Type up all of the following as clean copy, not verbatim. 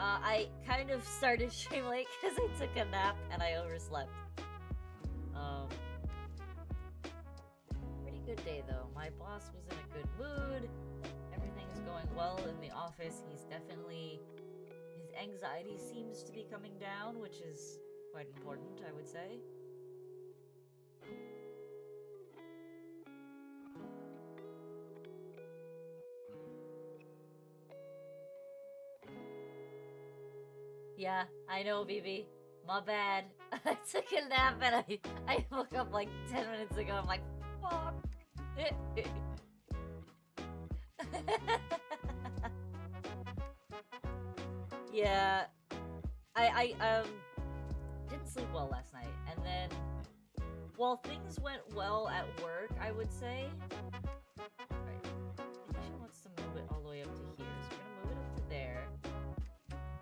I kind of started stream late because I took a nap and I overslept. Pretty good day though. My boss was in a good mood. Everything's going well in the office. His anxiety seems to be coming down, which is quite important, I would say. Yeah, I know, BB. My bad. I took a nap and I woke up like 10 minutes ago. I'm like, fuck. Yeah, I didn't sleep well last night, and then while things went well at work, I would say. Right, I think she wants to move it all the way up to here, so we're gonna move it up to there,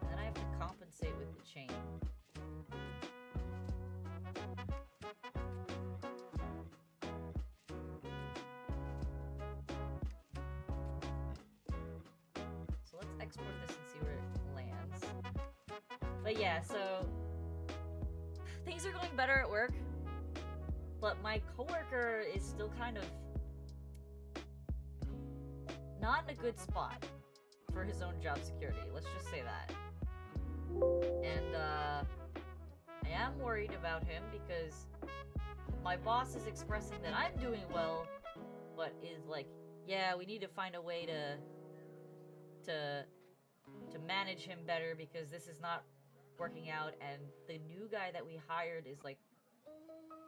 and then I have to compensate with the chain. So let's export this and see where it lands. But yeah, so things are going better at work, but my coworker is still kind of not in a good spot for his own job security. Let's just say that. And I am worried about him because my boss is expressing that I'm doing well, but is like, yeah, we need to find a way to manage him better because this is not working out, and the new guy that we hired is like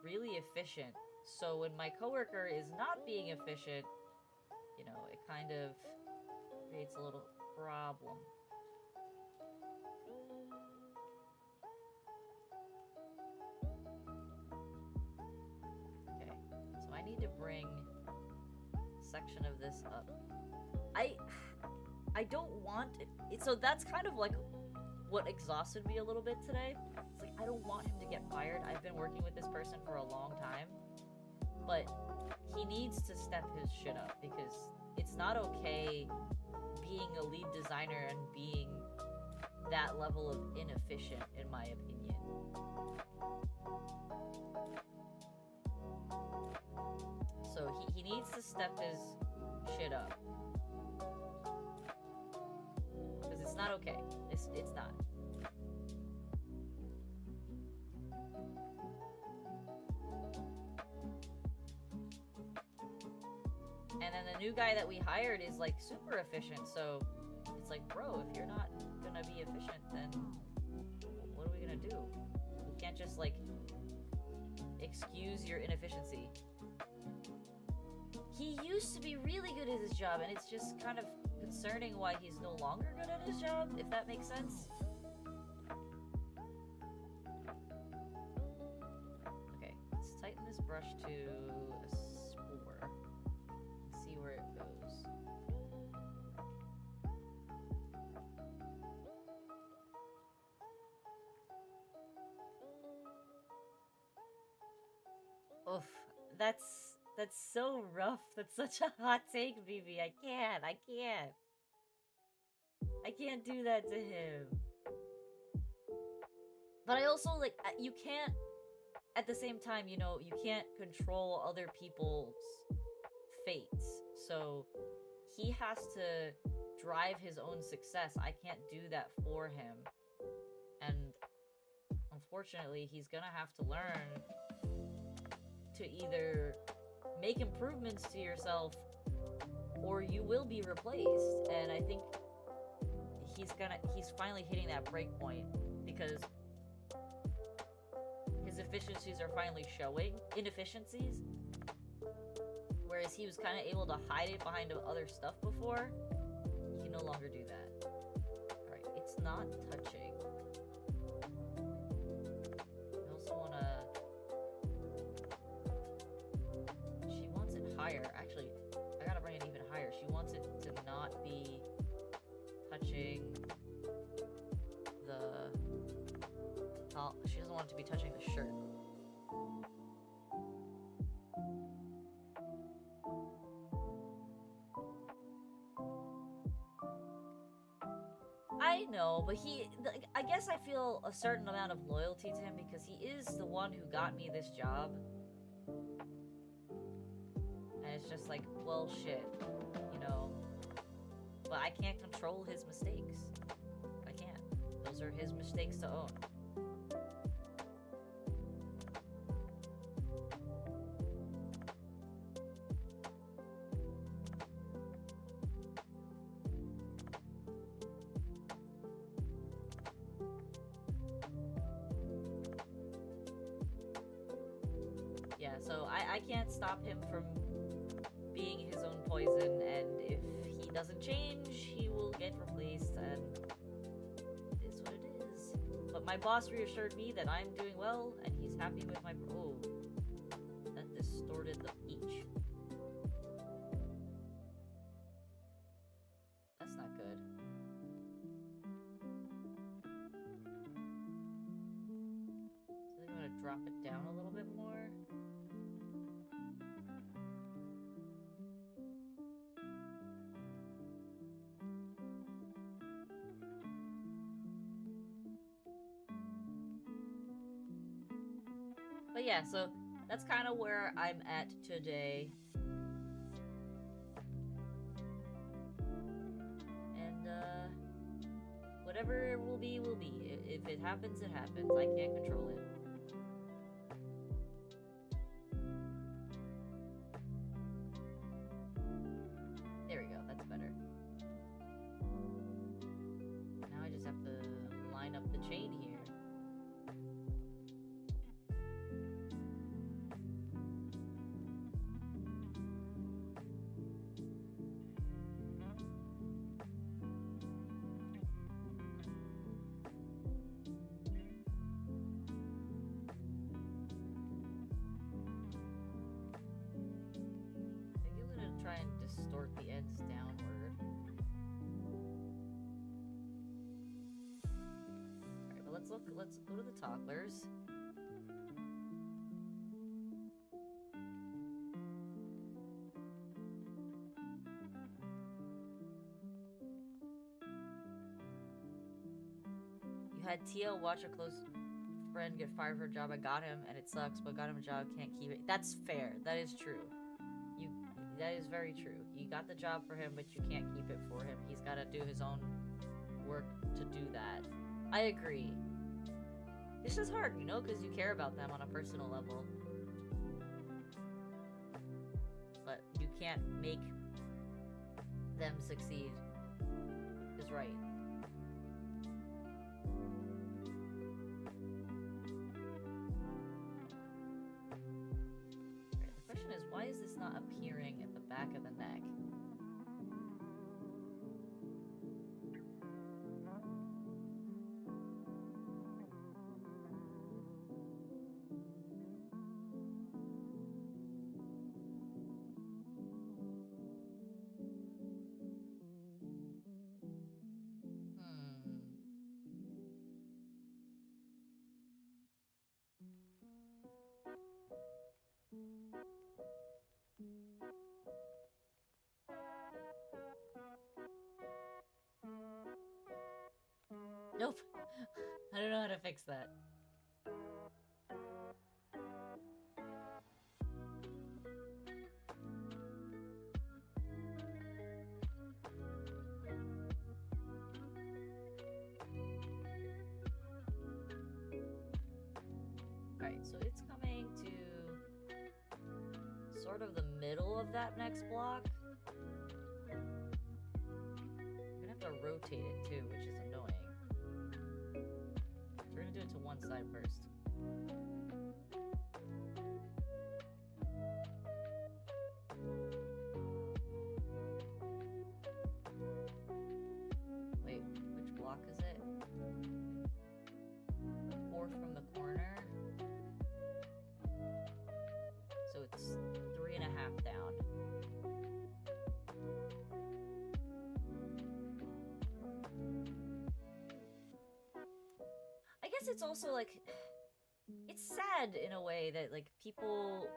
really efficient. So when my coworker is not being efficient, you know, it kind of creates a little problem. Okay, so I need to bring a section of this up. I don't want it, so that's kind of like what exhausted me a little bit today. It's like, I don't want him to get fired. I've been working with this person for a long time, but he needs to step his shit up because it's not okay being a lead designer and being that level of inefficient, in my opinion. So he needs to step his shit up. Because it's not okay. It's not. And then the new guy that we hired is like super efficient, so it's like, bro, if you're not gonna be efficient, then what are we gonna do? We can't just like excuse your inefficiency. He used to be really good at his job, and it's just kind of concerning why he's no longer good at his job, if that makes sense. Okay, let's tighten this brush to a spore. See where it goes. Oof, that's so rough. That's such a hot take, BB. I can't do that to him. But I also, like, you can't, at the same time, you know, you can't control other people's fates. So he has to drive his own success. I can't do that for him. And unfortunately, he's gonna have to learn to either make improvements to yourself or you will be replaced. And I think he's finally hitting that break point because his efficiencies are finally showing inefficiencies, whereas he was kind of able to hide it behind other stuff before. He can no longer do that. Alright, it's not touching. I also want to... She wants it higher. Actually, I gotta bring it even higher. She wants it to not be touching the... she doesn't want it to be touching the shirt. I I know, but I guess I feel a certain amount of loyalty to him because he is the one who got me this job. And it's just like, well, shit, you know. But I can't control his mistakes. I can't. Those are his mistakes to own. Yeah, so I can't stop him from being his own poison, and if he doesn't change, he will get replaced, and it is what it is. But my boss reassured me that I'm doing well, and he's happy with my... Oh, that distorted the peach. That's not good. So I think I'm gonna drop it down a little bit more. But yeah, so that's kind of where I'm at today. And, whatever will be, will be. If it happens, it happens. I can't control it. There we go, that's better. Now I just have to line up the chain here. Try and distort the ends downward. Alright, but let's go to the togglers. You had Tia watch a close friend get fired for a job. I got him and it sucks, but got him a job, can't keep it. That's fair. That is true. That is very true. You got the job for him, but you can't keep it for him. He's got to do his own work to do that. I agree. It's just hard, you know, because you care about them on a personal level. But you can't make them succeed. Is right. The question is, why is this not appearing at the back of the neck? Nope. I don't know how to fix that. Alright, so it's coming to sort of the middle of that next block. I'm gonna have to rotate it too, which is annoying. So we're gonna do it to one side first. Wait, which block is it? The fourth from the corner. So it's 3.5 down. I guess it's also like, it's sad in a way that like people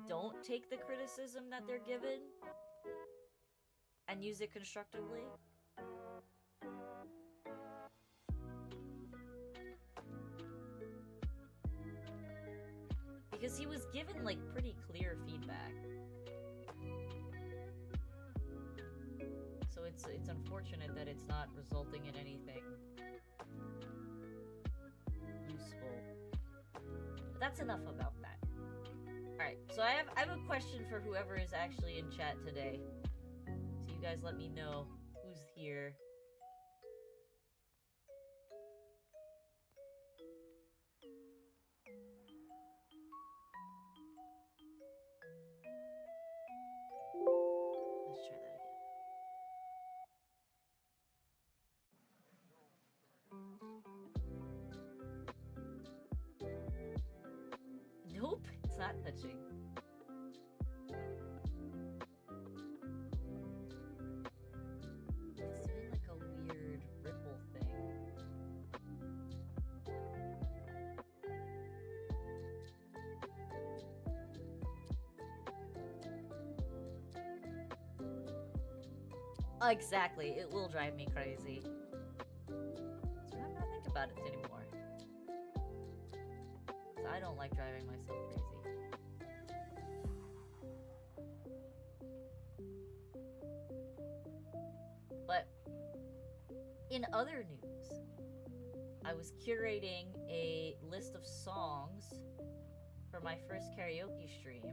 don't take the criticism that they're given and use it constructively. Because he was given, like, pretty clear feedback. So it's unfortunate that it's not resulting in anything useful. But that's enough about that. Alright, so I have a question for whoever is actually in chat today. So you guys let me know who's here. Let's try that again. Nope, it's not touching. It's doing like a weird ripple thing. Exactly, it will drive me crazy. So I'm not gonna think about it anymore. So I don't like driving myself crazy. But in other news, I was curating a list of songs for my first karaoke stream.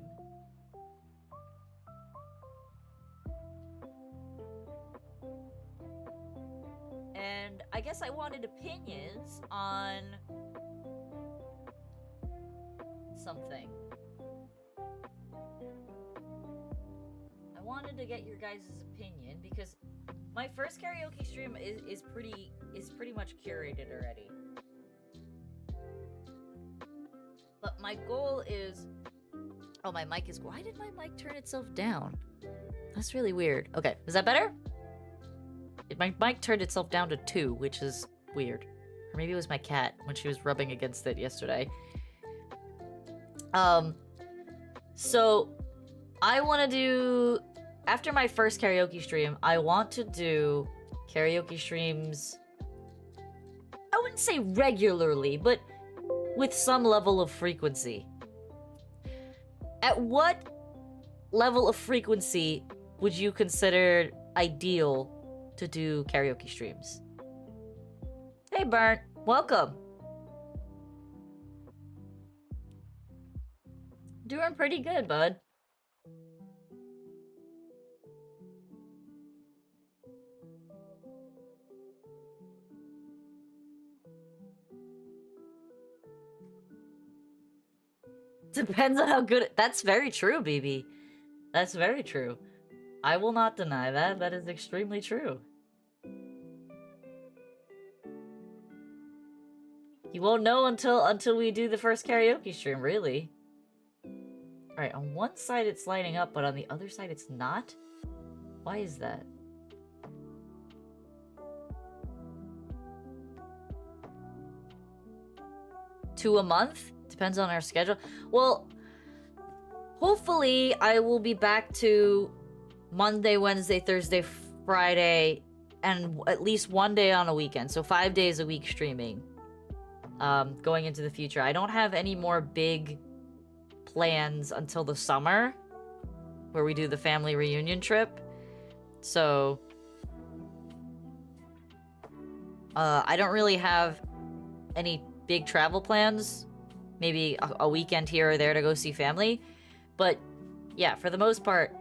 And I guess I wanted opinions on something. I wanted to get your guys' opinion because my first karaoke stream is pretty much curated already. But my goal is... Oh, my mic is... Why did my mic turn itself down? That's really weird. Okay, is that better? My mic turned itself down to 2, which is weird. Or maybe it was my cat when she was rubbing against it yesterday. So I want to do... After my first karaoke stream, I want to do karaoke streams... I wouldn't say regularly, but with some level of frequency. At what level of frequency would you consider ideal to do karaoke streams? Hey, Burnt. Welcome. Doing pretty good, bud. Depends on how good... That's very true, BB. That's very true. I will not deny that. That is extremely true. You won't know until we do the first karaoke stream, really. Alright, on one side it's lighting up, but on the other side it's not? Why is that? Two a month? Depends on our schedule. Well, hopefully I will be back to Monday, Wednesday, Thursday, Friday, and at least one day on a weekend. So 5 days a week streaming. Going into the future. I don't have any more big plans until the summer, where we do the family reunion trip. So I don't really have any big travel plans. Maybe a weekend here or there to go see family. But yeah, for the most part,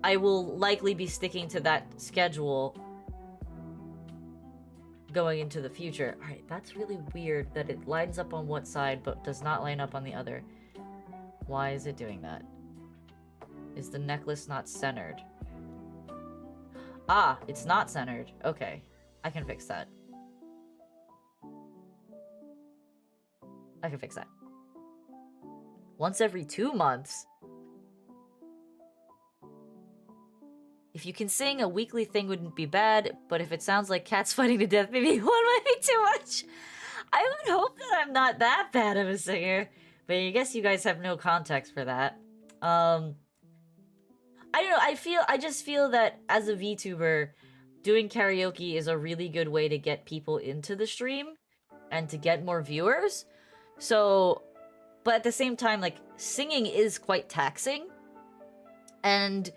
I will likely be sticking to that schedule going into the future. Alright, that's really weird that it lines up on one side but does not line up on the other. Why is it doing that? Is the necklace not centered? Ah, it's not centered. Okay, I can fix that. I can fix that. Once every 2 months? If you can sing, a weekly thing wouldn't be bad, but if it sounds like cats fighting to death, maybe one might be too much. I would hope that I'm not that bad of a singer, but I guess you guys have no context for that. I don't know, I just feel that as a VTuber, doing karaoke is a really good way to get people into the stream and to get more viewers. So But at the same time, like, singing is quite taxing. And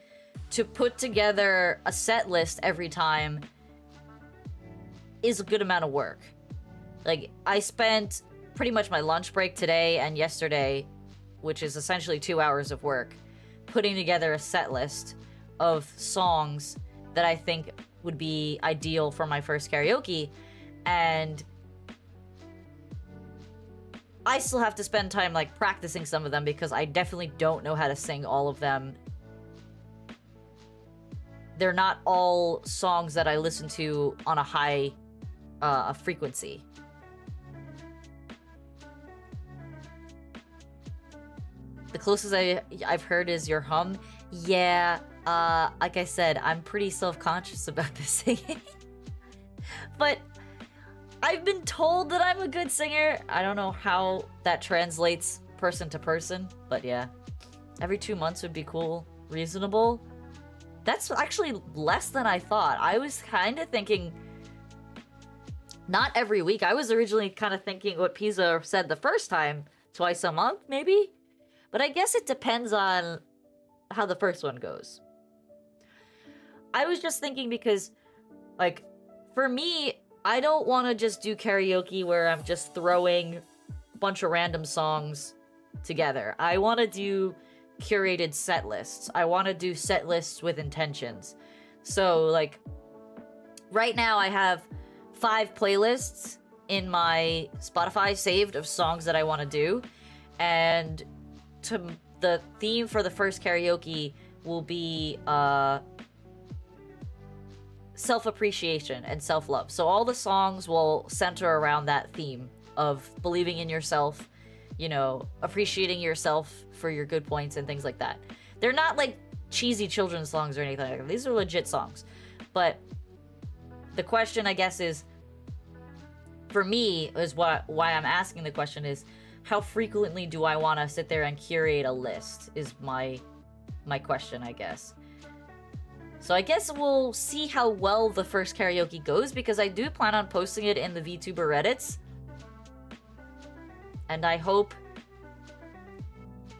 to put together a set list every time is a good amount of work. Like, I spent pretty much my lunch break today and yesterday, which is essentially 2 hours of work, putting together a set list of songs that I think would be ideal for my first karaoke. And I still have to spend time, like, practicing some of them because I definitely don't know how to sing all of them. They're not all songs that I listen to on a high frequency. The closest I've heard is your hum. Yeah, like I said, I'm pretty self-conscious about this singing. But I've been told that I'm a good singer. I don't know how that translates person to person, but yeah. Every 2 months would be cool. Reasonable. That's actually less than I thought. I was kind of thinking not every week. I was originally kind of thinking what Pisa said the first time, twice a month, maybe? But I guess it depends on how the first one goes. I was just thinking because, like, for me, I don't want to just do karaoke where I'm just throwing a bunch of random songs together. I want to do curated set lists. I want to do set lists with intentions. So, like, right now I have 5 playlists in my Spotify saved of songs that I want to do. And the theme for the first karaoke will be self-appreciation and self-love. So all the songs will center around that theme of believing in yourself, you know, appreciating yourself for your good points and things like that. They're not like cheesy children's songs or anything like that. These are legit songs. But the question, I guess, is, for me, is why I'm asking the question is, how frequently do I want to sit there and curate a list is my question, I guess. So I guess we'll see how well the first karaoke goes, because I do plan on posting it in the VTuber Reddits. And I hope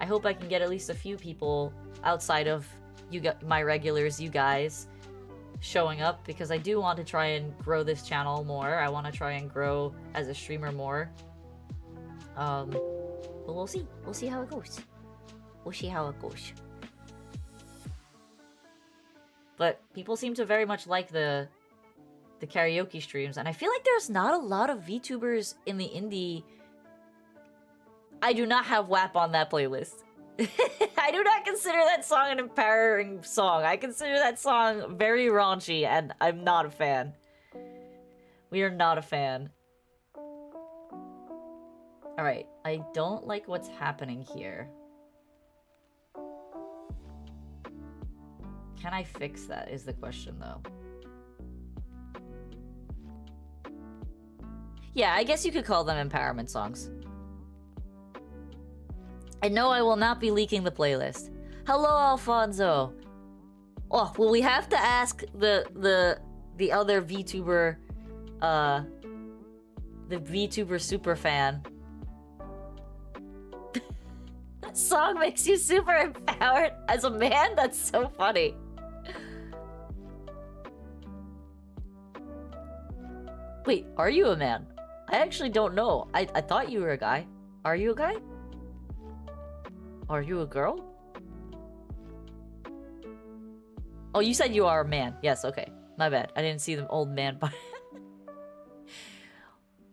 I can get at least a few people outside of my regulars, you guys, showing up, because I do want to try and grow this channel more. I want to try and grow as a streamer more. But we'll see. We'll see how it goes. We'll see how it goes. But people seem to very much like the karaoke streams, and I feel like there's not a lot of VTubers in the indie. I do not have WAP on that playlist. I do not consider that song an empowering song. I consider that song very raunchy, and I'm not a fan. We are not a fan. Alright, I don't like what's happening here. Can I fix that, is the question, though. Yeah, I guess you could call them empowerment songs. I know I will not be leaking the playlist. Hello, Alfonso! Oh, well, we have to ask the other VTuber, the VTuber superfan. That song makes you super empowered as a man? That's so funny. Wait, are you a man? I actually don't know. I thought you were a guy. Are you a guy? Are you a girl? Oh, you said you are a man. Yes, okay. My bad. I didn't see the old man part.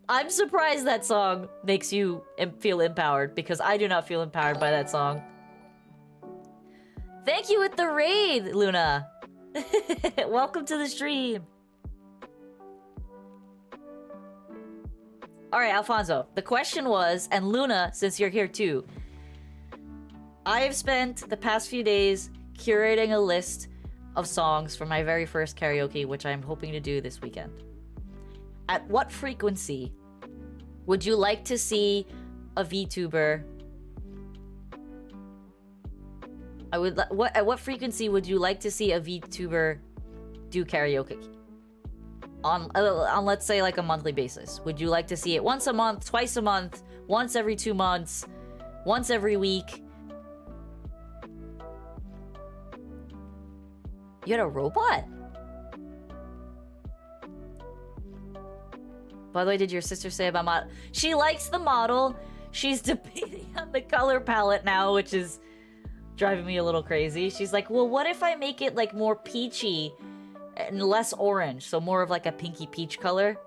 I'm surprised that song makes you feel empowered, because I do not feel empowered by that song. Thank you with the raid, Luna. Welcome to the stream. Alright, Alfonso. The question was, and Luna, since you're here too, I have spent the past few days curating a list of songs for my very first karaoke, which I'm hoping to do this weekend. At what frequency would you like to see a VTuber? At what frequency would you like to see a VTuber do karaoke? On let's say like a monthly basis. Would you like to see it once a month, twice a month, once every 2 months? once every week. You had a robot? By the way, did your sister say about model? She likes the model. She's debating on the color palette now, which is driving me a little crazy. She's like, well, what if I make it like more peachy and less orange? So more of like a pinky peach color.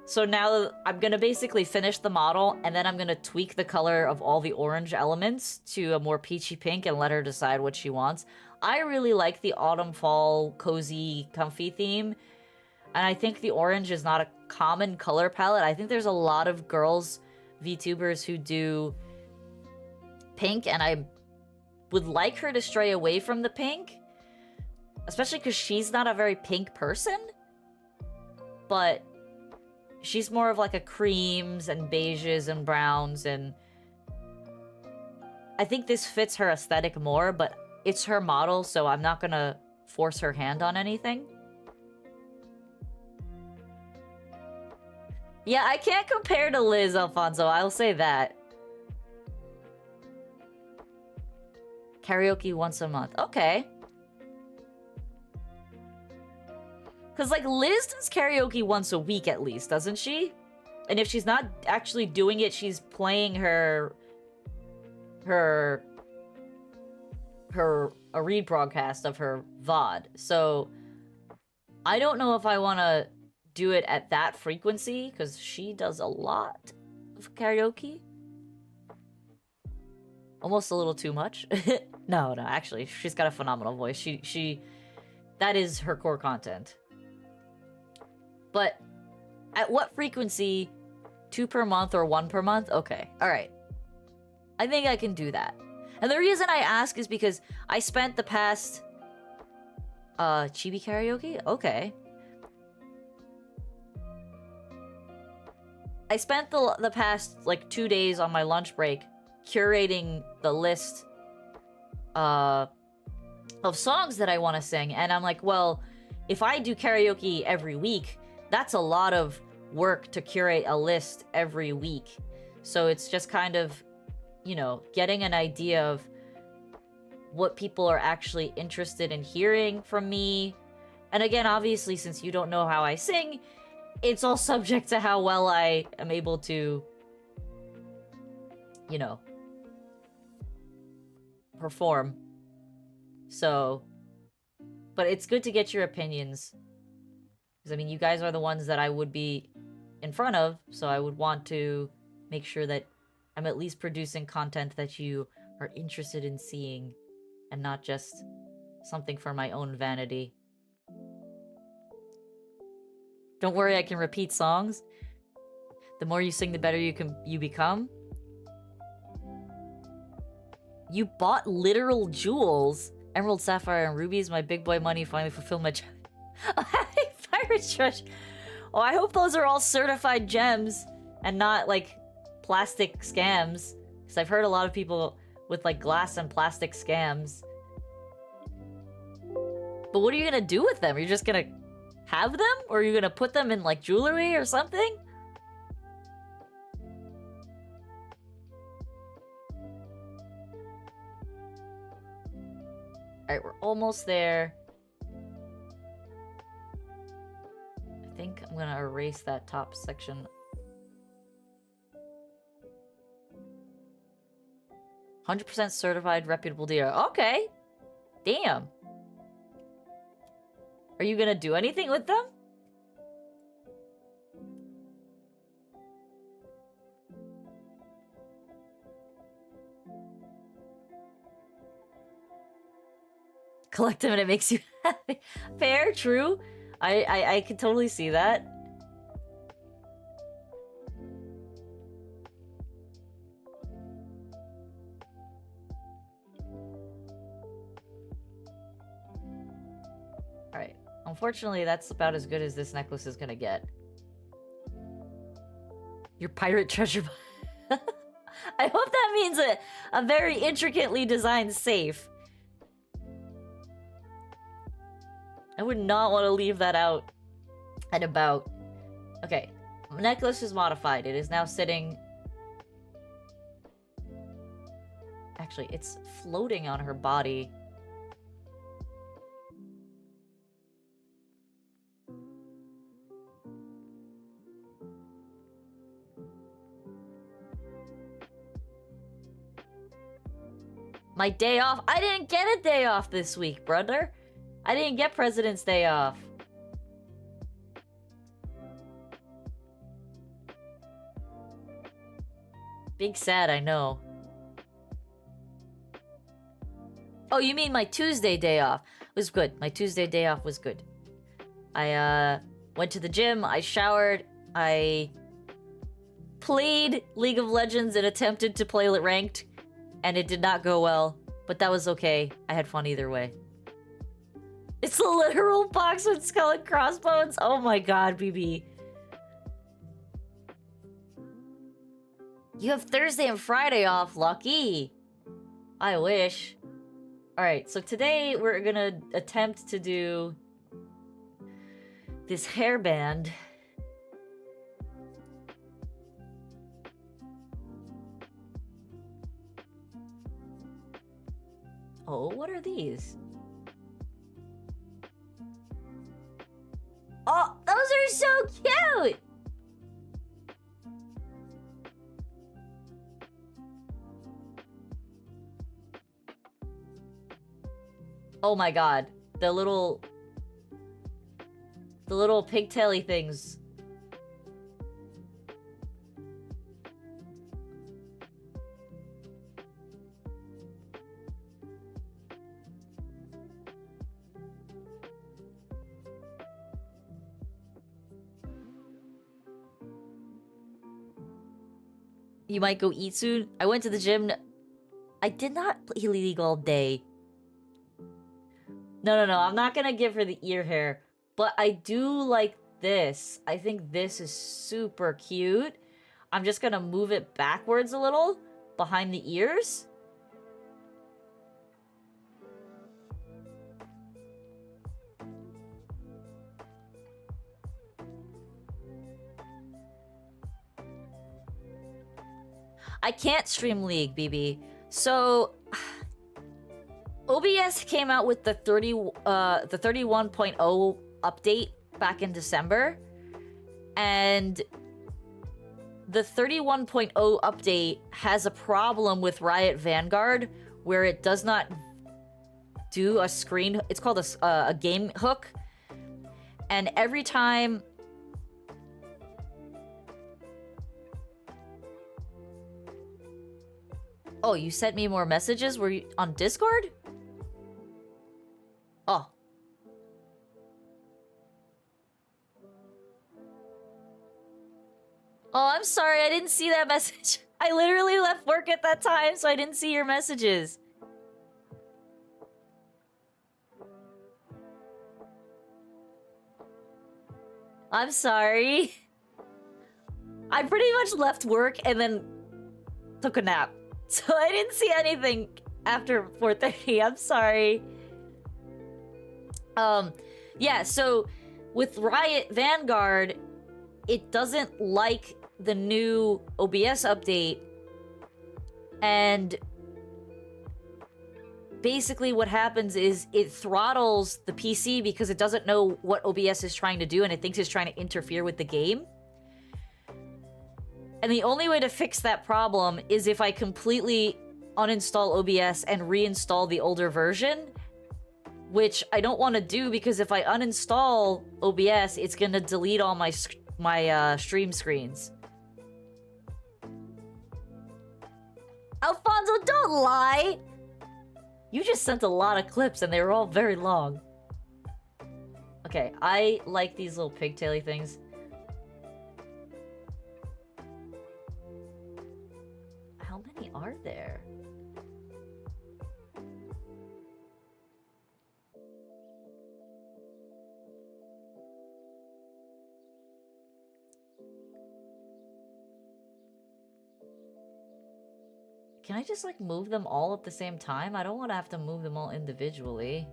So now I'm gonna basically finish the model and then I'm gonna tweak the color of all the orange elements to a more peachy pink and let her decide what she wants. I really like the autumn, fall, cozy, comfy theme. And I think the orange is not a common color palette. I think there's a lot of girls VTubers who do pink, and I would like her to stray away from the pink. Especially because she's not a very pink person. But she's more of like a creams and beiges and browns, and I think this fits her aesthetic more, but it's her model, so I'm not gonna force her hand on anything. Yeah, I can't compare to Liz, Alfonso, I'll say that. Karaoke once a month. Okay. Because, like, Liz does karaoke once a week at least, doesn't she? And if she's not actually doing it, she's playing a read broadcast of her VOD. So, I don't know if I want to do it at that frequency, because she does a lot of karaoke. Almost a little too much. No, actually, she's got a phenomenal voice. That is her core content. But at what frequency? 2 per month or 1 per month? Okay, alright. I think I can do that. And the reason I ask is because I spent the past... Chibi karaoke? Okay. I spent the past, like, 2 days on my lunch break curating the list of songs that I want to sing. And I'm like, well, if I do karaoke every week, that's a lot of work to curate a list every week. So it's just kind of, you know, getting an idea of what people are actually interested in hearing from me. And again, obviously, since you don't know how I sing, it's all subject to how well I am able to, you know, perform. So, but it's good to get your opinions. Because, I mean, you guys are the ones that I would be in front of, so I would want to make sure that I'm at least producing content that you are interested in seeing, and not just something for my own vanity. Don't worry, I can repeat songs. The more you sing, the better you become. You bought literal jewels. Emerald, sapphire, and rubies. My big boy money finally fulfilled my pirate treasure. Oh, I hope those are all certified gems and not, like, plastic scams. Because I've heard a lot of people with, like, glass and plastic scams. But what are you gonna do with them? Are you just gonna have them? Or are you gonna put them in, like, jewelry or something? Alright, we're almost there. I think I'm gonna erase that top section. 100% certified reputable dealer. Okay. Damn. Are you gonna do anything with them? Collect them and it makes you happy. Fair, true. I can totally see that. Alright. Unfortunately, that's about as good as this necklace is gonna get. Your pirate treasure. I hope that means a very intricately designed safe. I would not want to leave that out and about. Okay, necklace is modified. It is now sitting Actually, it's floating on her body. My day off? I didn't get a day off this week, brother. I didn't get President's Day off. Big sad, I know. Oh, you mean my Tuesday day off? Was good. My Tuesday day off was good. I went to the gym, I showered, I played League of Legends and attempted to play it ranked, and it did not go well, but that was okay. I had fun either way. It's a literal box with skull and crossbones? Oh my god, BB. You have Thursday and Friday off, lucky. I wish. Alright, so today we're gonna attempt to do this hairband. Oh, what are these? Oh, those are so cute! Oh my god. The little pigtaily things. You might go eat soon? I went to the gym. I did not play League all day. No, I'm not gonna give her the ear hair. But I do like this. I think this is super cute. I'm just gonna move it backwards a little behind the ears. I can't stream League, BB. So OBS came out with the 31.0 update back in December, and the 31.0 update has a problem with Riot Vanguard where it does not do a screen. It's called a game hook, and every time. Oh, you sent me more messages? Were you on Discord? Oh. Oh, I'm sorry. I didn't see that message. I literally left work at that time, so I didn't see your messages. I'm sorry. I pretty much left work and then took a nap. So I didn't see anything after 4:30. I'm sorry. Yeah, so with Riot Vanguard, it doesn't like the new OBS update. And basically what happens is it throttles the PC because it doesn't know what OBS is trying to do and it thinks it's trying to interfere with the game. And the only way to fix that problem is if I completely uninstall OBS and reinstall the older version, which I don't want to do because if I uninstall OBS, it's going to delete all my stream screens. Alfonso, don't lie! You just sent a lot of clips and they were all very long. Okay, I like these little pigtaily things. How many are there? Can I just, like, move them all at the same time? I don't want to have to move them all individually.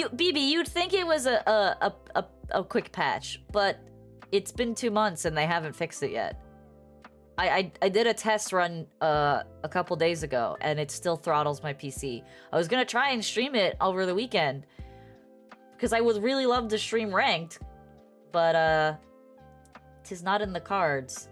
BB, you'd think it was a quick patch, but it's been 2 months and they haven't fixed it yet. I did a test run a couple days ago and it still throttles my PC. I was gonna try and stream it over the weekend because I would really love to stream ranked, but tis not in the cards.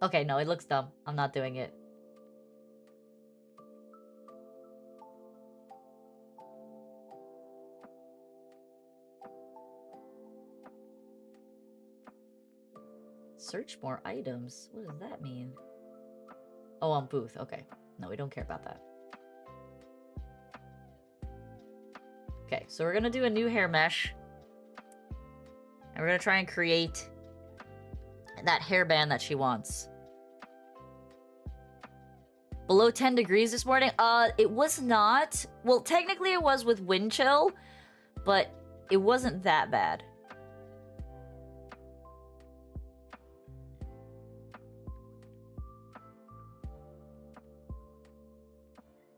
Okay, no, it looks dumb. I'm not doing it. Search more items? What does that mean? Oh, on booth. Okay. No, we don't care about that. Okay, so we're gonna do a new hair mesh. And we're gonna try and create that hairband that she wants. Below 10 degrees this morning? It was not. Well, technically it was with wind chill, but it wasn't that bad.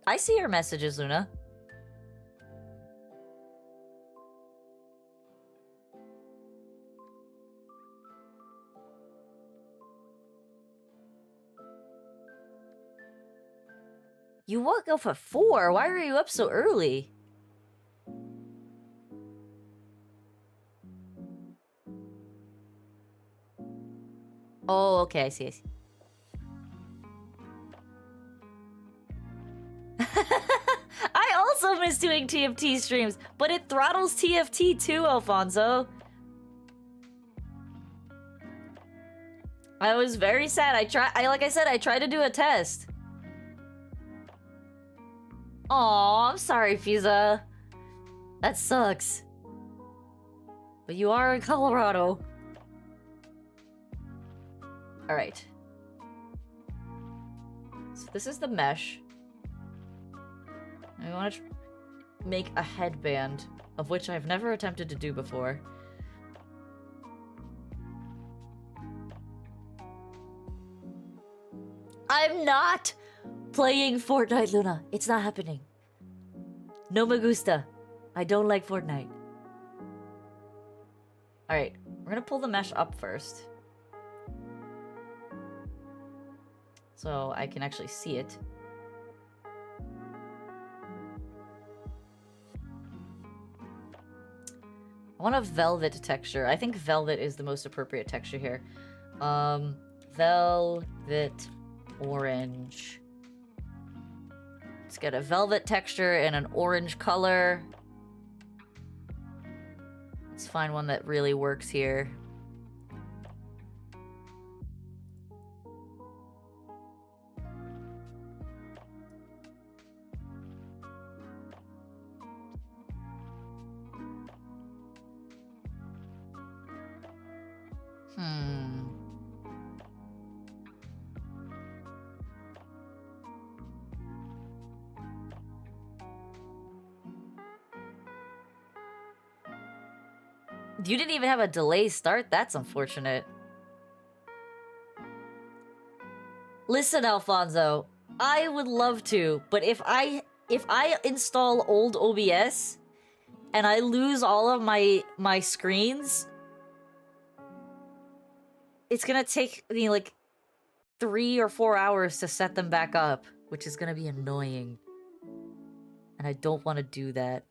I see your messages, Luna. You woke up at 4? Why were you up so early? Oh, okay, I see. I also miss doing TFT streams, but it throttles TFT too, Alfonso. I was very sad. Like I said, I tried to do a test. Aw, I'm sorry, Fiza. That sucks. But you are in Colorado. Alright. So this is the mesh. I want to make a headband, of which I've never attempted to do before. I'm not playing Fortnite, Luna. It's not happening. No me gusta. I don't like Fortnite. Alright, we're gonna pull the mesh up first. So I can actually see it. I want a velvet texture. I think velvet is the most appropriate texture here. Velvet orange. Let's get a velvet texture in an orange color. Let's find one that really works here. You didn't even have a delay start? That's unfortunate. Listen, Alfonso, I would love to, but if I install old OBS and I lose all of my screens, it's gonna take me like 3 or 4 hours to set them back up, which is gonna be annoying. And I don't want to do that.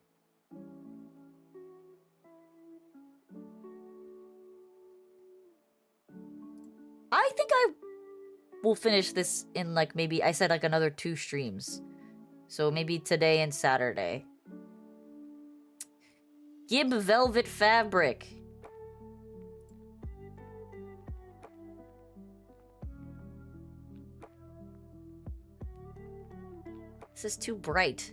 I think I will finish this in like maybe, I said like another 2 streams. So maybe today and Saturday. Gib velvet fabric. This is too bright.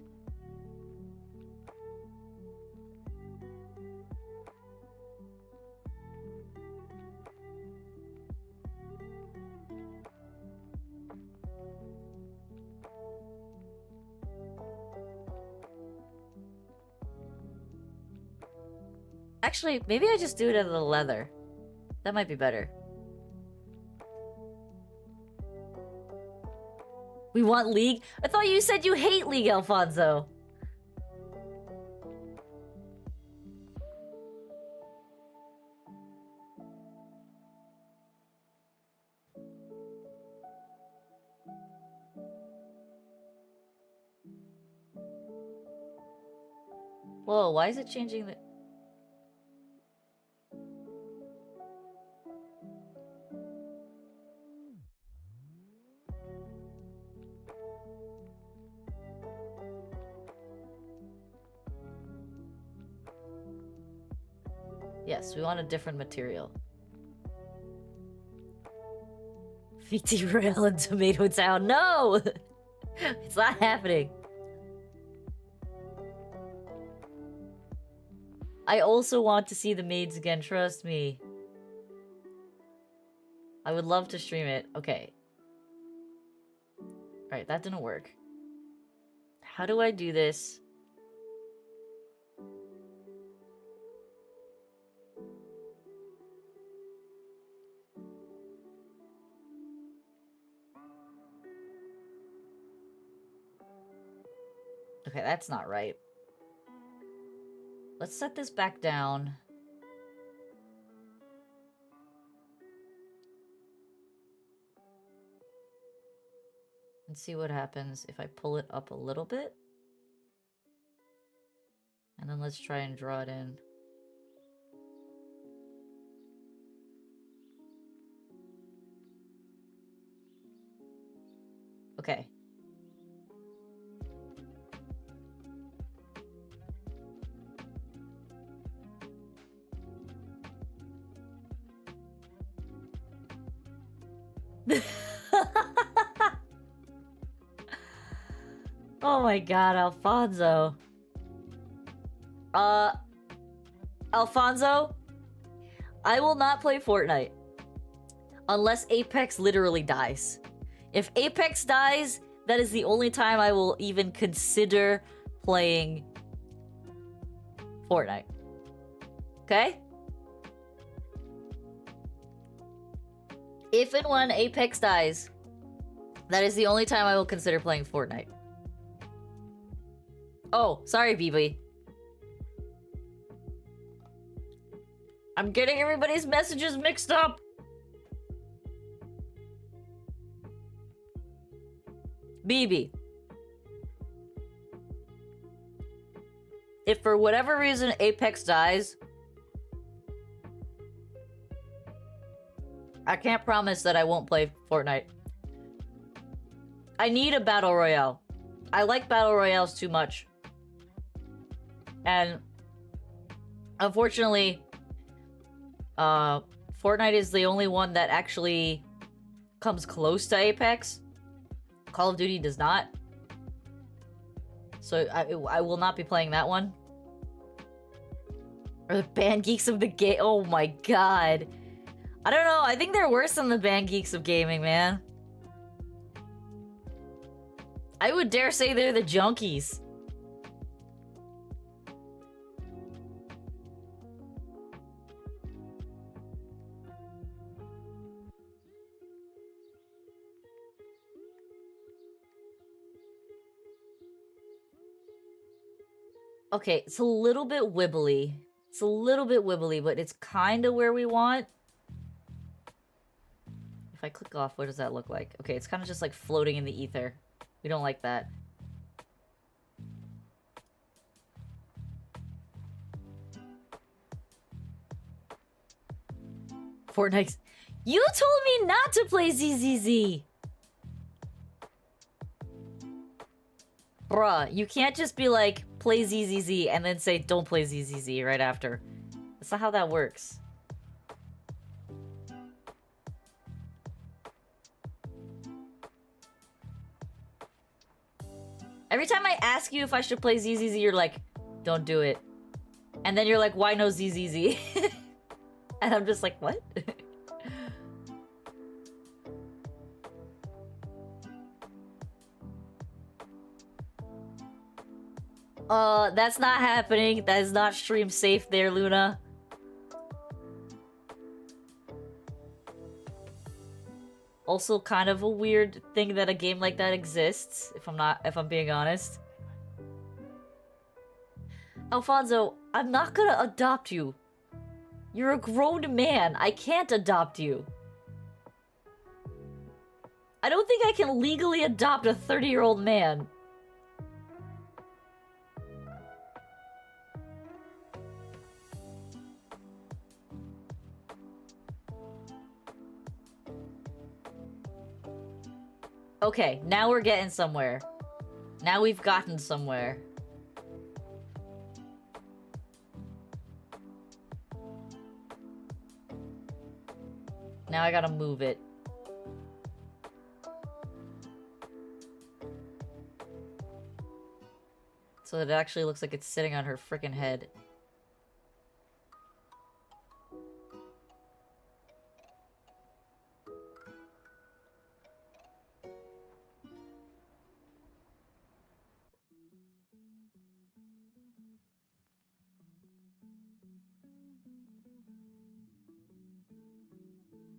Actually, maybe I just do it in the leather. That might be better. We want League? I thought you said you hate League, Alfonso. Whoa, why is it changing the... Yes, we want a different material. VT Rail and Tomato Town. No! It's not happening. I also want to see the maids again, trust me. I would love to stream it. Okay. Alright, that didn't work. How do I do this? Okay, that's not right. Let's set this back down. And see what happens if I pull it up a little bit. And then let's try and draw it in. Okay. Oh my god, Alfonso. Alfonso, I will not play Fortnite unless Apex literally dies. If Apex dies, that is the only time I will even consider playing Fortnite. Okay? If and when Apex dies, that is the only time I will consider playing Fortnite. Oh, sorry, BB. I'm getting everybody's messages mixed up. BB. If for whatever reason Apex dies, I can't promise that I won't play Fortnite. I need a battle royale. I like battle royales too much. And unfortunately, Fortnite is the only one that actually comes close to Apex. Call of Duty does not. So I will not be playing that one. Or the Band Geeks of the game. Oh my god. I don't know. I think they're worse than the Band Geeks of gaming, man. I would dare say they're the junkies. Okay, it's a little bit wibbly. It's a little bit wibbly, but it's kind of where we want. If I click off, what does that look like? Okay, it's kind of just like floating in the ether. We don't like that. Fortnite. You told me not to play ZZZ! Bruh, you can't just be like, play ZZZ, and then say, don't play ZZZ right after. That's not how that works. Every time I ask you if I should play ZZZ, you're like, don't do it. And then you're like, why no ZZZ? And I'm just like, what? That's not happening. That is not stream safe there, Luna. Also kind of a weird thing that a game like that exists, if I'm being honest. Alfonso, I'm not gonna adopt you. You're a grown man. I can't adopt you. I don't think I can legally adopt a 30-year-old man. Okay, now we're getting somewhere. Now we've gotten somewhere. Now I gotta move it. So that it actually looks like it's sitting on her frickin' head.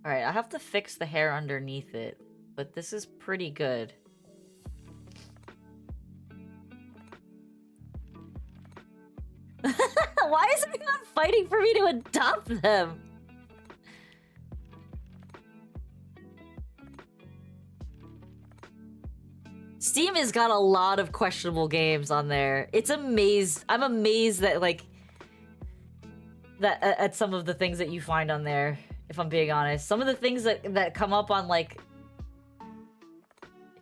Alright, I have to fix the hair underneath it, but this is pretty good. Why is everyone fighting for me to adopt them? Steam has got a lot of questionable games on there. I'm amazed that, like, at some of the things that you find on there, if I'm being honest. Some of the things that come up on, like,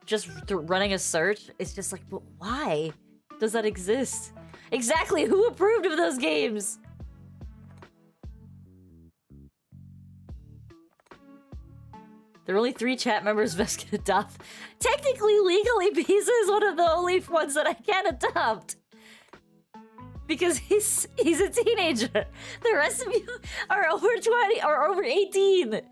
just running a search, it's just like, but why does that exist? Exactly, who approved of those games? There are only 3 chat members Vex can adopt. Technically, legally, Pisa is one of the only ones that I can adopt. Because he's a teenager. The rest of you are over 20 or over 18.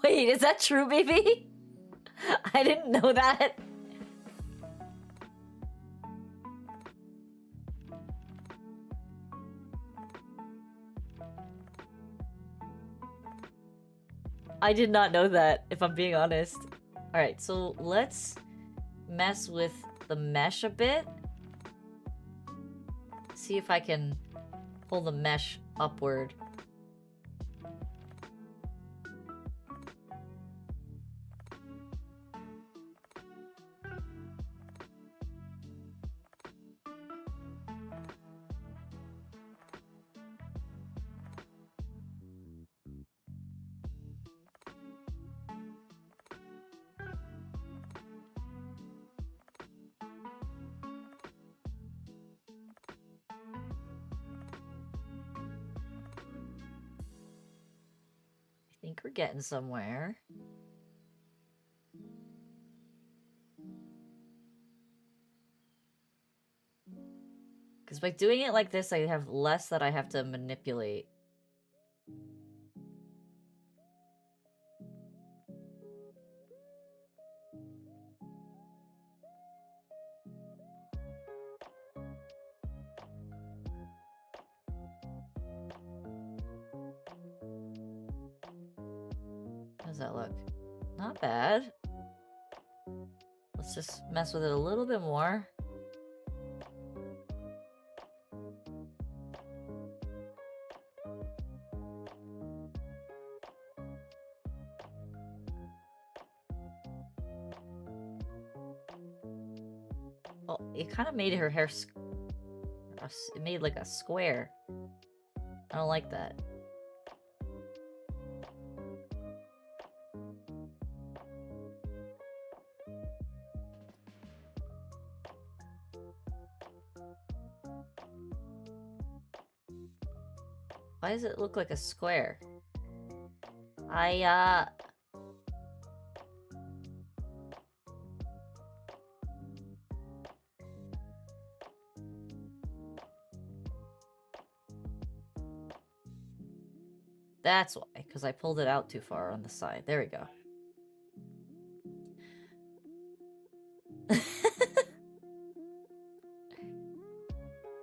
Wait, is that true, baby? I didn't know that. I did not know that, if I'm being honest. Alright, so let's mess with the mesh a bit. See if I can pull the mesh upward. I think we're getting somewhere. Because by doing it like this, I have less that I have to manipulate. How does that look? Not bad. Let's just mess with it a little bit more. Well, it kind of made her hair... It made like a square. I don't like that. Why does it look like a square? That's why, because I pulled it out too far on the side. There we go.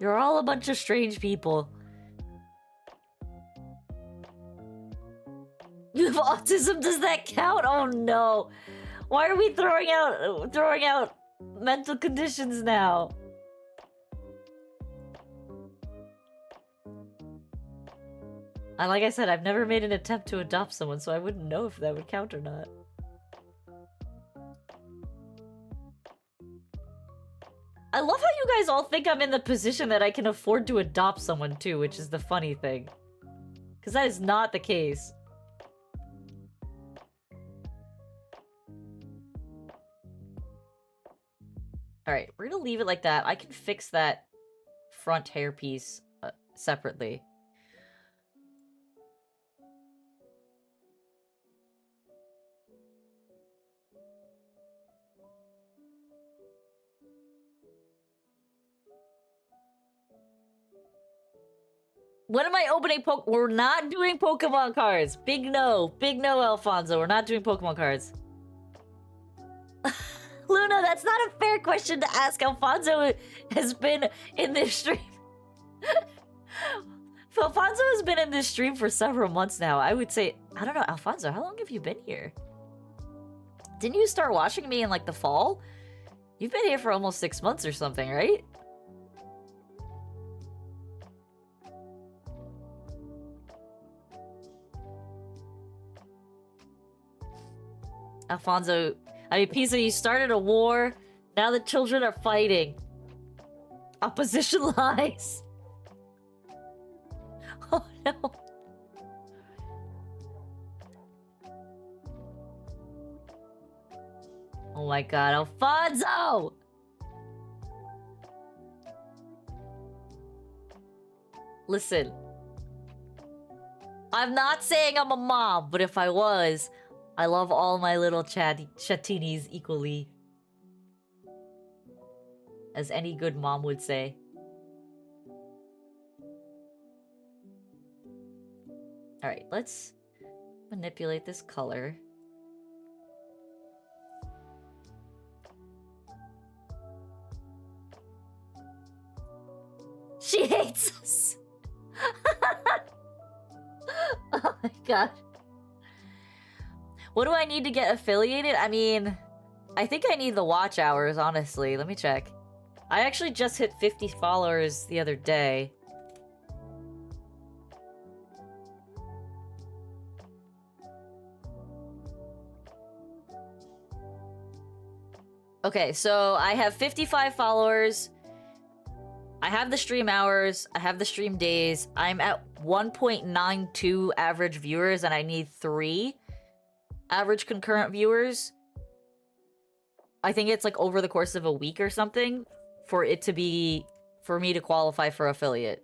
You're all a bunch of strange people. You have autism? Does that count? Oh no. Why are we throwing out mental conditions now? And like I said, I've never made an attempt to adopt someone, so I wouldn't know if that would count or not. I love how you guys all think I'm in the position that I can afford to adopt someone too, which is the funny thing. Because that is not the case. Alright, we're gonna leave it like that. I can fix that front hairpiece separately. When am I opening We're not doing Pokemon cards. Big no, Alfonso. We're not doing Pokemon cards. Luna, that's not a fair question to ask. Alfonso has been in this stream. Alfonso has been in this stream for several months now. I would say, I don't know, Alfonso, how long have you been here? Didn't you start watching me in like the fall? You've been here for almost 6 months or something, right? Alfonso, I mean, Pisa, you started a war. Now the children are fighting. Opposition lies. Oh no. Oh my god, Alfonso! Listen. I'm not saying I'm a mom, but if I was, I love all my little chattinis equally. As any good mom would say. Alright, let's manipulate this color. She hates us! Oh my god. What do I need to get affiliated? I mean, I think I need the watch hours, honestly. Let me check. I actually just hit 50 followers the other day. Okay, so I have 55 followers. I have the stream hours. I have the stream days. I'm at 1.92 average viewers, and I need 3 average concurrent viewers. I think it's like over the course of a week or something for it to be, for me to qualify for affiliate.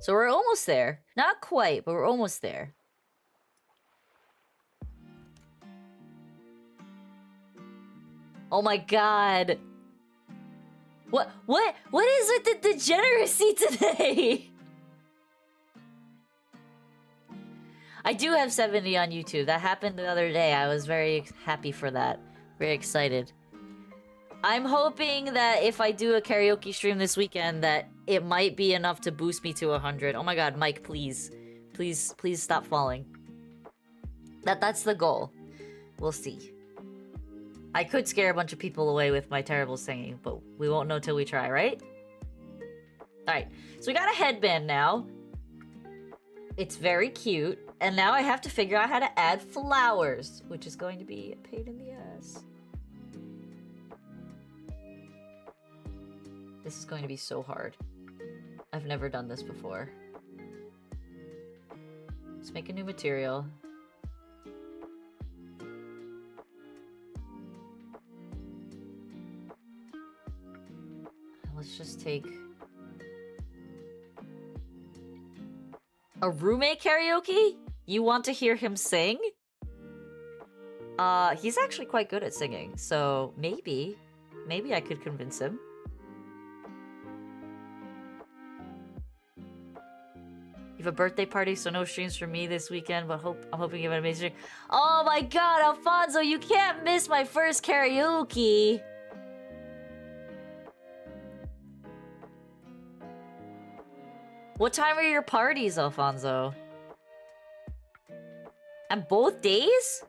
So we're almost there. Not quite, but we're almost there. Oh my god. What is with the degeneracy today? I do have 70 on YouTube. That happened the other day. I was very happy for that. Very excited. I'm hoping that if I do a karaoke stream this weekend, that it might be enough to boost me to 100. Oh my god, Mike, please. Please stop falling. That's the goal. We'll see. I could scare a bunch of people away with my terrible singing, but we won't know till we try, right? Alright, so we got a headband now. It's very cute. And now I have to figure out how to add flowers, which is going to be a pain in the ass. This is going to be so hard. I've never done this before. Let's make a new material. Let's just take... a roommate karaoke? You want to hear him sing? He's actually quite good at singing, so maybe I could convince him. You have a birthday party, so no streams for me this weekend, but I'm hoping you have an amazing stream. Oh my god, Alfonso, you can't miss my first karaoke! What time are your parties, Alfonso? And both days?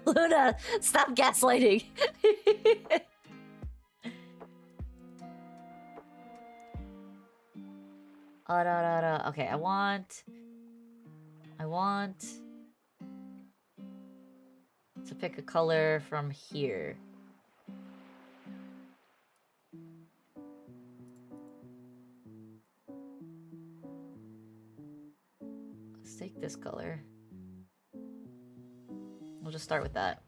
Luna, stop gaslighting. Okay, I want to pick a color from here. Let's take this color. We'll just start with that.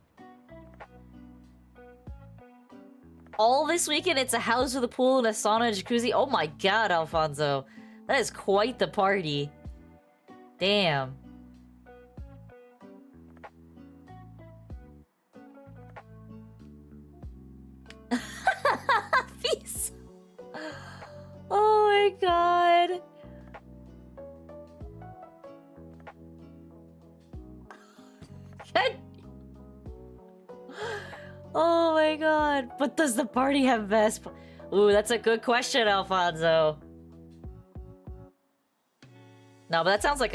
All this weekend, it's a house with a pool and a sauna and jacuzzi. Oh my god, Alfonso. That is quite the party. Damn. Peace. Oh my god. Oh my god. But does the party have best? Ooh, that's a good question, Alfonso. No, but that sounds like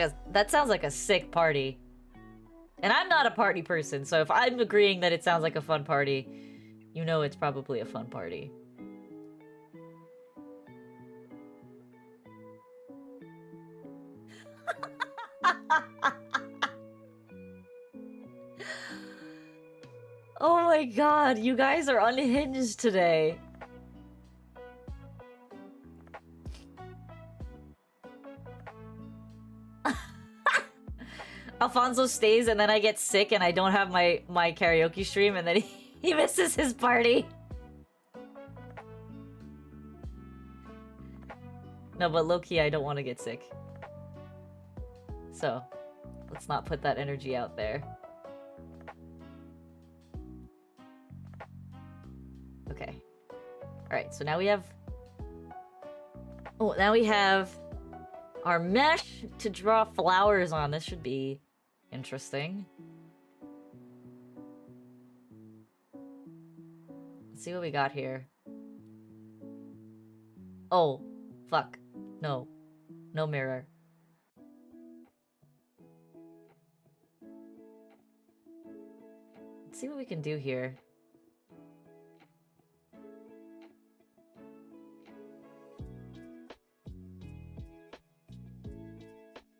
a sick party. And I'm not a party person, so if I'm agreeing that it sounds like a fun party, you know it's probably a fun party. Oh my god, you guys are unhinged today. Alfonso stays and then I get sick and I don't have my karaoke stream and then he misses his party. No, but low-key I don't want to get sick. So, let's not put that energy out there. Okay. Alright, so now we have... Oh, now we have our mesh to draw flowers on. This should be interesting. Let's see what we got here. Oh, fuck. No. No mirror. Let's see what we can do here.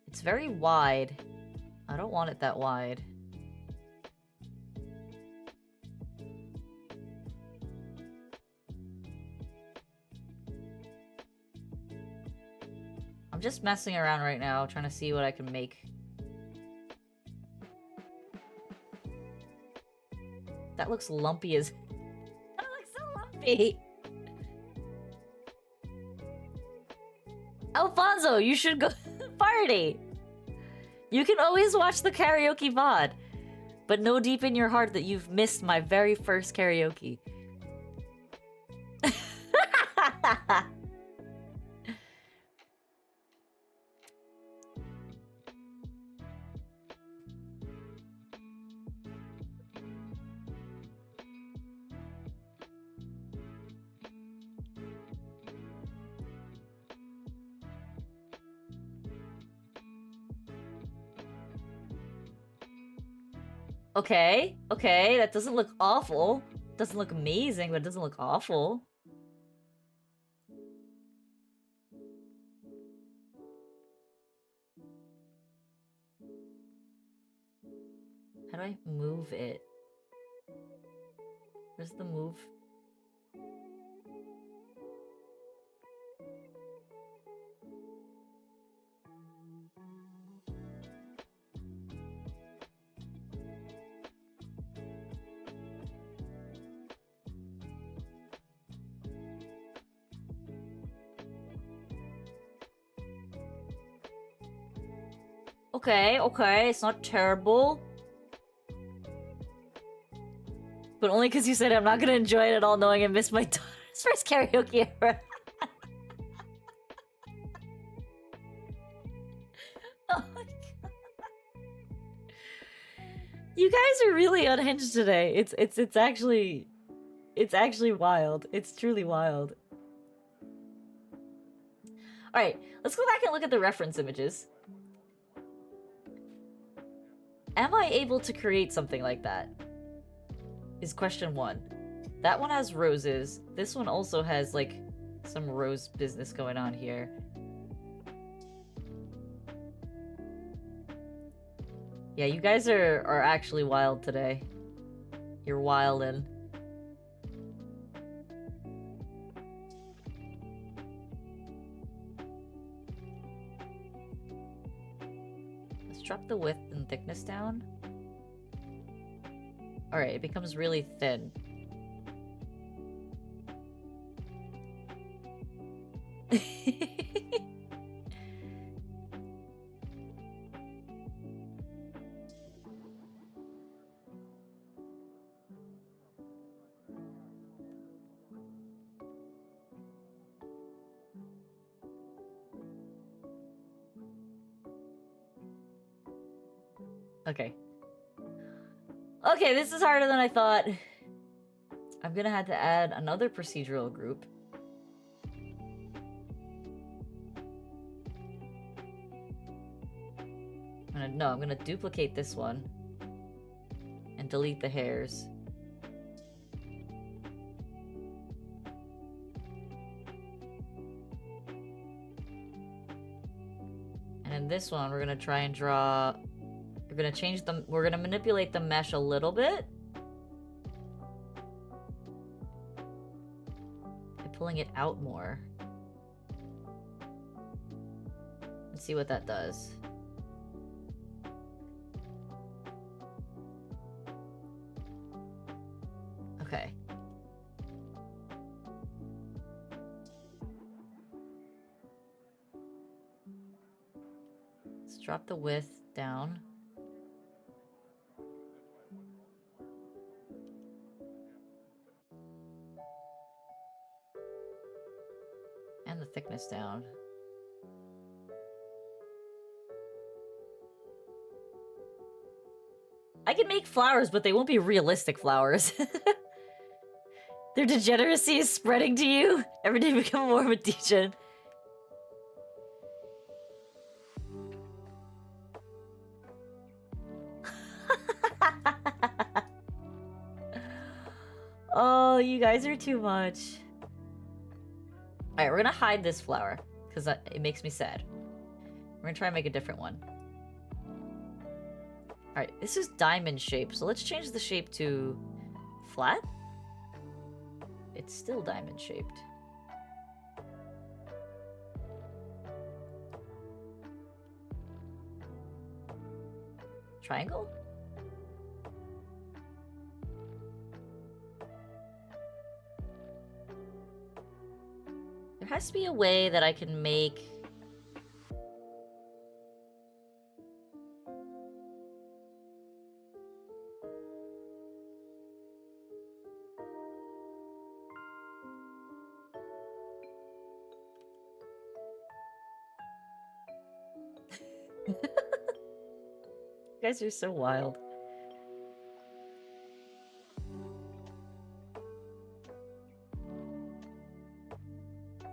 It's very wide. I don't want it that wide. I'm just messing around right now, trying to see what I can make. That looks lumpy as... That looks so lumpy! Alfonso, you should go to the party! You can always watch the karaoke VOD, but know deep in your heart that you've missed my very first karaoke. Okay, okay, that doesn't look awful. Doesn't look amazing, but it doesn't look awful. How do I move it? Where's the move? Okay, it's not terrible. But only because you said I'm not gonna enjoy it at all knowing I missed my daughter's first karaoke ever. Oh my god. You guys are really unhinged today. It's actually wild. It's truly wild. Alright, let's go back and look at the reference images. Am I able to create something like that? Is question 1. That one has roses. This one also has, like, some rose business going on here. Yeah, you guys are actually wild today. You're wildin'. Let's drop the width and thickness down. Alright, it becomes really thin. Okay. Okay, this is harder than I thought. I'm gonna have to add another procedural group. I'm gonna duplicate this one. And delete the hairs. And in this one, we're gonna try and draw... We're gonna change them. We're gonna manipulate the mesh a little bit. By pulling it out more. Let's see what that does. Okay. Let's drop the width down. And the thickness down. I can make flowers, but they won't be realistic flowers. Their degeneracy is spreading to you. Every day become more of a degen. Oh, you guys are too much. Alright, we're gonna hide this flower, because it makes me sad. We're gonna try and make a different one. Alright, this is diamond shape, so let's change the shape to flat. It's still diamond shaped. Triangle? There has to be a way that I can make... You guys are so wild.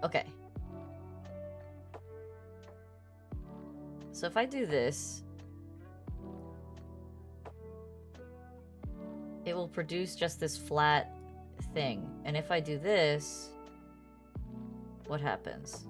Okay. So if I do this, it will produce just this flat thing. And if I do this, what happens?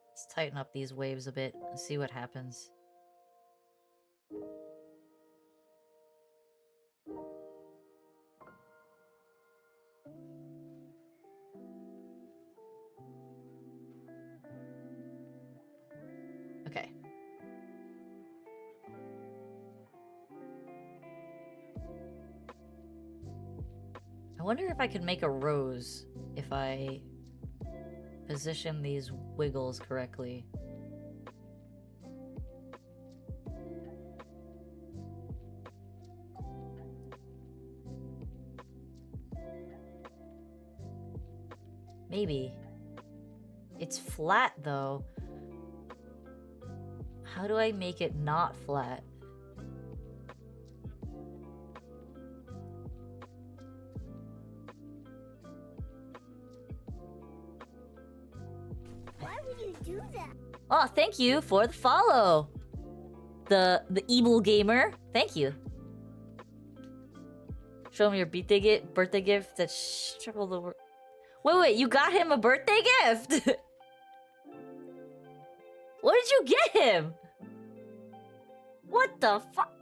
Let's tighten up these waves a bit and see what happens. wonder if I can make a rose if I position these wiggles correctly. Maybe. It's flat though. How do I make it not flat? Why would you do that? Oh, thank you for the follow. The evil gamer. Thank you. Show me your birthday gift. That's triple the work. Wait, you got him a birthday gift? What did you get him? What the fuck?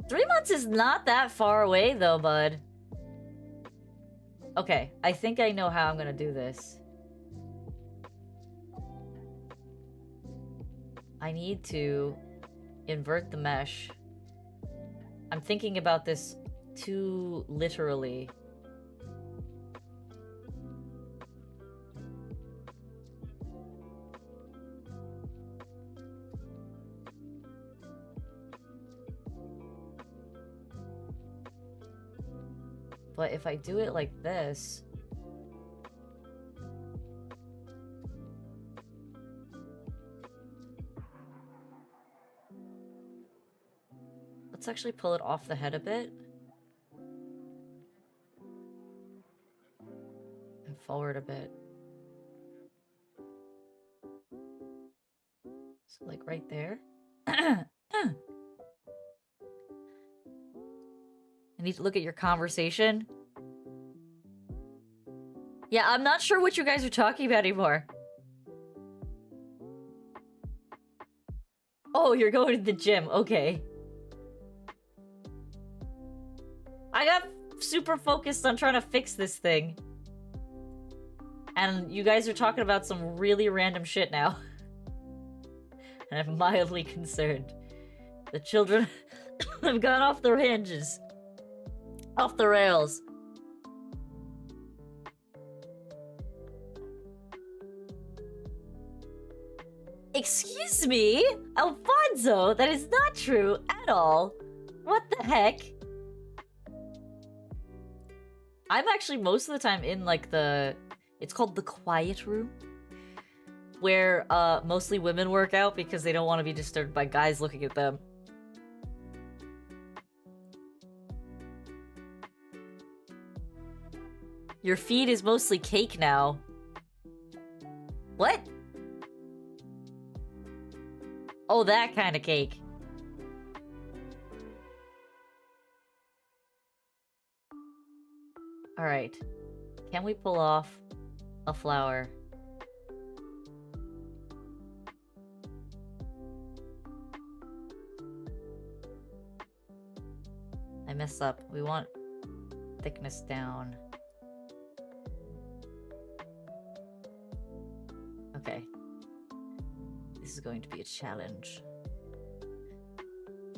Three months is not that far away though, bud. Okay, I think I know how I'm gonna do this. I need to invert the mesh. I'm thinking about this too literally. But if I do it like this... Let's actually pull it off the head a bit. And forward a bit. So like right there. I need to look at your conversation. Yeah, I'm not sure what you guys are talking about anymore. Oh, you're going to the gym. Okay. I got super focused on trying to fix this thing. And you guys are talking about some really random shit now. And I'm mildly concerned. The children have gone off their hinges. Off the rails. Excuse me? Alfonso, that is not true at all. What the heck? I'm actually most of the time in like the... It's called the quiet room. Where mostly women work out because they don't want to be disturbed by guys looking at them. Your feed is mostly cake now. What? Oh, that kind of cake. Alright. Can we pull off a flower? I messed up. We want thickness down. Okay. This is going to be a challenge.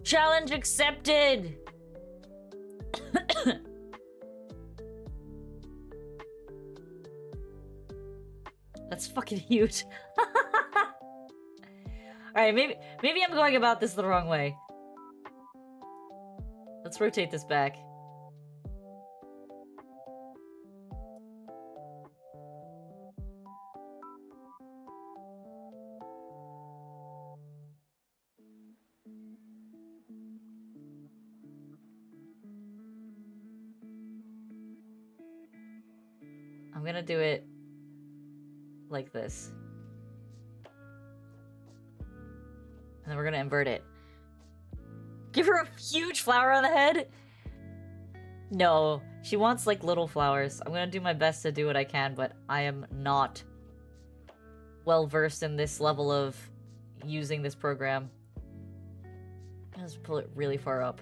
Challenge accepted! That's fucking huge. Alright, maybe I'm going about this the wrong way. Let's rotate this back. I'm gonna do it like this. And then we're gonna invert it. Give her a huge flower on the head? No, she wants like little flowers. I'm gonna do my best to do what I can, but I am not well versed in this level of using this program. I'll just pull it really far up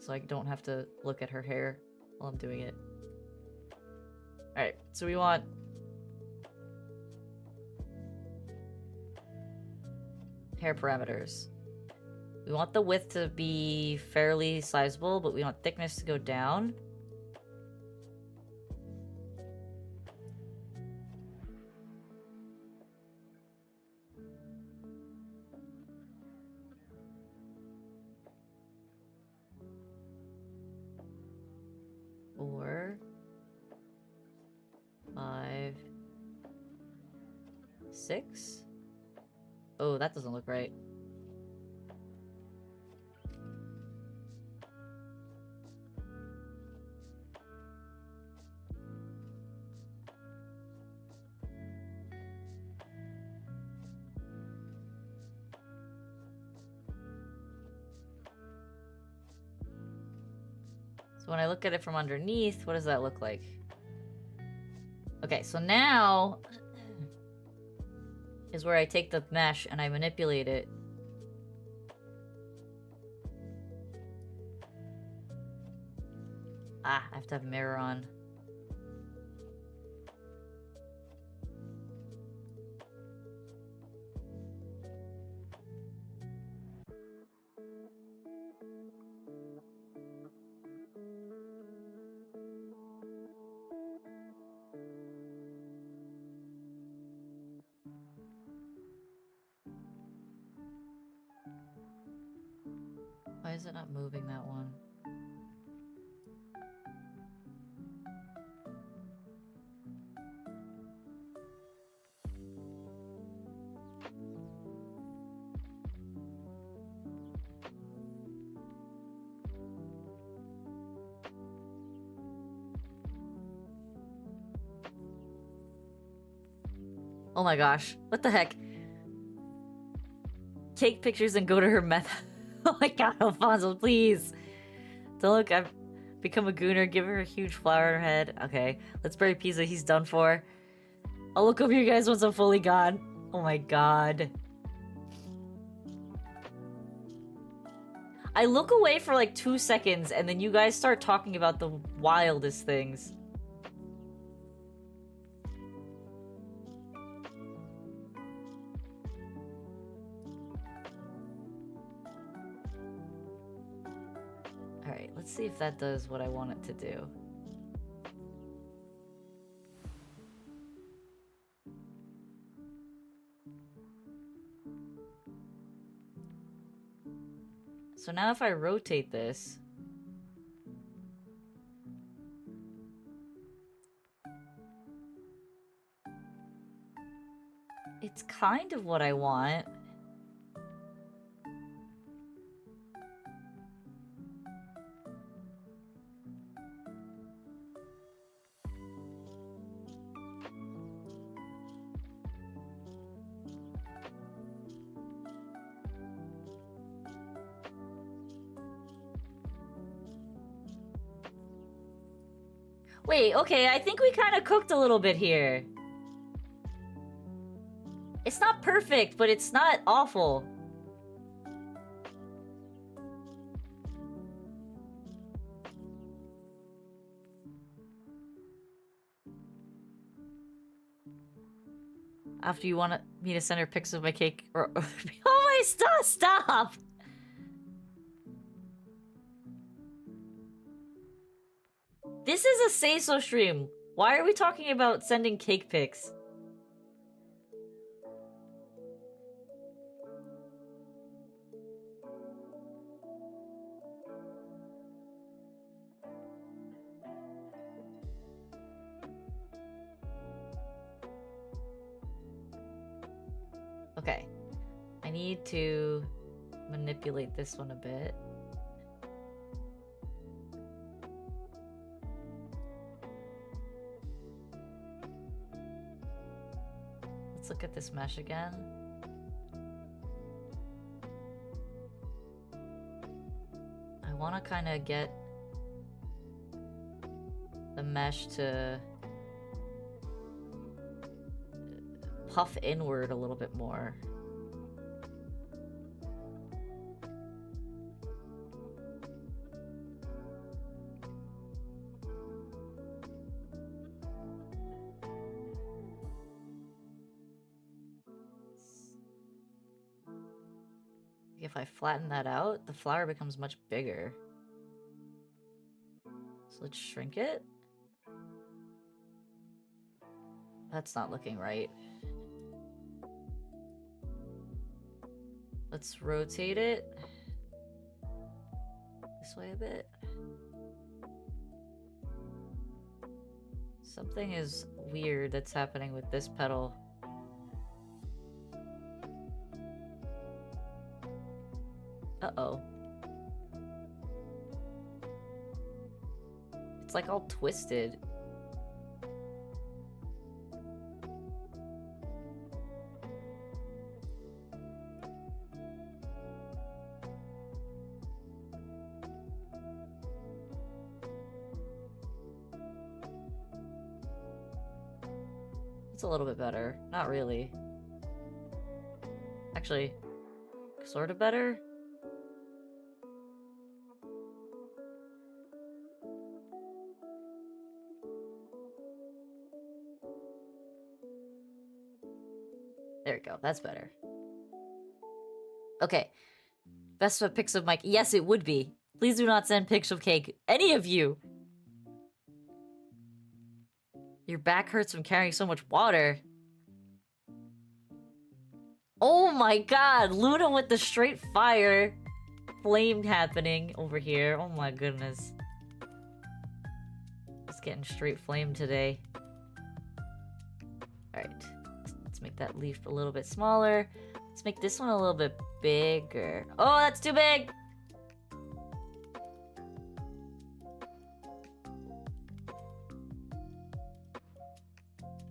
so I don't have to look at her hair while I'm doing it. Alright, so we want... hair parameters. We want the width to be fairly sizable, but we want thickness to go down. Four, 5, 6. Oh, that doesn't look right. So when I look at it from underneath, what does that look like? Okay, so now is where I take the mesh and I manipulate it. Ah, I have to have mirror on. Why is it not moving that one? Oh my gosh, what the heck? Take pictures and go to her meth. Oh my god, Alfonso, please. Don't look, I've become a gooner. Give her a huge flower in her head. Okay, let's bury Pizza. He's done for. I'll look over you guys once I'm fully gone. Oh my god. I look away for like 2 seconds and then you guys start talking about the wildest things. Alright, let's see if that does what I want it to do. So now if I rotate this... it's kind of what I want. Wait, okay, I think we kind of cooked a little bit here. It's not perfect, but it's not awful. After you want me to send her pics of my cake or oh my stop! This is a say-so stream. Why are we talking about sending cake pics? Okay. I need to manipulate this one a bit. Let's look at this mesh again. I want to kind of get the mesh to puff inward a little bit more. If I flatten that out, the flower becomes much bigger. So let's shrink it. That's not looking right. Let's rotate it this way a bit. Something is weird that's happening with this petal. Uh-oh. It's like all twisted. It's a little bit better. Not really. Actually, sort of better. There we go. That's better. Okay. Best of pics of Mike. Yes, it would be. Please do not send pics of cake. Any of you. Your back hurts from carrying so much water. Oh my god. Luna with the straight fire. Flame happening over here. Oh my goodness. It's getting straight flame today. Alright. Let's make that leaf a little bit smaller. Let's make this one a little bit bigger. Oh, that's too big!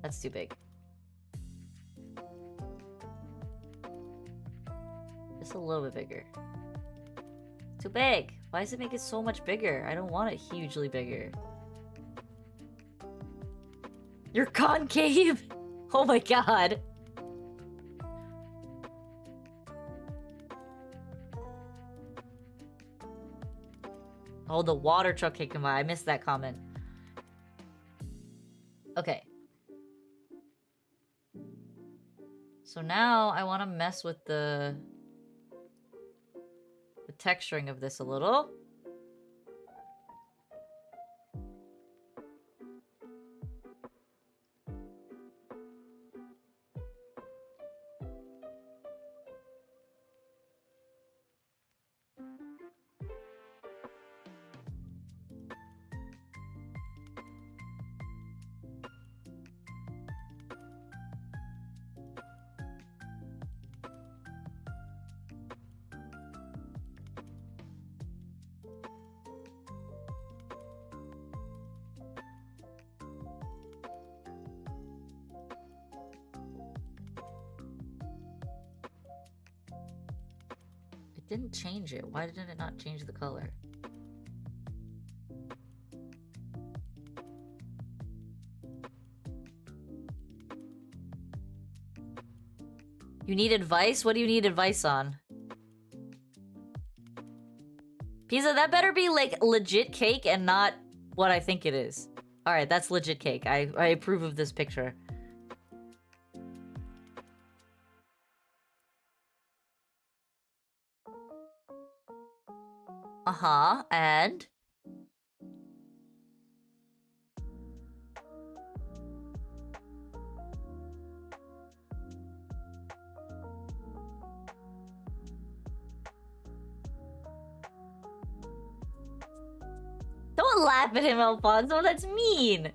That's too big. Just a little bit bigger. Too big! Why does it make it so much bigger? I don't want it hugely bigger. You're concave! Oh my god! Oh, the water truck came by. I missed that comment. Okay. So now I want to mess with the texturing of this a little. Didn't change it. Why didn't it not change the color? You need advice? What do you need advice on? Pizza, that better be like legit cake and not what I think it is. Alright, that's legit cake. I approve of this picture. Uh-huh, and? Don't laugh at him, Alfonso. That's mean.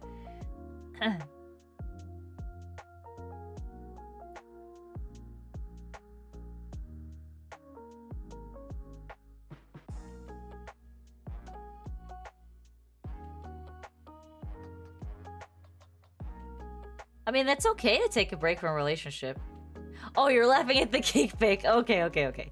I mean, that's okay to take a break from a relationship. Oh, you're laughing at the cake pic. Okay, okay, okay.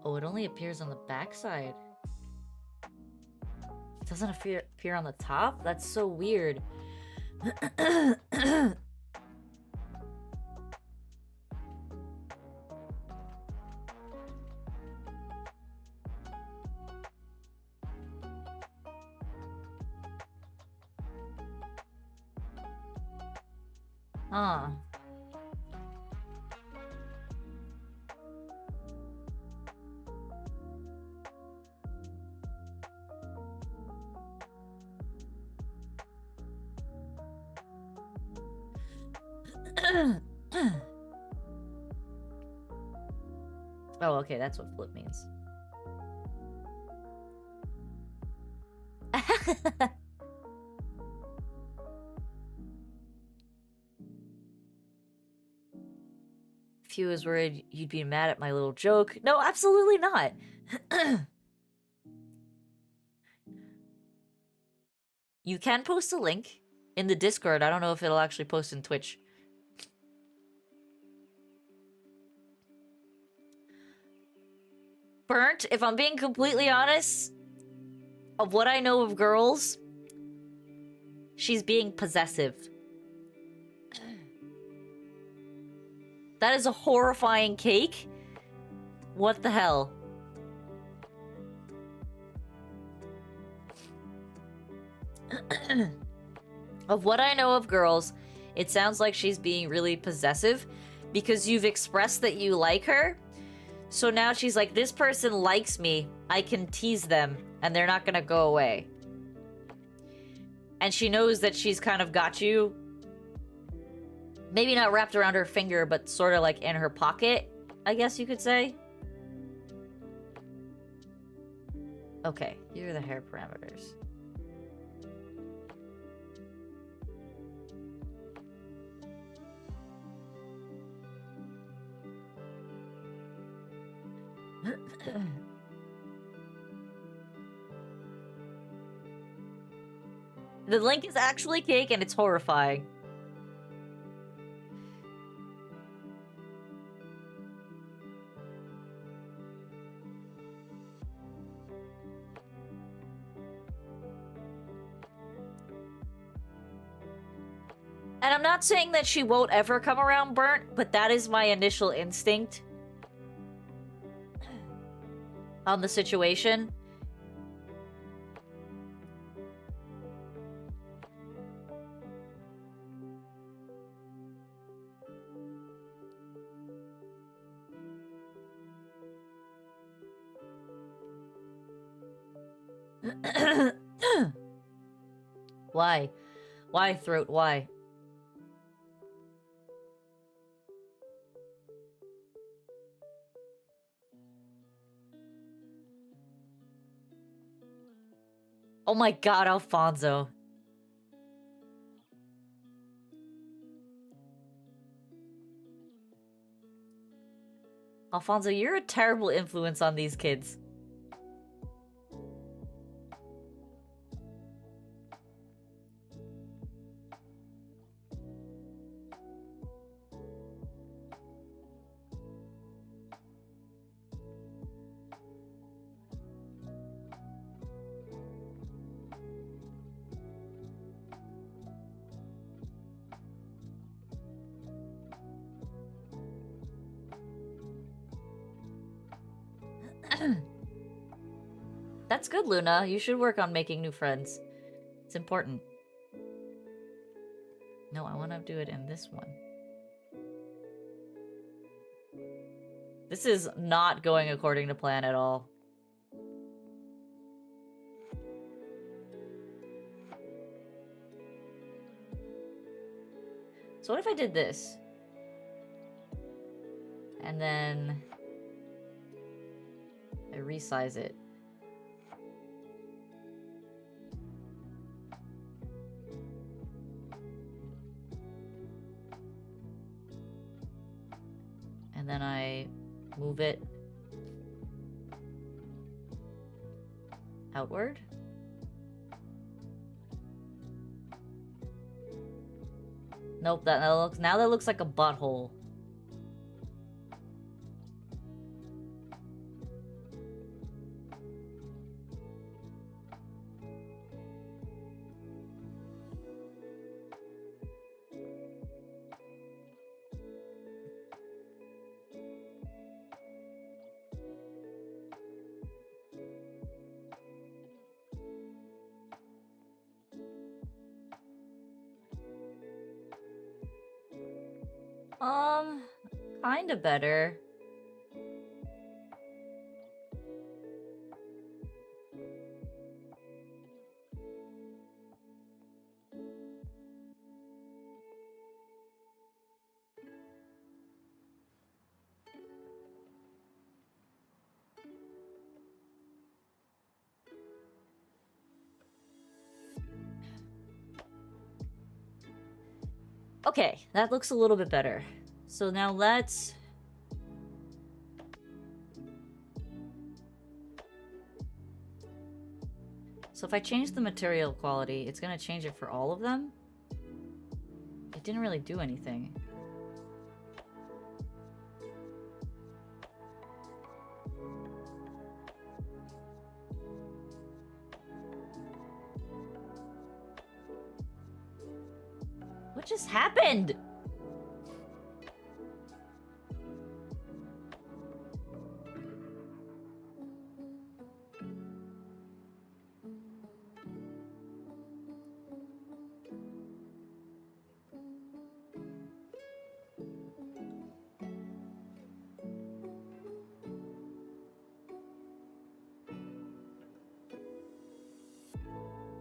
Oh, it only appears on the backside. It doesn't appear on the top? That's so weird. Huh. Oh, okay, that's what flip means. If you was worried you'd be mad at my little joke. No, absolutely not. You can post a link in the Discord. I don't know if it'll actually post in Twitch. Burnt, if I'm being completely honest, of what I know of girls, she's being possessive. That is a horrifying cake. What the hell? Of what I know of girls, it sounds like she's being really possessive because you've expressed that you like her. So now she's like, this person likes me. I can tease them and they're not gonna go away. And she knows that she's kind of got you. Maybe not wrapped around her finger, but sort of like in her pocket, I guess you could say. Okay, here are the hair parameters. The link is actually cake and it's horrifying. And I'm not saying that she won't ever come around burnt, but that is my initial instinct on the situation. Why? Why, throat? Why? Oh my god, Alfonso. Alfonso, you're a terrible influence on these kids. That's good, Luna. You should work on making new friends. It's important. No, I want to do it in this one. This is not going according to plan at all. So what if I did this? And then I resize it. And then I move it outward. Nope, that looks like a butthole. Kinda better. Okay, that looks a little bit better. So now let's... So if I change the material quality, it's gonna change it for all of them? It didn't really do anything. What just happened?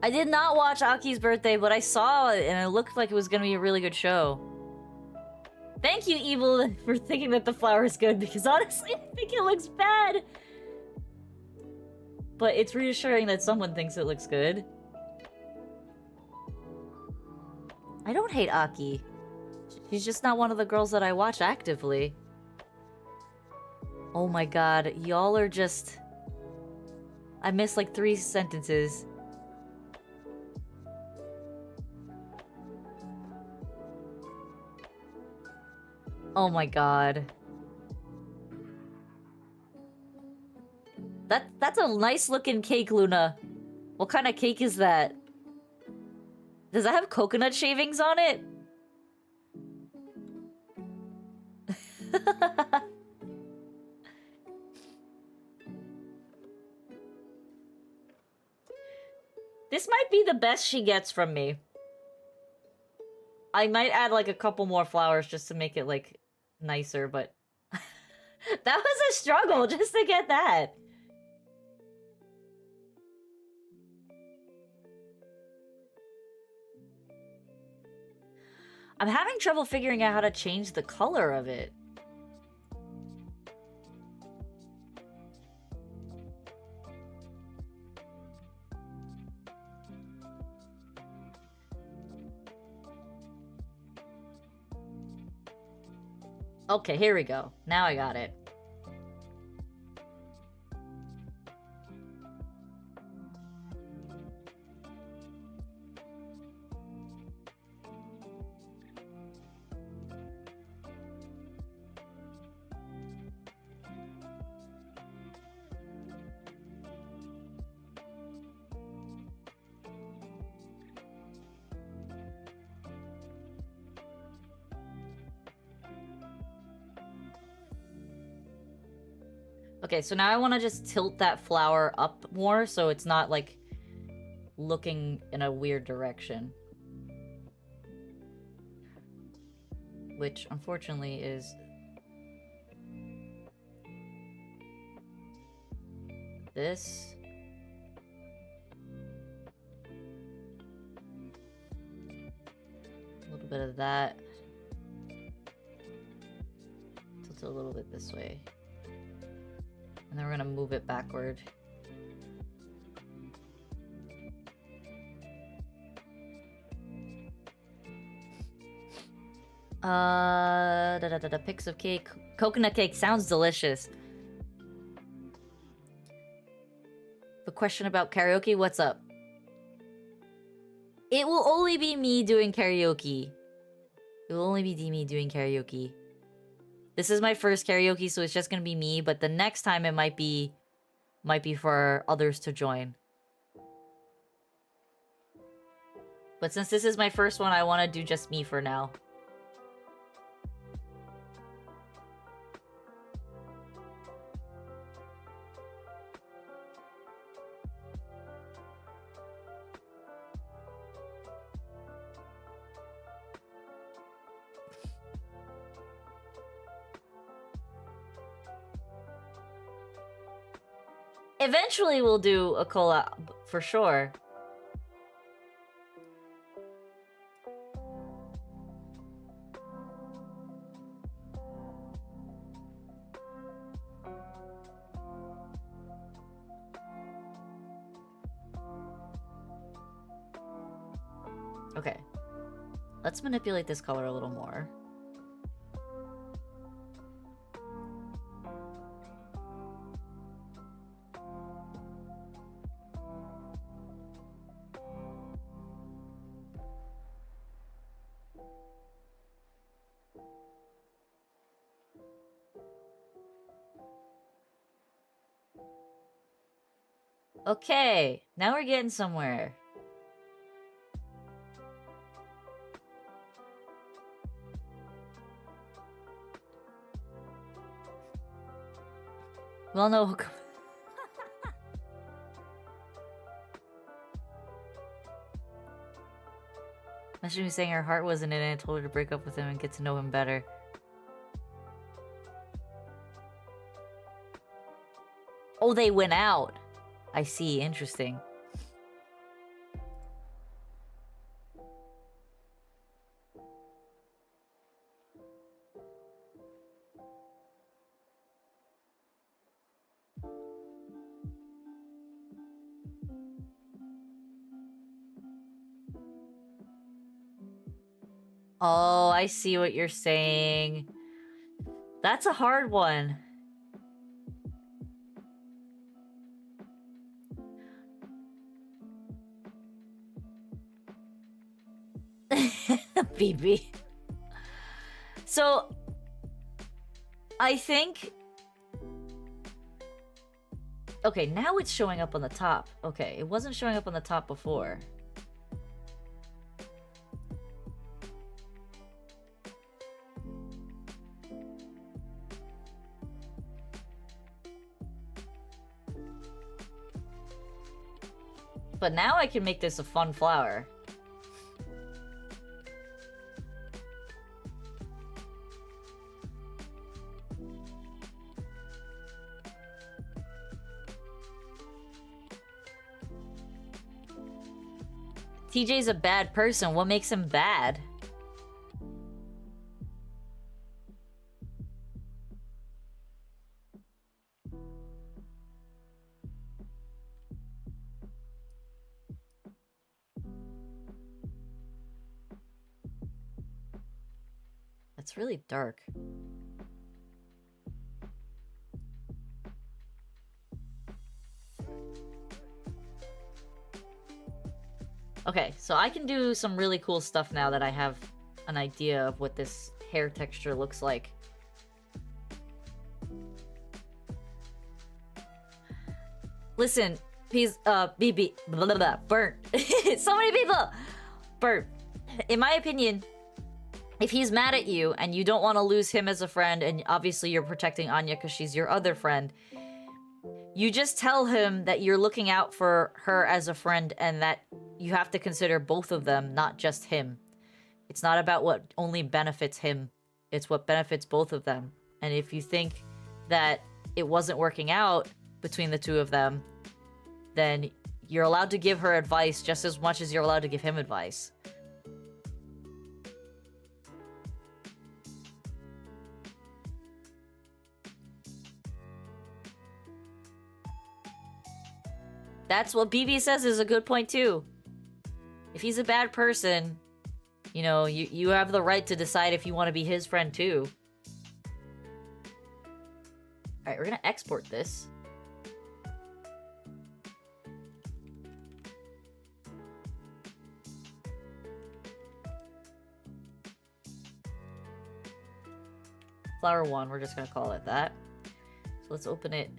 I did not watch Aki's birthday, but I saw it and it looked like it was gonna be a really good show. Thank you, Evil, for thinking that the flower is good, because honestly, I think it looks bad. But it's reassuring that someone thinks it looks good. I don't hate Aki. She's just not one of the girls that I watch actively. Oh my god, y'all are just... I missed like 3 sentences. Oh my god. That's a nice looking cake, Luna. What kind of cake is that? Does that have coconut shavings on it? This might be the best she gets from me. I might add like a couple more flowers just to make it like nicer, but that was a struggle just to get that. I'm having trouble figuring out how to change the color of it. Okay, here we go. Now I got it. Okay, so now I want to just tilt that flower up more so it's not, like, looking in a weird direction. Which, unfortunately, is... this. A little bit of that. Tilt it a little bit this way. And then we're gonna move it backward. Pics of cake. Coconut cake sounds delicious. The question about karaoke, what's up? It will only be me doing karaoke. It will only be me doing karaoke. This is my first karaoke, so it's just gonna be me, but the next time it might be for others to join. But since this is my first one, I want to do just me for now. Eventually we'll do a collab, for sure. Okay. Let's manipulate this color a little more. Okay, now we're getting somewhere. Well, no. Messaging me saying her heart wasn't in it and told her to break up with him and get to know him better. Oh, they went out. I see, interesting. Oh, I see what you're saying. That's a hard one. BB. So, I think... Okay, now it's showing up on the top. Okay, it wasn't showing up on the top before. But now I can make this a fun flower. TJ's a bad person. What makes him bad? That's really dark. Okay, so I can do some really cool stuff now that I have an idea of what this hair texture looks like. Listen, please, BB, blah, blah, blah, Bert. So many people! Bert, in my opinion, if he's mad at you and you don't want to lose him as a friend, and obviously you're protecting Anya because she's your other friend, you just tell him that you're looking out for her as a friend and that you have to consider both of them, not just him. It's not about what only benefits him. It's what benefits both of them. And if you think that it wasn't working out between the two of them, then you're allowed to give her advice just as much as you're allowed to give him advice. That's what BB says is a good point too. If he's a bad person, you know, you have the right to decide if you want to be his friend too. Alright, we're gonna export this. Flower 1, we're just gonna call it that. So let's open it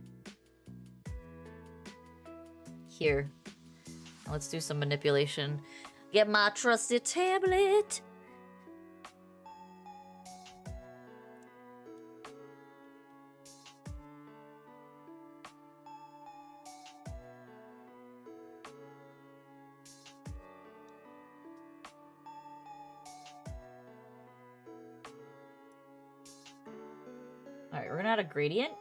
here. Let's do some manipulation. Get my trusty tablet. Alright, we're gonna add a gradient.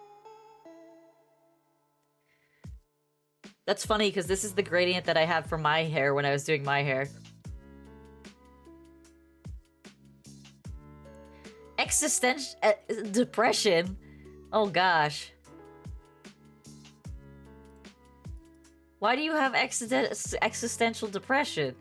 That's funny because this is the gradient that I had for my hair when I was doing my hair. Existential depression? Oh gosh. Why do you have existential depression?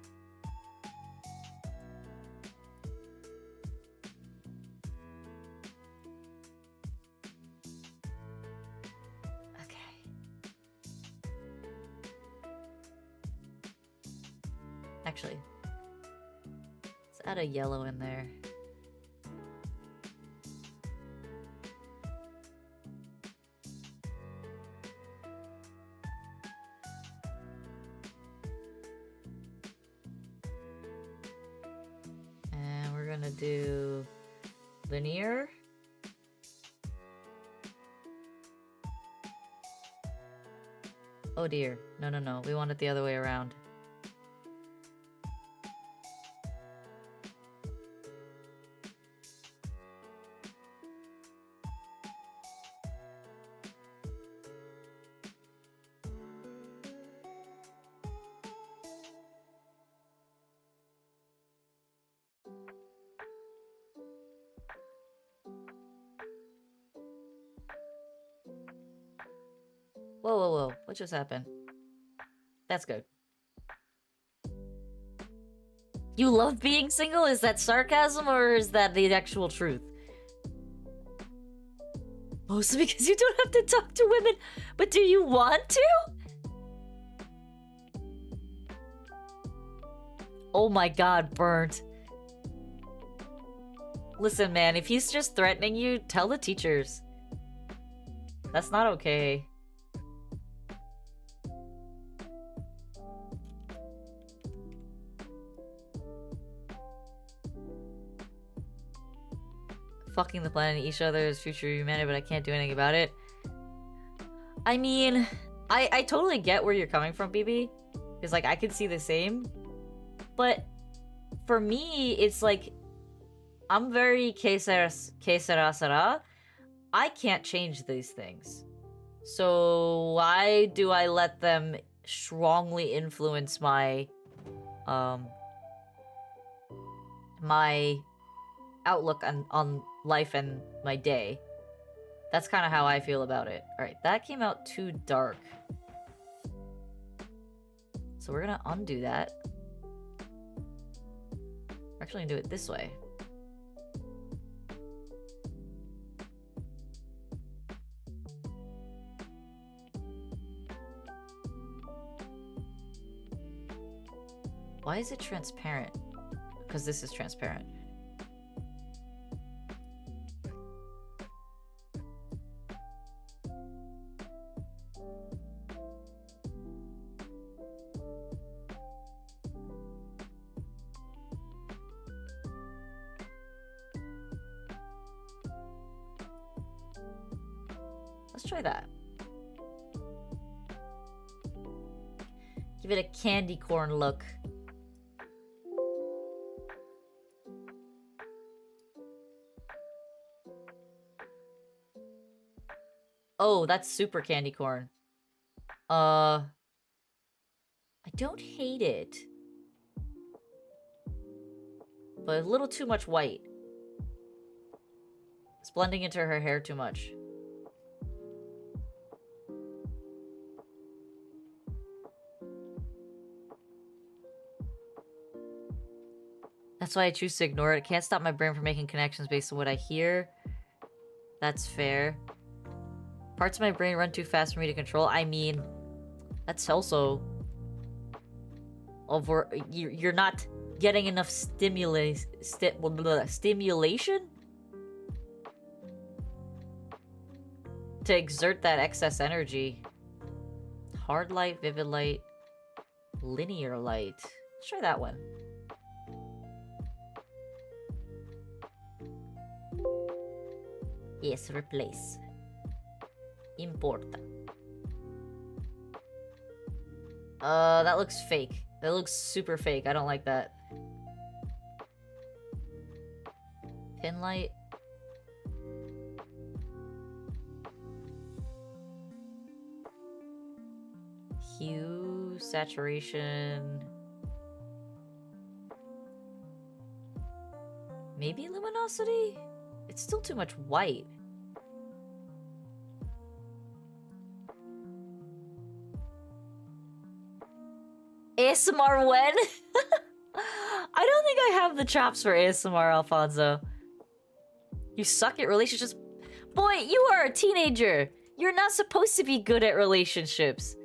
Actually, let's add a yellow in there. And we're gonna do linear. Oh dear. No, no, no. We want it the other way around. Whoa, whoa, whoa. What just happened? That's good. You love being single? Is that sarcasm or is that the actual truth? Mostly because you don't have to talk to women, but do you want to? Oh my god, Burnt. Listen, man, if he's just threatening you, tell the teachers. That's not okay. Fucking the planet, each other's future humanity, but I can't do anything about it. I mean, I totally get where you're coming from, BB. Because, like, I could see the same. But for me, it's like, I'm very que sera sera. I can't change these things. So why do I let them strongly influence my, my outlook on life and my day? That's kind of how I feel about it. Alright, that came out too dark. So we're gonna undo that. We're actually gonna do it this way. Why is it transparent? Because this is transparent. Let's try that. Give it a candy corn look. Oh, that's super candy corn. I don't hate it. But a little too much white. It's blending into her hair too much. That's why I choose to ignore it. It can't stop my brain from making connections based on what I hear. That's fair. Parts of my brain run too fast for me to control. I mean, that's also over. You're not getting enough stimulation to exert that excess energy. Hard light, vivid light, linear light. Let's try that one. Yes, replace. Import. That looks fake. That looks super fake. I don't like that. Pin light. Hue. saturation. Maybe luminosity? It's still too much white. ASMR when? I don't think I have the chops for ASMR, Alfonso. You suck at relationships? Boy, you are a teenager! You're not supposed to be good at relationships.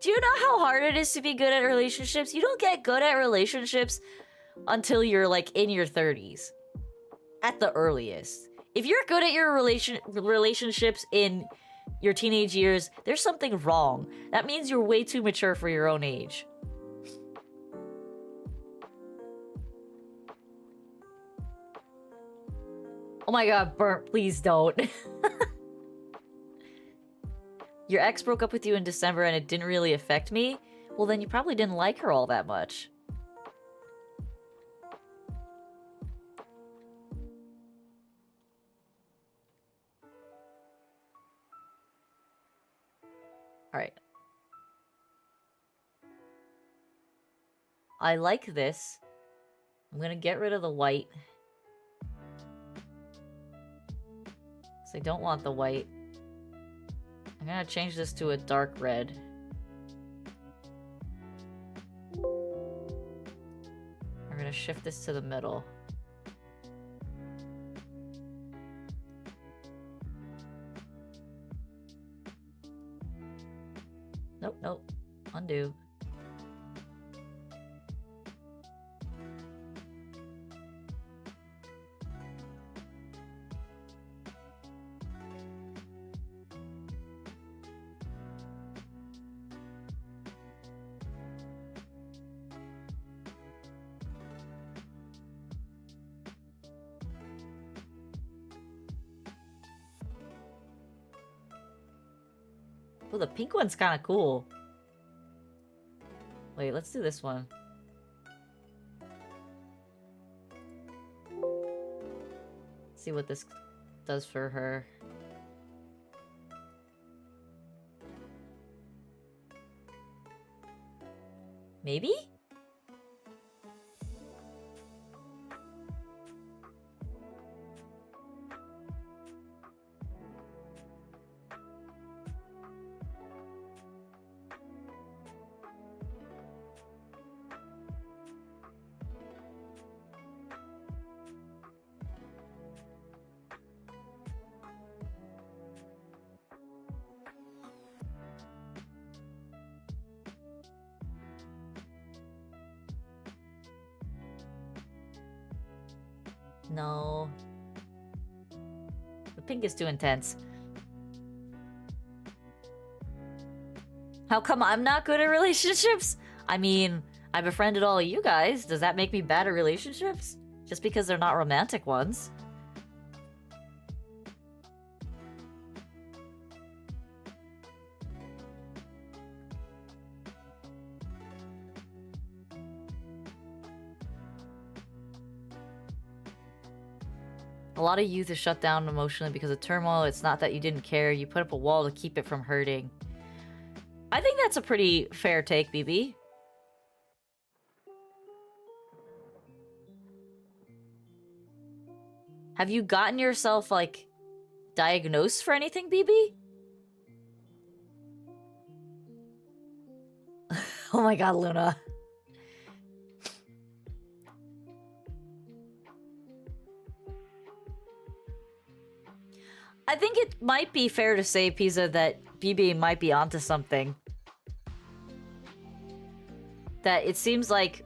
Do you know how hard it is to be good at relationships? You don't get good at relationships until you're, like, in your 30s. At the earliest. If you're good at your relationships in your teenage years, there's something wrong. That means you're way too mature for your own age. Oh my god, Burnt, please don't. Your ex broke up with you in December and it didn't really affect me? Well, then you probably didn't like her all that much. Alright. I like this. I'm gonna get rid of the white. So I don't want the white. I'm gonna change this to a dark red. We're gonna shift this to the middle. Nope, nope. Undo. Oh, the pink one's kind of cool. Wait, let's do this one. See what this does for her. Maybe? No. The pink is too intense. How come I'm not good at relationships? I mean, I befriended all of you guys. Does that make me bad at relationships? Just because they're not romantic ones. A lot of youth is shut down emotionally because of turmoil. It's not that you didn't care. You put up a wall to keep it from hurting. I think that's a pretty fair take, BB. Have you gotten yourself, like, diagnosed for anything, BB? Oh my god, Luna. I think it might be fair to say, Pizza, that BB might be onto something. That it seems like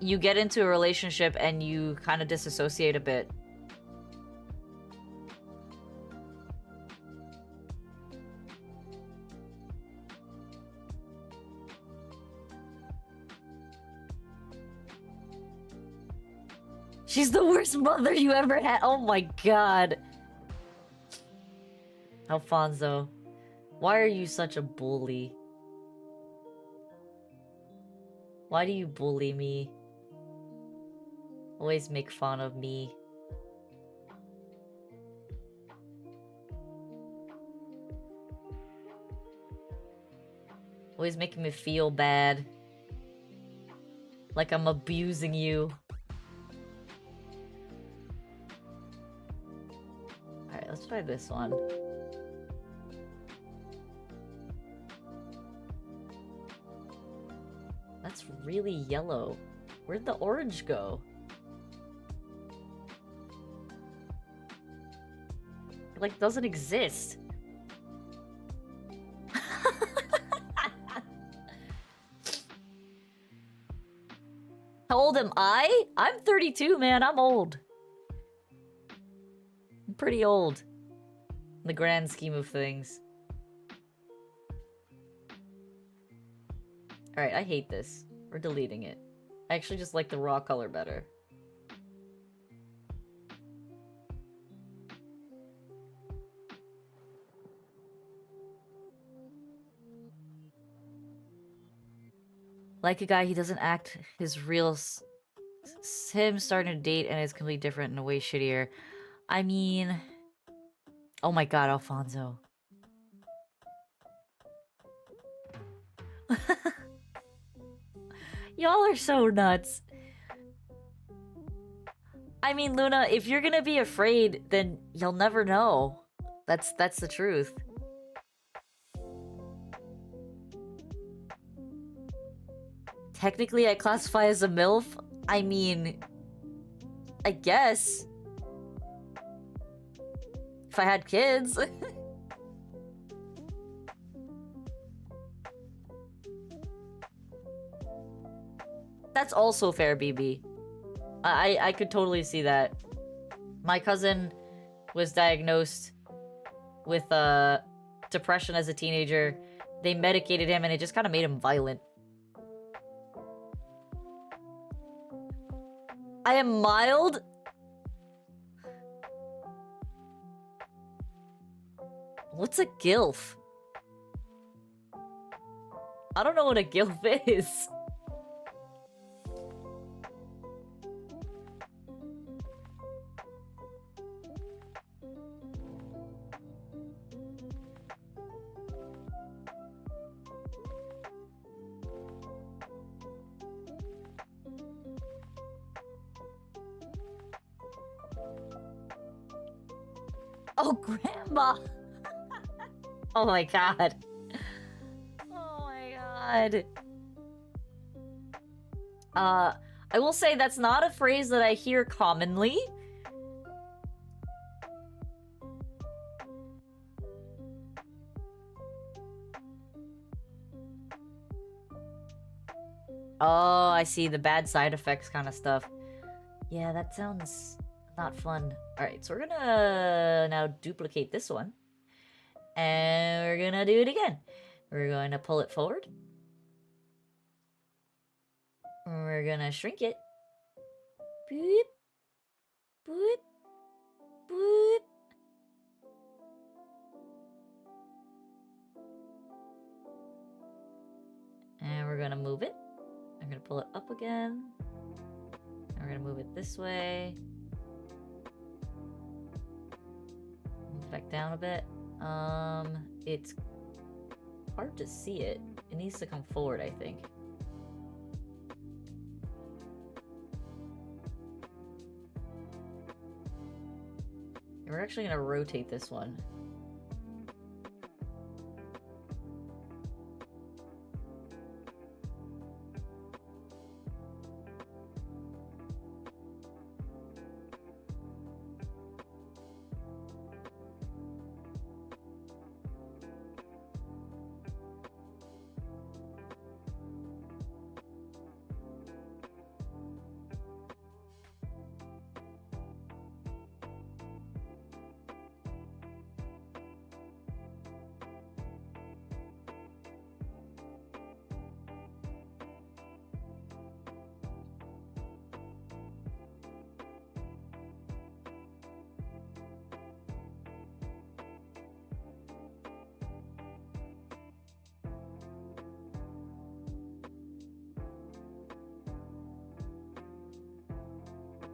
you get into a relationship and you kind of disassociate a bit. She's the worst mother you ever had. Oh my god. Alfonso, why are you such a bully? Why do you bully me? Always make fun of me. Always making me feel bad. Like I'm abusing you. Alright, let's try this one. That's really yellow. Where'd the orange go? It, like, doesn't exist. How old am I? I'm 32, man. I'm old. I'm pretty old. In the grand scheme of things. Alright, I hate this. We're deleting it. I actually just like the raw color better. Like a guy, he doesn't act his real... him starting to date and it's completely different and way shittier. I mean... Oh my god, Alfonso. Y'all are so nuts. I mean, Luna, if you're gonna be afraid, then you'll never know. That's the truth. Technically, I classify as a MILF. I mean... I guess. If I had kids. That's also fair, BB. I could totally see that. My cousin was diagnosed with depression as a teenager. They medicated him and it just kind of made him violent. I am mild? What's a gilf? I don't know what a gilf is. Oh, grandma! Oh my god. Oh my god. I will say that's not a phrase that I hear commonly. Oh, I see, the bad side effects kind of stuff. Yeah, that sounds not fun. Alright, so we're gonna now duplicate this one. And we're gonna do it again. We're going to pull it forward. We're gonna shrink it. Boop. Boop. Boop. And we're gonna move it. I'm gonna pull it up again. And we're gonna move it this way. Move it back down a bit. It's hard to see it. It needs to come forward, I think. We're actually gonna rotate this one.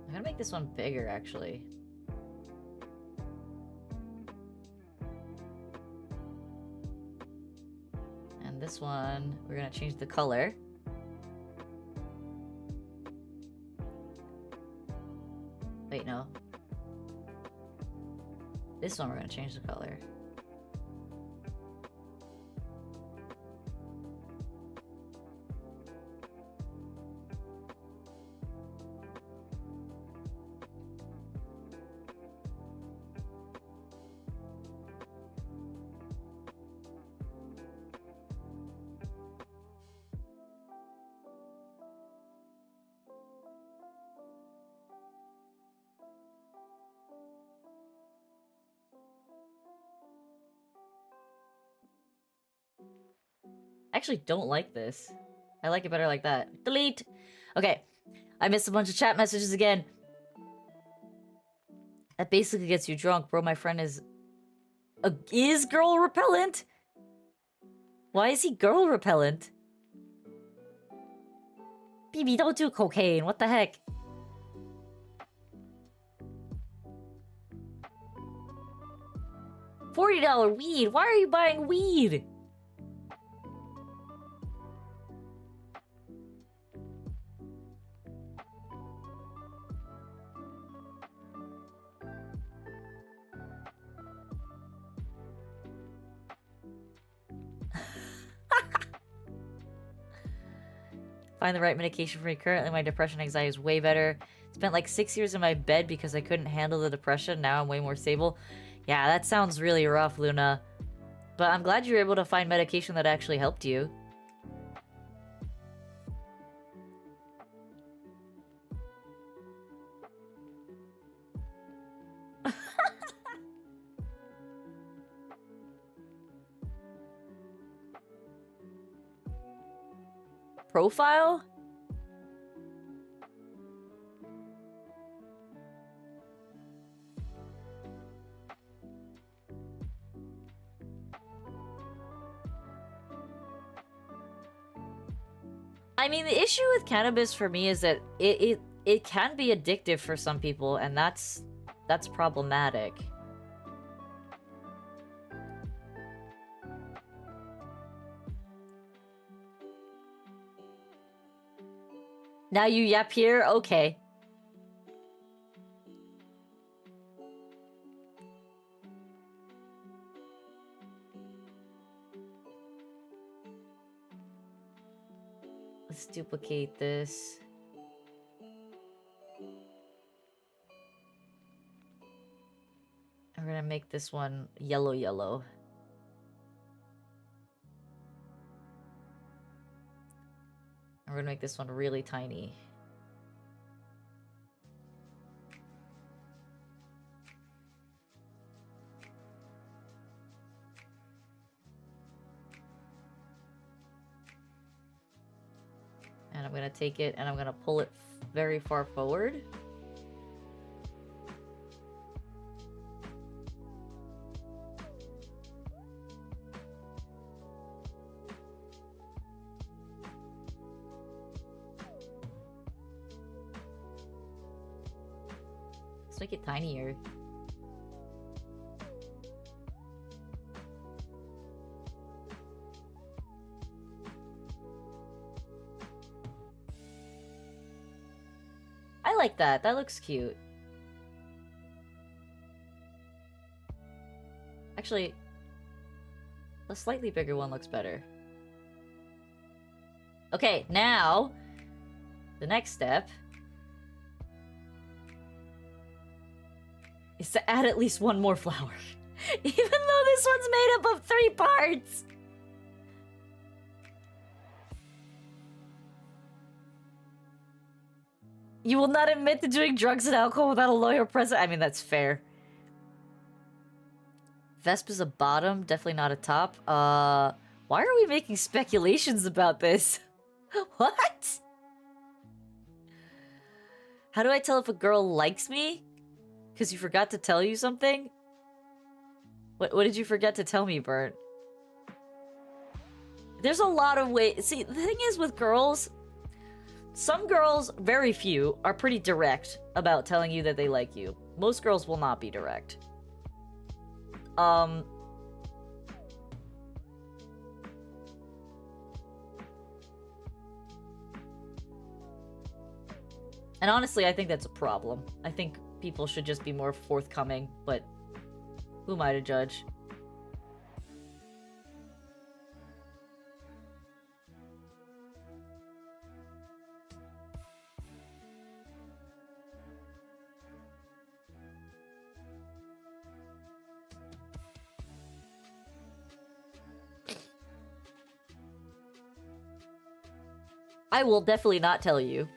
I'm gonna make this one bigger, actually. And this one, we're gonna change the color. Wait, no. This one we're gonna change the color. I actually don't like this. I like it better like that. Delete! Okay. I missed a bunch of chat messages again. That basically gets you drunk, bro. My friend is girl repellent? Why is he girl repellent? BB, don't do cocaine. What the heck? $40 weed. Why are you buying weed? Find the right medication for me. Currently, my depression anxiety is way better. Spent like 6 years in my bed because I couldn't handle the depression. Now I'm way more stable. Yeah, that sounds really rough, Luna. But I'm glad you were able to find medication that actually helped you. Profile? I mean, the issue with cannabis for me is that it can be addictive for some people, and that's problematic. Now you yap here? Okay. Let's duplicate this. And we're gonna make this one yellow yellow. And we're gonna make this one really tiny. And I'm gonna take it and I'm gonna pull it very far forward. Let's make it tinier. I like that. That looks cute. Actually, the slightly bigger one looks better. Okay, now, the next step is to add at least one more flower. Even though this one's made up of 3 parts! You will not admit to doing drugs and alcohol without a lawyer present? I mean, that's fair. Vespa's a bottom, definitely not a top. Why are we making speculations about this? What? How do I tell if a girl likes me? Because you forgot to tell you something? What did you forget to tell me, Bert? There's a lot of ways. See, the thing is with girls, some girls, very few, are pretty direct about telling you that they like you. Most girls will not be direct. And honestly, I think that's a problem. I think people should just be more forthcoming, but who am I to judge? I will definitely not tell you.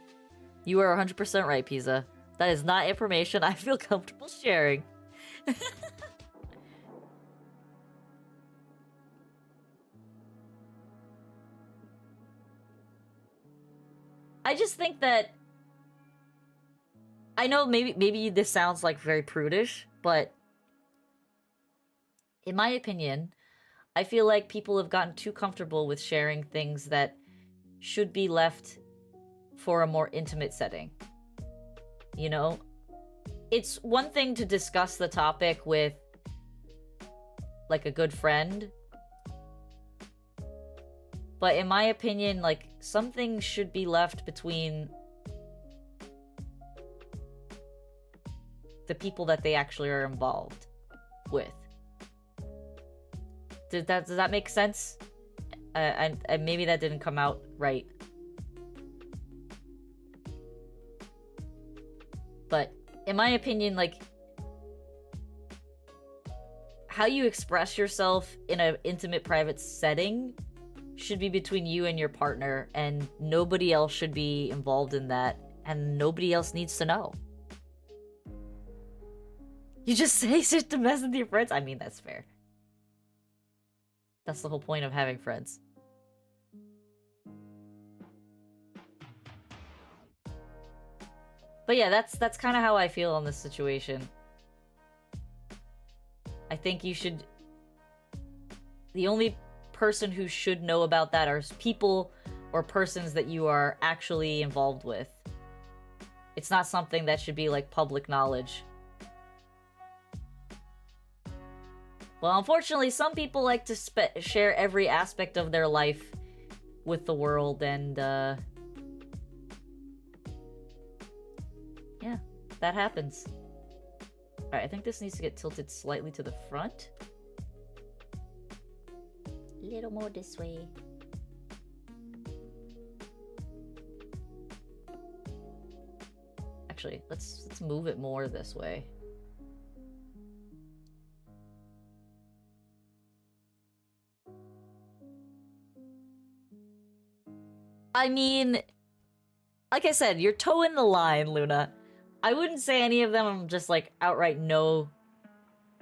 You are 100% right, Pisa. That is not information I feel comfortable sharing. I just think that... I know maybe this sounds like very prudish, but... in my opinion, I feel like people have gotten too comfortable with sharing things that should be left for a more intimate setting. You know? It's one thing to discuss the topic with, like, a good friend. But in my opinion, like, something should be left between the people that they actually are involved with. Does that make sense? And maybe that didn't come out right. But in my opinion, like, how you express yourself in an intimate, private setting should be between you and your partner, and nobody else should be involved in that, and nobody else needs to know. You just say shit to mess with your friends? I mean, that's fair. That's the whole point of having friends. But yeah, that's kind of how I feel on this situation. I think you should... the only person who should know about that are people or persons that you are actually involved with. It's not something that should be, like, public knowledge. Well, unfortunately, some people like to share every aspect of their life with the world, and, yeah, that happens. Alright, I think this needs to get tilted slightly to the front. A little more this way. Actually, let's move it more this way. I mean, like I said, you're towing the line, Luna. I wouldn't say any of them I'm just, like, outright no,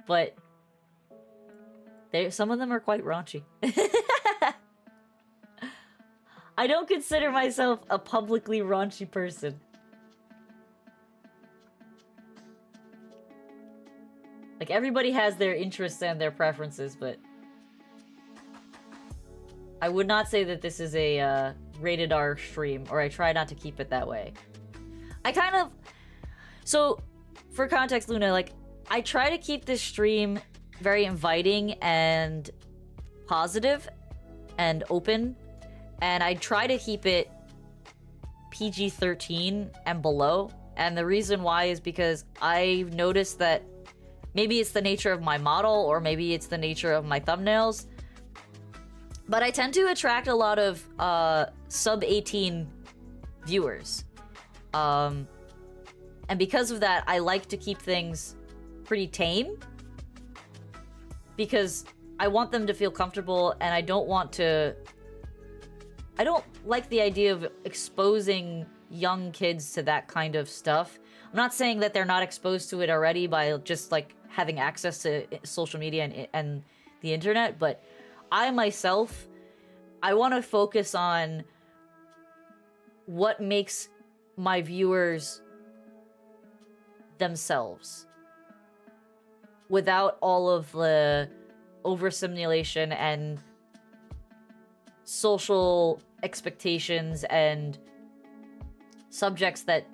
but some of them are quite raunchy. I don't consider myself a publicly raunchy person. Like, everybody has their interests and their preferences, but I would not say that this is a rated R stream, or I try not to keep it that way. I kind of... so, for context, Luna, like, I try to keep this stream very inviting and positive and open, and I try to keep it PG-13 and below, and the reason why is because I've noticed that maybe it's the nature of my model, or maybe it's the nature of my thumbnails, but I tend to attract a lot of sub-18 viewers. And because of that, I like to keep things pretty tame, because I want them to feel comfortable, and I don't want to... I don't like the idea of exposing young kids to that kind of stuff. I'm not saying that they're not exposed to it already by just, like, having access to social media and the internet, but I myself, I want to focus on what makes my viewers themselves, without all of the overstimulation and social expectations and subjects that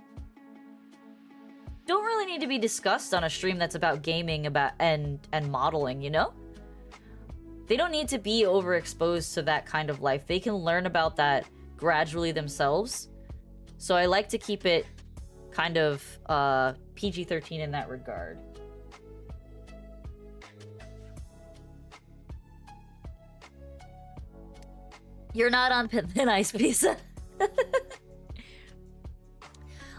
don't really need to be discussed on a stream that's about gaming and modeling, you know? They don't need to be overexposed to that kind of life. They can learn about that gradually themselves. So I like to keep it kind of PG-13 in that regard. You're not on Thin Ice Pizza.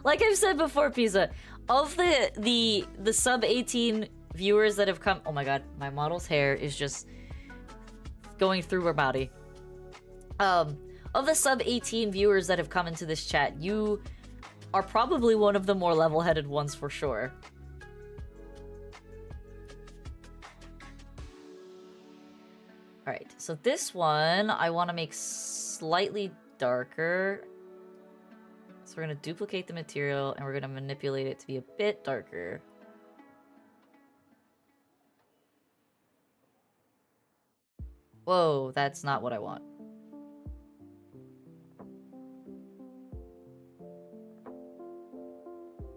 Like I've said before, Pizza, of the sub-18 viewers that have come... Oh my god, my model's hair is just going through her body. Of the sub-18 viewers that have come into this chat, you are probably one of the more level-headed ones for sure. Alright, so this one I want to make slightly darker. So we're going to duplicate the material and we're going to manipulate it to be a bit darker. Whoa, that's not what I want.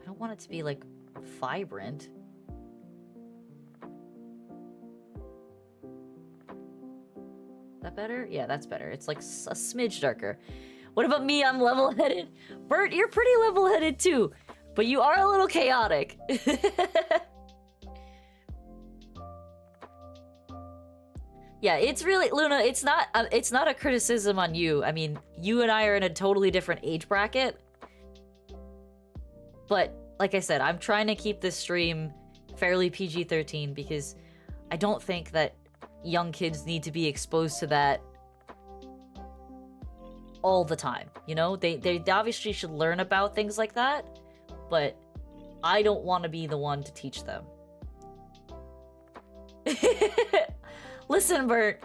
I don't want it to be, like, vibrant. That better? Yeah, that's better. It's like a smidge darker. What about me? I'm level-headed. Bert, you're pretty level-headed too, but you are a little chaotic. Yeah, it's really, Luna, it's not a criticism on you. I mean, you and I are in a totally different age bracket. But like I said, I'm trying to keep this stream fairly PG-13 because I don't think that young kids need to be exposed to that all the time, you know? They obviously should learn about things like that, but I don't want to be the one to teach them. Listen, Bert,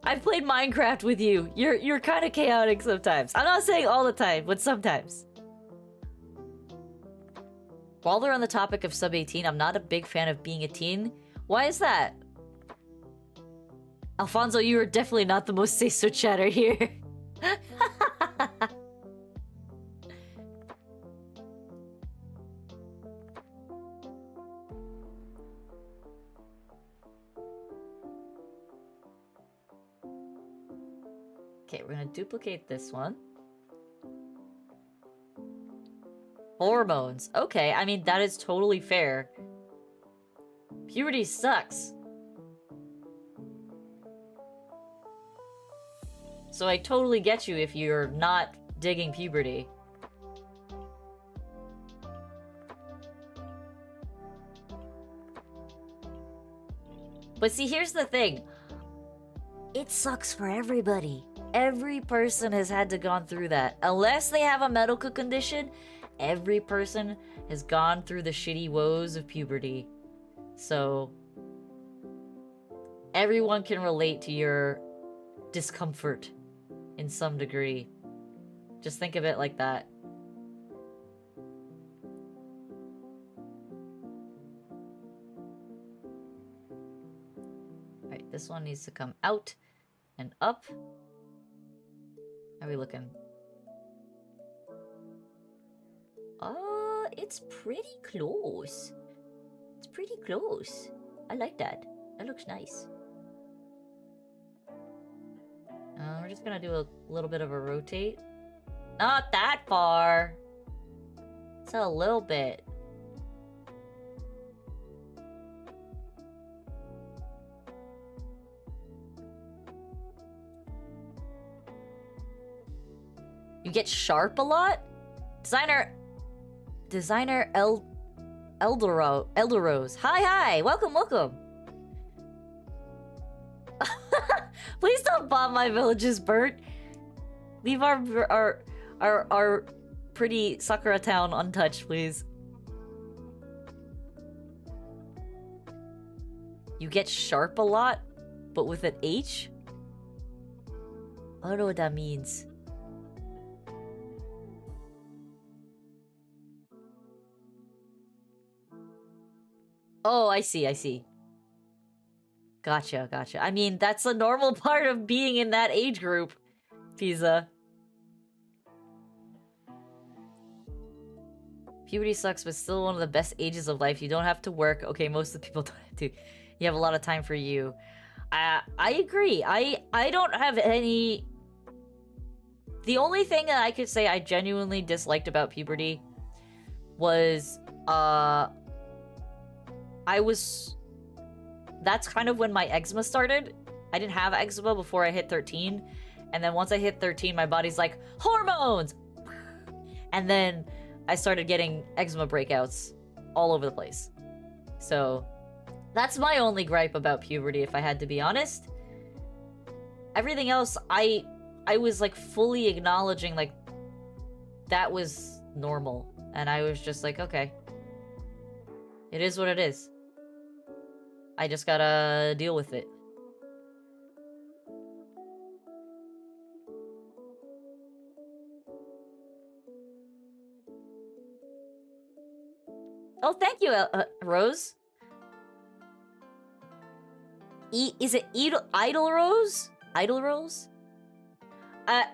I've played Minecraft with you. You're kind of chaotic sometimes. I'm not saying all the time, but sometimes. While they're on the topic of sub-18, I'm not a big fan of being a teen. Why is that? Alfonso, you are definitely not the most say-so chatter here. Okay, we're gonna duplicate this one. Hormones. Okay, I mean, that is totally fair. Puberty sucks. So I totally get you if you're not digging puberty. But see, here's the thing. It sucks for everybody. Every person has had to gone through that. Unless they have a medical condition, every person has gone through the shitty woes of puberty. So everyone can relate to your discomfort in some degree. Just think of it like that. Alright, this one needs to come out and up. How are we looking? It's pretty close. It's pretty close. I like that. That looks nice. We're just gonna do a little bit of a rotate. Not that far. It's a little bit. You get sharp a lot? Designer Elderose. Hi, welcome. Please don't bomb my villages, Bert. Leave our pretty Sakura town untouched, please. You get sharp a lot, but with an H? I don't know what that means. Oh, I see. Gotcha. I mean, that's a normal part of being in that age group, Pizza. Puberty sucks, but still one of the best ages of life. You don't have to work. Okay, most of the people don't have to. You have a lot of time for you. I agree. I don't have any... The only thing that I could say I genuinely disliked about puberty was, that's kind of when my eczema started. I didn't have eczema before I hit 13. And then once I hit 13, my body's like, hormones! And then I started getting eczema breakouts all over the place. So that's my only gripe about puberty, if I had to be honest. Everything else, I was like fully acknowledging like that was normal. And I was just like, okay. It is what it is. I just gotta deal with it. Oh, thank you, Rose. Is it Idle Rose? Idle Rose?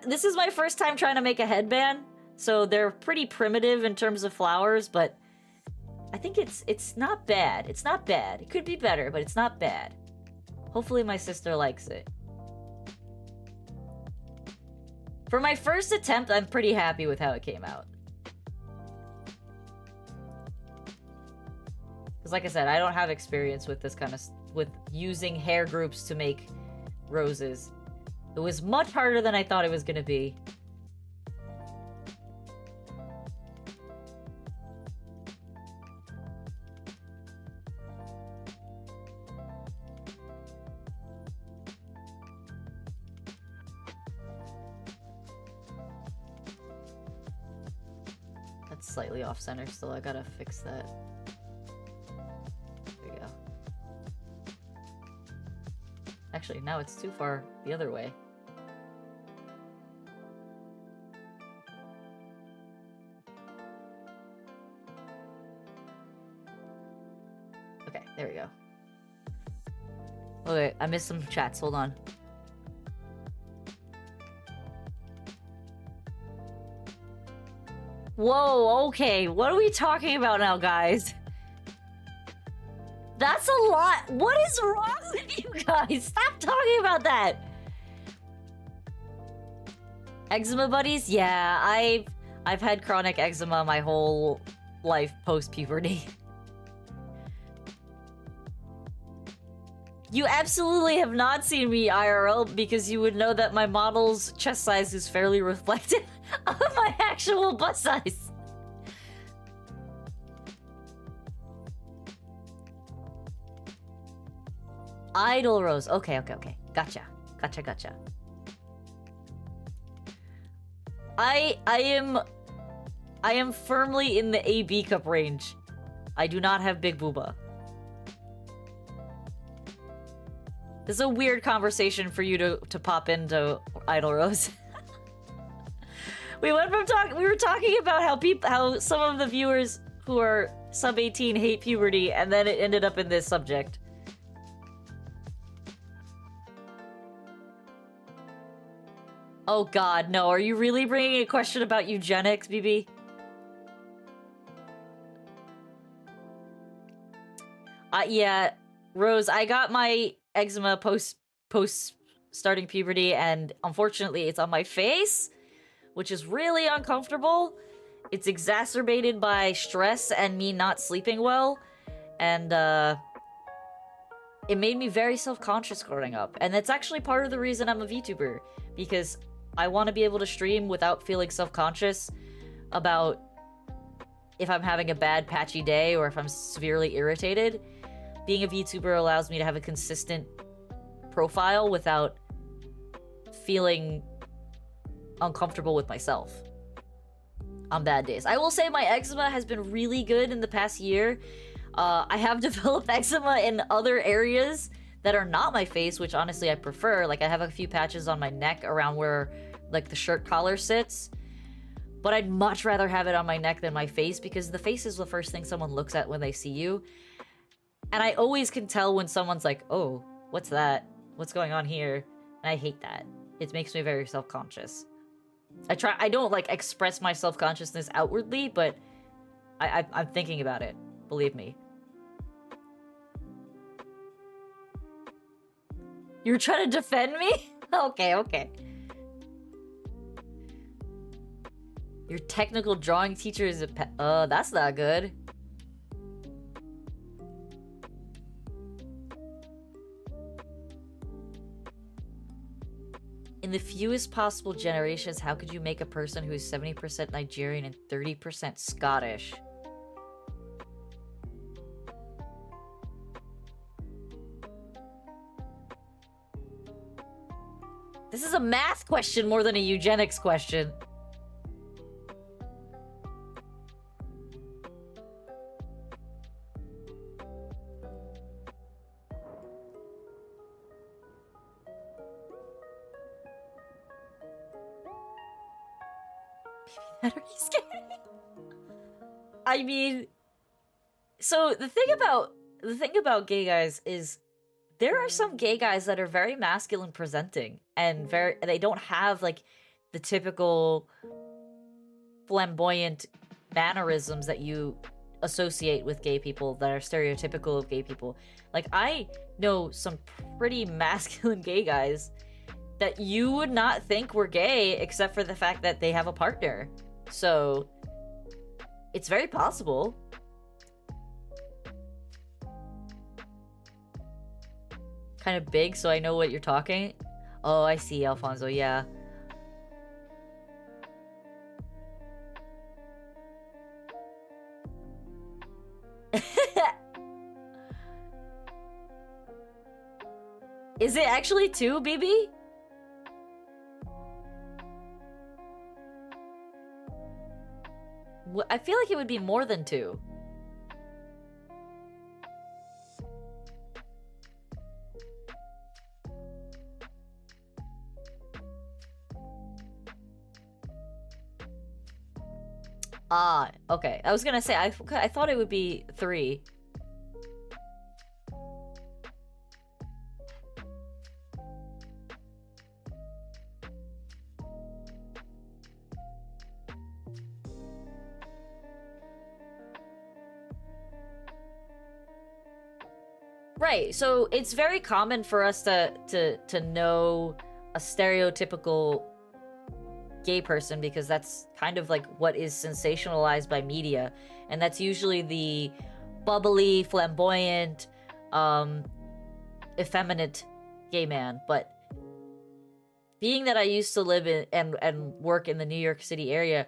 This is my first time trying to make a headband, so they're pretty primitive in terms of flowers, but I think it's not bad. It's not bad. It could be better, but it's not bad. Hopefully my sister likes it. For my first attempt, I'm pretty happy with how it came out. Because like I said, I don't have experience with this kind of... with using hair groups to make roses. It was much harder than I thought it was gonna be. That's slightly off-center still, I gotta fix that. There we go. Actually, now it's too far the other way. Okay, there we go. Okay, I missed some chats, hold on. Whoa, okay, what are we talking about now, guys? That's a lot. What is wrong with you guys? Stop talking about that. Eczema buddies? Yeah, I've had chronic eczema my whole life post-puberty. You absolutely have not seen me IRL because you would know that my model's chest size is fairly reflective of my actual butt size. Idle Rose. Okay. Gotcha. I am firmly in the AB cup range. I do not have big booba. This is a weird conversation for you to pop into, Idle Rose. We went from we were talking about how some of the viewers who are sub 18 hate puberty, and then it ended up in this subject. Oh god, no. Are you really bringing a question about eugenics, BB? Yeah, Rose, I got my eczema post starting puberty, and unfortunately it's on my face, which is really uncomfortable. It's exacerbated by stress and me not sleeping well, and it made me very self-conscious growing up. And that's actually part of the reason I'm a VTuber, because I want to be able to stream without feeling self-conscious about if I'm having a bad patchy day or if I'm severely irritated. Being a VTuber allows me to have a consistent profile without feeling uncomfortable with myself on bad days. I will say my eczema has been really good in the past year. I have developed eczema in other areas that are not my face, which honestly I prefer. Like, I have a few patches on my neck around where, like, the shirt collar sits. But I'd much rather have it on my neck than my face, because the face is the first thing someone looks at when they see you. And I always can tell when someone's like, oh, what's that? What's going on here? And I hate that. It makes me very self-conscious. I don't, like, express my self-consciousness outwardly, but I'm thinking about it. Believe me. You're trying to defend me? Okay. Your technical drawing teacher is a that's not good. In the fewest possible generations, how could you make a person who is 70% Nigerian and 30% Scottish? This is a math question more than a eugenics question. Are you scared? I mean, so the thing about gay guys is there are some gay guys that are very masculine presenting and they don't have like the typical flamboyant mannerisms that you associate with gay people that are stereotypical of gay people. Like, I know some pretty masculine gay guys that you would not think were gay except for the fact that they have a partner. So it's very possible. Kind of big, so I know what you're talking. Oh, I see, Alfonso, yeah. Is it actually 2, BB? I feel like it would be more than 2. Ah, okay. I was gonna say, I thought it would be 3. Right, so it's very common for us to know a stereotypical gay person because that's kind of like what is sensationalized by media, and that's usually the bubbly, flamboyant, effeminate gay man. But being that I used to live in and work in the New York City area,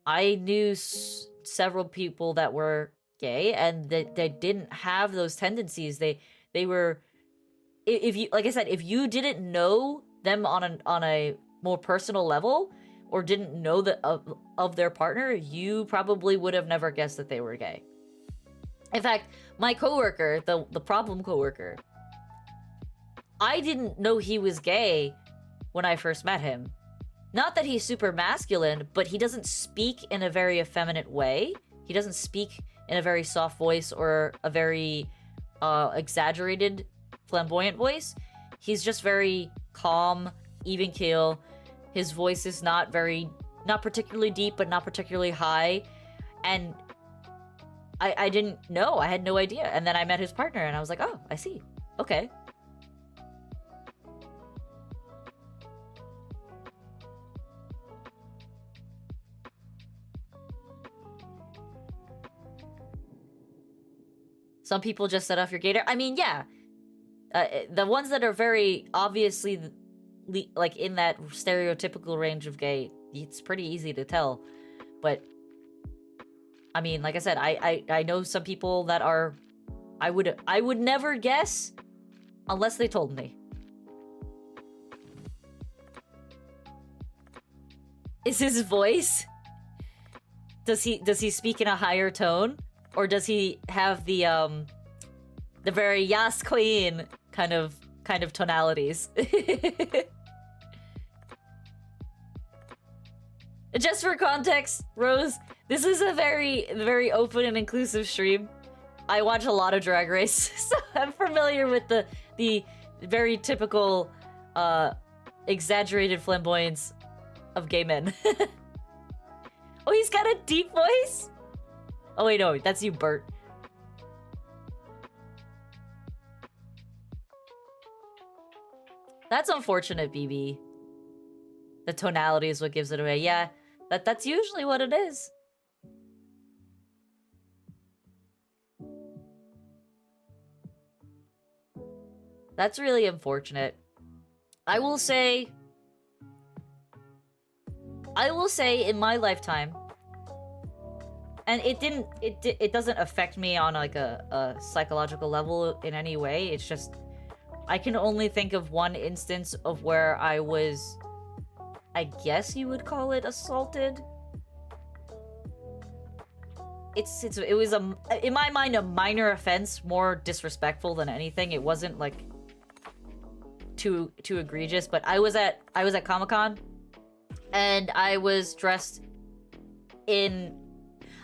I knew several people that were gay and that they didn't have those tendencies. They were, if you, like I said, if you didn't know them on a more personal level or didn't know that of their partner, you probably would have never guessed that they were gay. In fact, my coworker, the problem coworker, I didn't know he was gay when I first met him. Not that he's super masculine, but he doesn't speak in a very effeminate way. He doesn't speak in a very soft voice or a very exaggerated, flamboyant voice. He's just very calm, even keel. His voice is not particularly deep, but not particularly high. And I didn't know. I had no idea. And then I met his partner and I was like, oh, I see. Okay. Some people just set off your gator. I mean, yeah. The ones that are very obviously like in that stereotypical range of gay, it's pretty easy to tell. But I mean, like I said, I know some people that are I would never guess unless they told me. Is his voice? Does he speak in a higher tone? Or does he have the very yes queen kind of tonalities? Just for context, Rose, this is a very open and inclusive stream. I watch a lot of Drag Race, so I'm familiar with the very typical exaggerated flamboyance of gay men. Oh, he's got a deep voice? Oh wait, no, that's you, Bert. That's unfortunate, BB. The tonality is what gives it away. Yeah, That's usually what it is. That's really unfortunate. I will say in my lifetime, and it doesn't affect me on like a psychological level in any way. It's just I can only think of one instance of where I was, I guess you would call it, assaulted. It was in my mind a minor offense, more disrespectful than anything. It wasn't like too egregious, but I was at Comic-Con and I was dressed in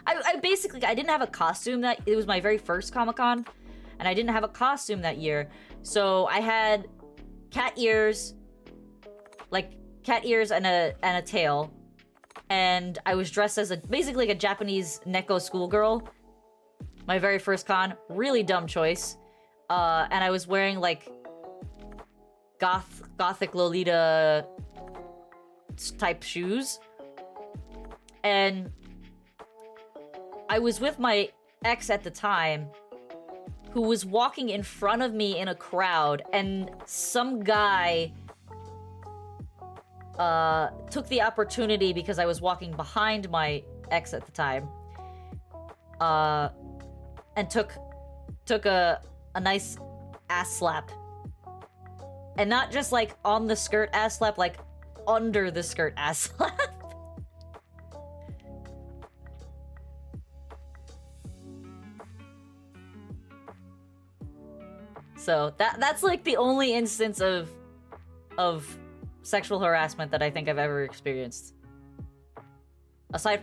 I basically didn't have a costume that it was my very first Comic-Con and I didn't have a costume that year. So I had cat ears and a tail, and I was dressed as basically like a Japanese Neko schoolgirl. My very first con, really dumb choice. And I was wearing like gothic Lolita type shoes. And I was with my ex at the time, who was walking in front of me in a crowd, and some guy took the opportunity because I was walking behind my ex at the time, and took a nice ass slap. And not just like on the skirt ass slap, like under the skirt ass slap. So that's like the only instance of sexual harassment that I think I've ever experienced. Aside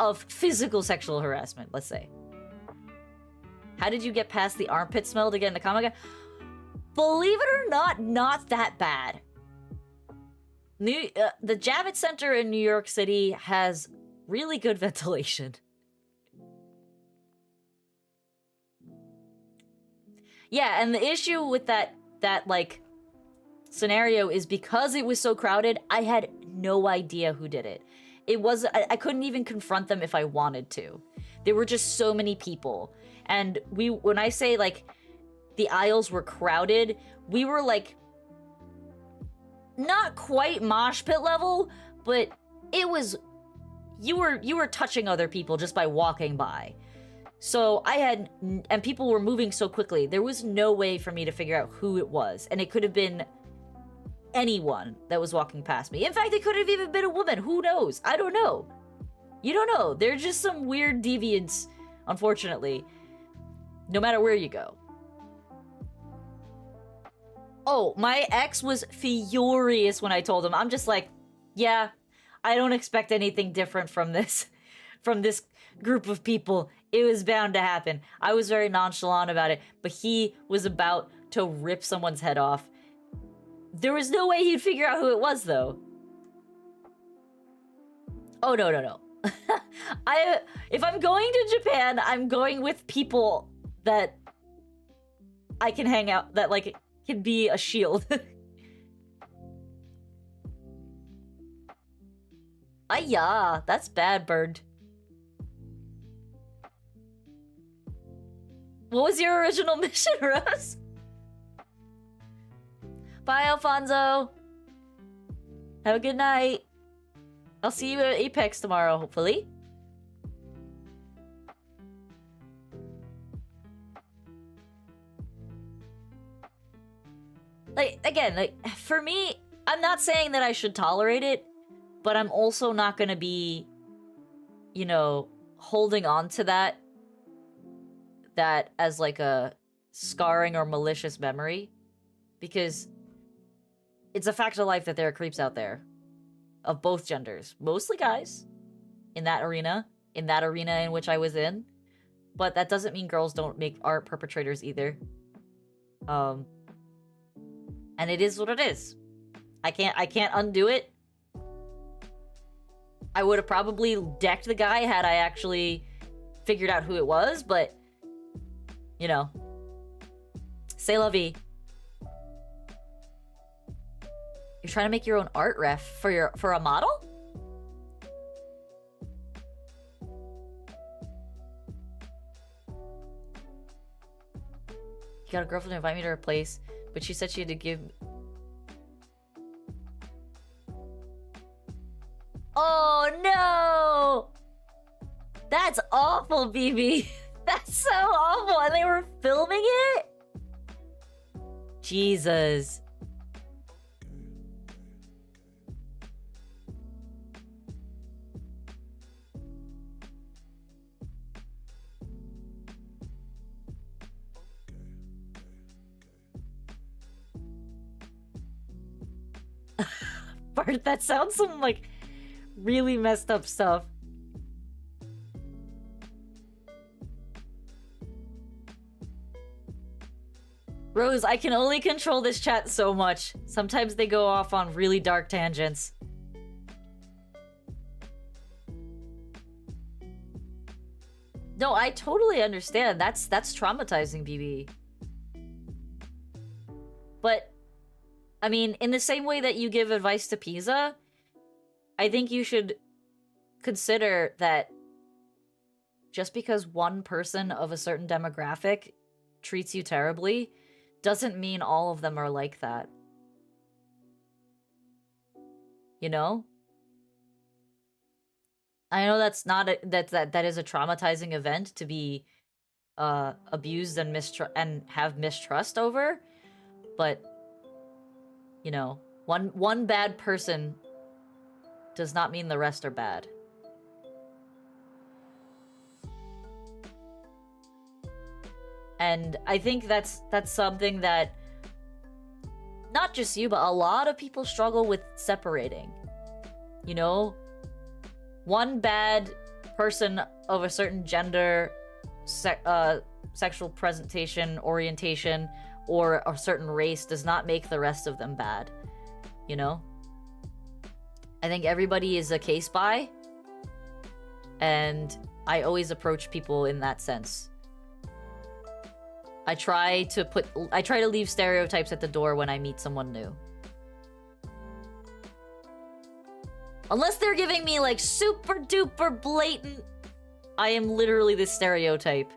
of physical sexual harassment, let's say. How did you get past the armpit smell to get in the Comic-Con? Believe it or not that bad. The Javits Center in New York City has really good ventilation. Yeah, and the issue with that like scenario is because it was so crowded, I had no idea who did it. I couldn't even confront them if I wanted to. There were just so many people. And when I say like the aisles were crowded, we were like not quite mosh pit level, but it was you were touching other people just by walking by. So and people were moving so quickly, there was no way for me to figure out who it was. And it could have been anyone that was walking past me. In fact, it could have even been a woman. Who knows? I don't know. You don't know. There's just some weird deviance, unfortunately, no matter where you go. Oh, my ex was furious when I told him. I'm just like, yeah, I don't expect anything different from this group of people. It was bound to happen. I was very nonchalant about it, but he was about to rip someone's head off. There was no way he'd figure out who it was, though. Oh, no. If I'm going to Japan, I'm going with people that I can hang out, that, like, can be a shield. Yeah, that's bad, Bird. What was your original mission, Rose? Bye, Alfonso. Have a good night. I'll see you at Apex tomorrow, hopefully. Like, again, like, for me, I'm not saying that I should tolerate it, but I'm also not gonna be, you know, holding on to that as like a scarring or malicious memory, because it's a fact of life that there are creeps out there of both genders, mostly guys in that arena in which I was in, but that doesn't mean girls aren't perpetrators either. And it is what it is. I can't undo it. I would have probably decked the guy had I actually figured out who it was, but you know, c'est la vie. You're trying to make your own art ref for a model? He got a girlfriend to invite me to her place, but she said she had to give... Oh no! That's awful, BB. That's so awful. And they were filming it? Jesus. Bart, that sounds some like really messed up stuff. Rose, I can only control this chat so much. Sometimes they go off on really dark tangents. No, I totally understand. That's traumatizing, BB. But, I mean, in the same way that you give advice to Pisa, I think you should consider that just because one person of a certain demographic treats you terribly doesn't mean all of them are like that. You know? I know that's not that is a traumatizing event to be abused and have mistrust over, but you know, one bad person does not mean the rest are bad. And I think that's something that not just you, but a lot of people struggle with separating. You know, one bad person of a certain gender, sexual presentation, orientation, or a certain race does not make the rest of them bad. You know? I think everybody is a case by, and I always approach people in that sense. I try to leave stereotypes at the door when I meet someone new. Unless they're giving me like super duper blatant, I am literally this stereotype.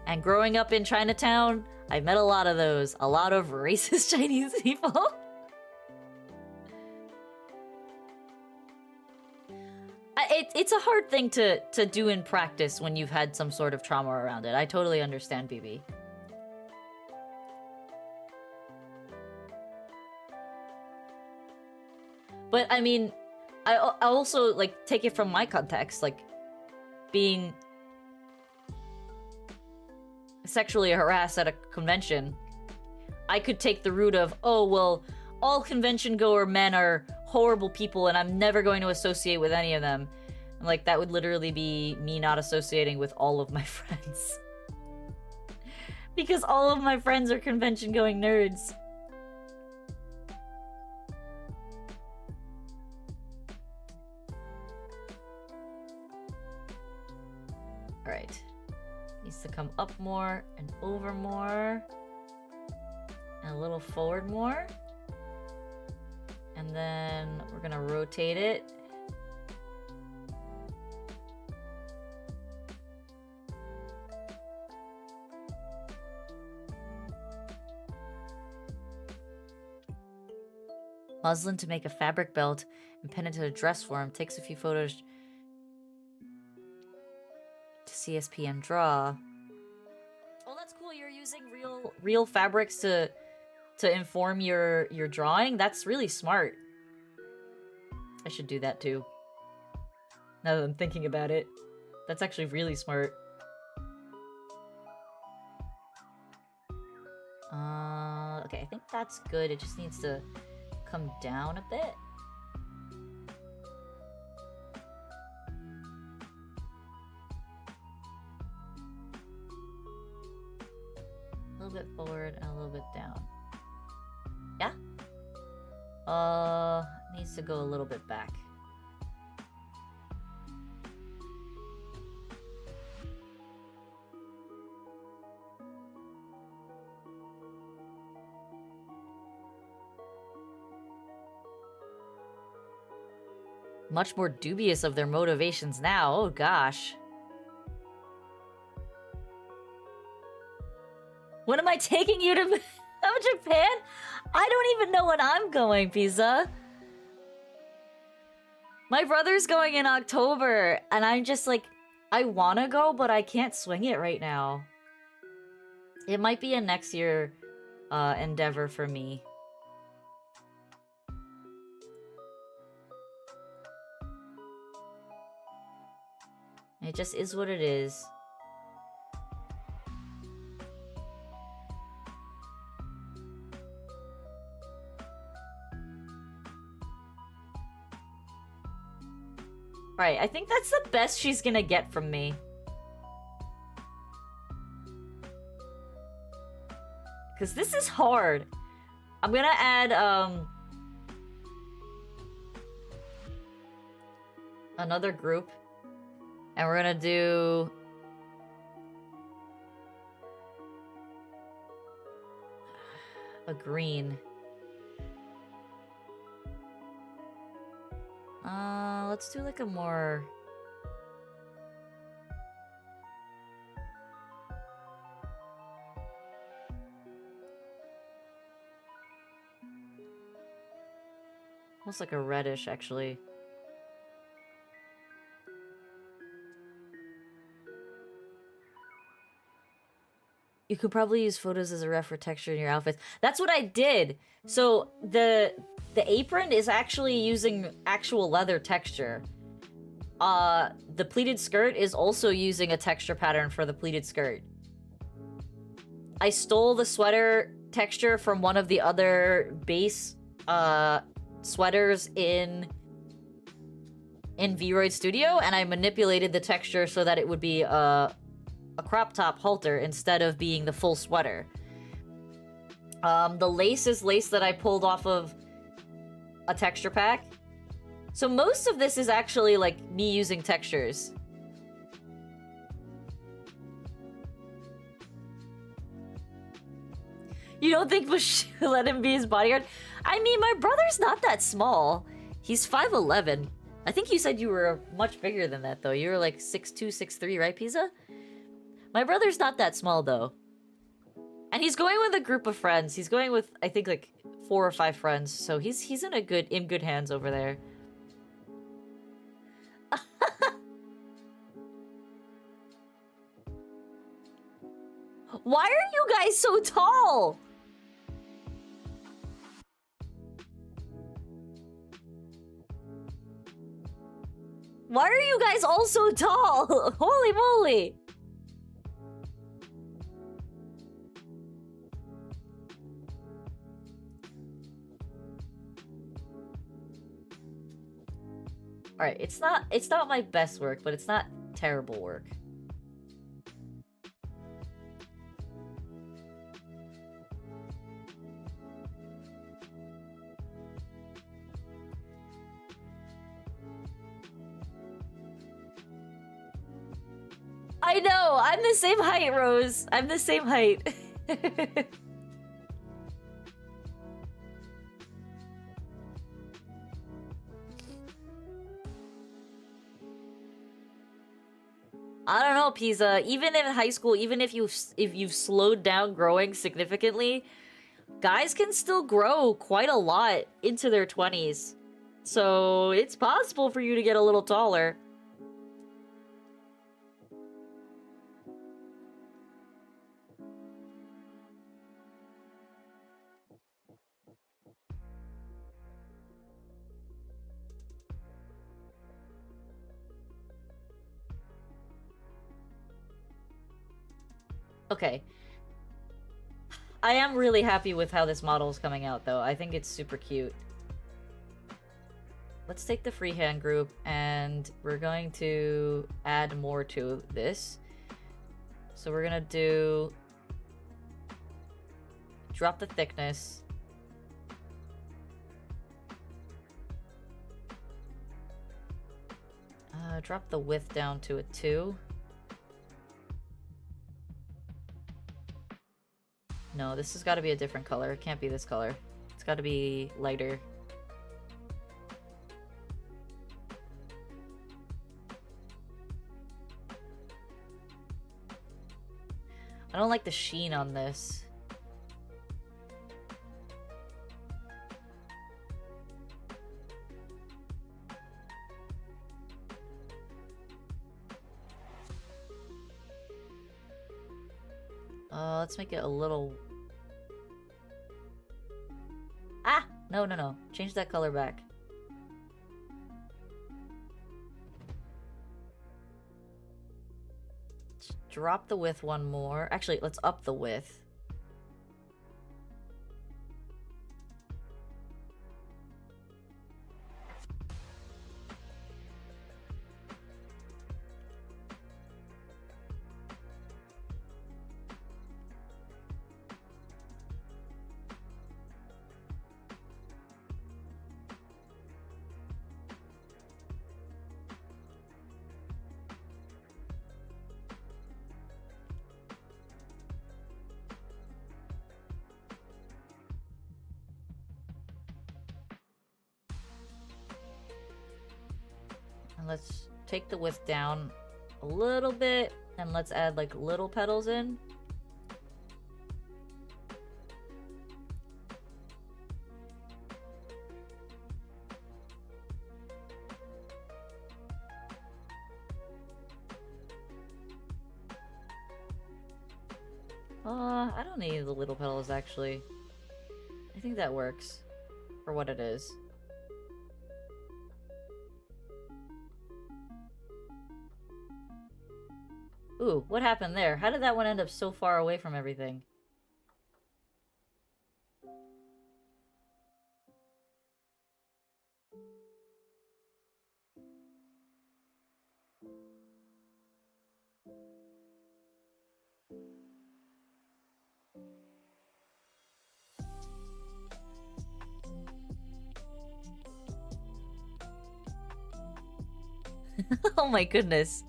And growing up in Chinatown, I met a lot of those. A lot of racist Chinese people. It's a hard thing to do in practice when you've had some sort of trauma around it. I totally understand, BB. But, I mean, I also, like, take it from my context, like, being sexually harassed at a convention. I could take the route of, oh, well, all convention-goer men are horrible people and I'm never going to associate with any of them. And, like, that would literally be me not associating with all of my friends. Because all of my friends are convention-going nerds. Alright. Needs to come up more and over more. And a little forward more. And then we're gonna rotate it. Muslin to make a fabric belt and pin it to a dress form. Takes a few photos to CSP and draw. Oh, that's cool. You're using real fabrics to inform your drawing. That's really smart. I should do that too. Now that I'm thinking about it. That's actually really smart. Okay, I think that's good. It just needs to come down a bit. A little bit forward and a little bit down. Yeah? Needs to go a little bit back. Much more dubious of their motivations now. Oh gosh. When am I taking you to Japan? I don't even know when I'm going, Pizza. My brother's going in October, and I'm just like, I wanna go, but I can't swing it right now. It might be a next year endeavor for me. It just is what it is. Right, I think that's the best she's gonna get from me. Because this is hard. I'm gonna add, another group. And we're gonna do... a green. Let's do like a more... almost like a reddish, actually. You could probably use photos as a ref for texture in your outfits. That's what I did! So, the apron is actually using actual leather texture. The pleated skirt is also using a texture pattern for the pleated skirt. I stole the sweater texture from one of the other base, sweaters in V-Roid Studio, and I manipulated the texture so that it would be, a crop top halter instead of being the full sweater. The lace is lace that I pulled off of a texture pack. So most of this is actually, like, me using textures. You don't think we'll let him be his bodyguard? I mean, my brother's not that small. He's 5'11". I think you said you were much bigger than that, though. You were like 6'2", 6'3", right, Pizza? My brother's not that small, though. And he's going with a group of friends. He's going with, I think, like 4 or 5 friends. So he's in good hands over there. Why are you guys so tall? Why are you guys all so tall? Holy moly! Alright, it's not my best work, but it's not terrible work. I know! I'm the same height, Rose! I'm the same height. I don't know, Pizza. Even in high school, even if you've slowed down growing significantly, guys can still grow quite a lot into their 20s. So it's possible for you to get a little taller. Okay. I am really happy with how this model is coming out, though. I think it's super cute. Let's take the freehand group, and we're going to add more to this. So we're gonna do... drop the thickness. Drop the width down to a 2. No, this has got to be a different color. It can't be this color. It's got to be lighter. I don't like the sheen on this. Let's make it a little... Ah! No, no, no. Change that color back. Let's drop the width one more. Actually, let's up the width. Let's take the width down a little bit, and let's add like little petals in. I don't need the little petals actually. I think that works for what it is. Ooh, what happened there? How did that one end up so far away from everything? Oh my goodness.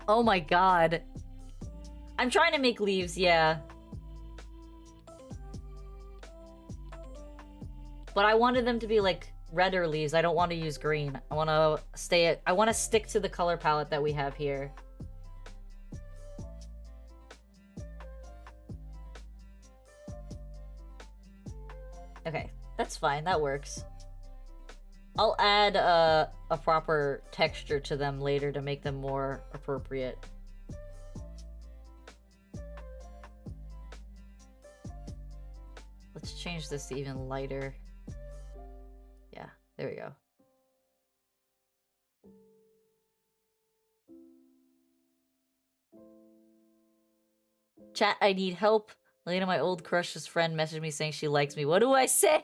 Oh my god. I'm trying to make leaves, yeah. But I wanted them to be like redder leaves. I don't want to use green. I want to stick to the color palette that we have here. Okay, that's fine. That works. I'll add a proper texture to them later to make them more appropriate. Let's change this to even lighter. Yeah, there we go. Chat, I need help. Later, my old crush's friend messaged me saying she likes me. What do I say?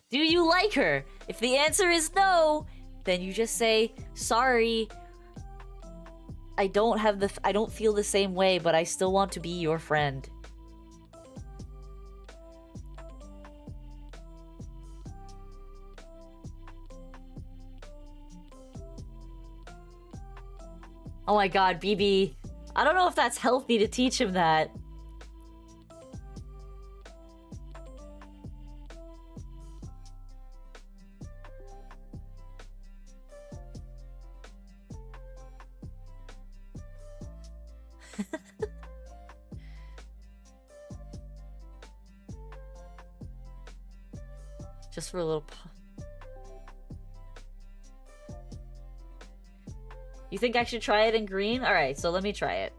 Do you like her? If the answer is no, then you just say, sorry. I don't feel the same way, but I still want to be your friend. Oh my god, BB. I don't know if that's healthy to teach him that. Just for a little... You think I should try it in green? Alright, so let me try it.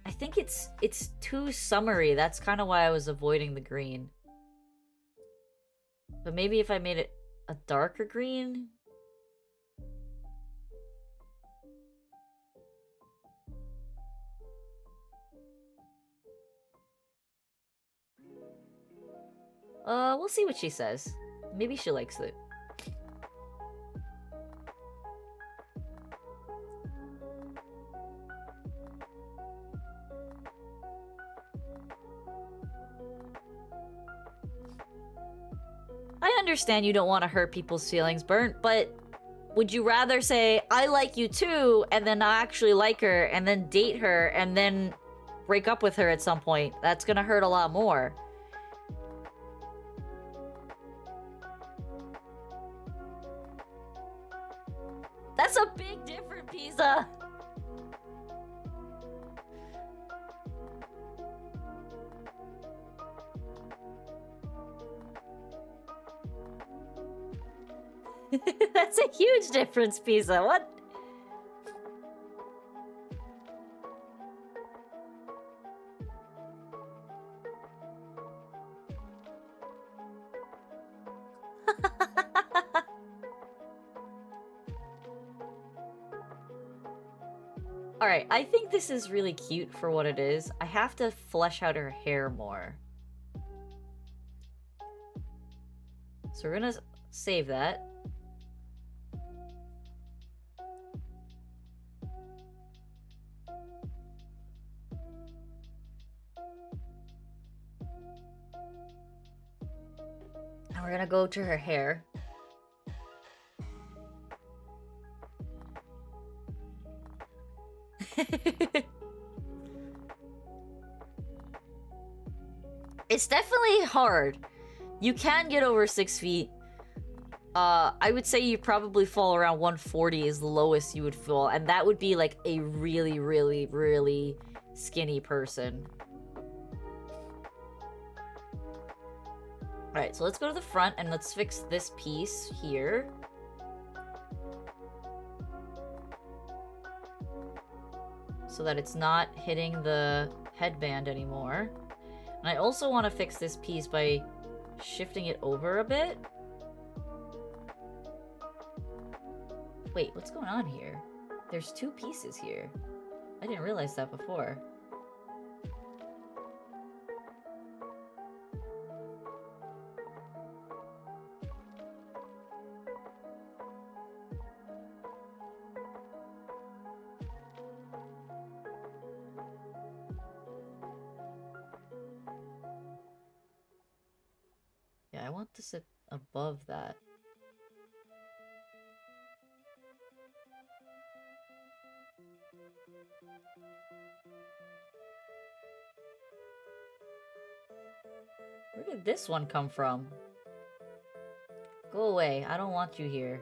I think it's too summery. That's kind of why I was avoiding the green. But maybe if I made it a darker green... We'll see what she says. Maybe she likes it. I understand you don't want to hurt people's feelings, Burnt, but would you rather say, I like you too, and then not actually like her, and then date her, and then break up with her at some point. That's gonna hurt a lot more. That's a big different pizza. That's a huge difference, pizza. What? Alright, I think this is really cute for what it is. I have to flesh out her hair more. So we're gonna save that. And we're gonna go to her hair. It's definitely hard. You can get over 6 feet. I would say you probably fall around 140 is the lowest you would fall, and that would be like a really, really, really skinny person. Alright, so let's go to the front and let's fix this piece here. So that it's not hitting the headband anymore. And I also want to fix this piece by shifting it over a bit. Wait, what's going on here? There's 2 pieces here. I didn't realize that before. Yeah, I want to sit above that. Where did this one come from? Go away. I don't want you here.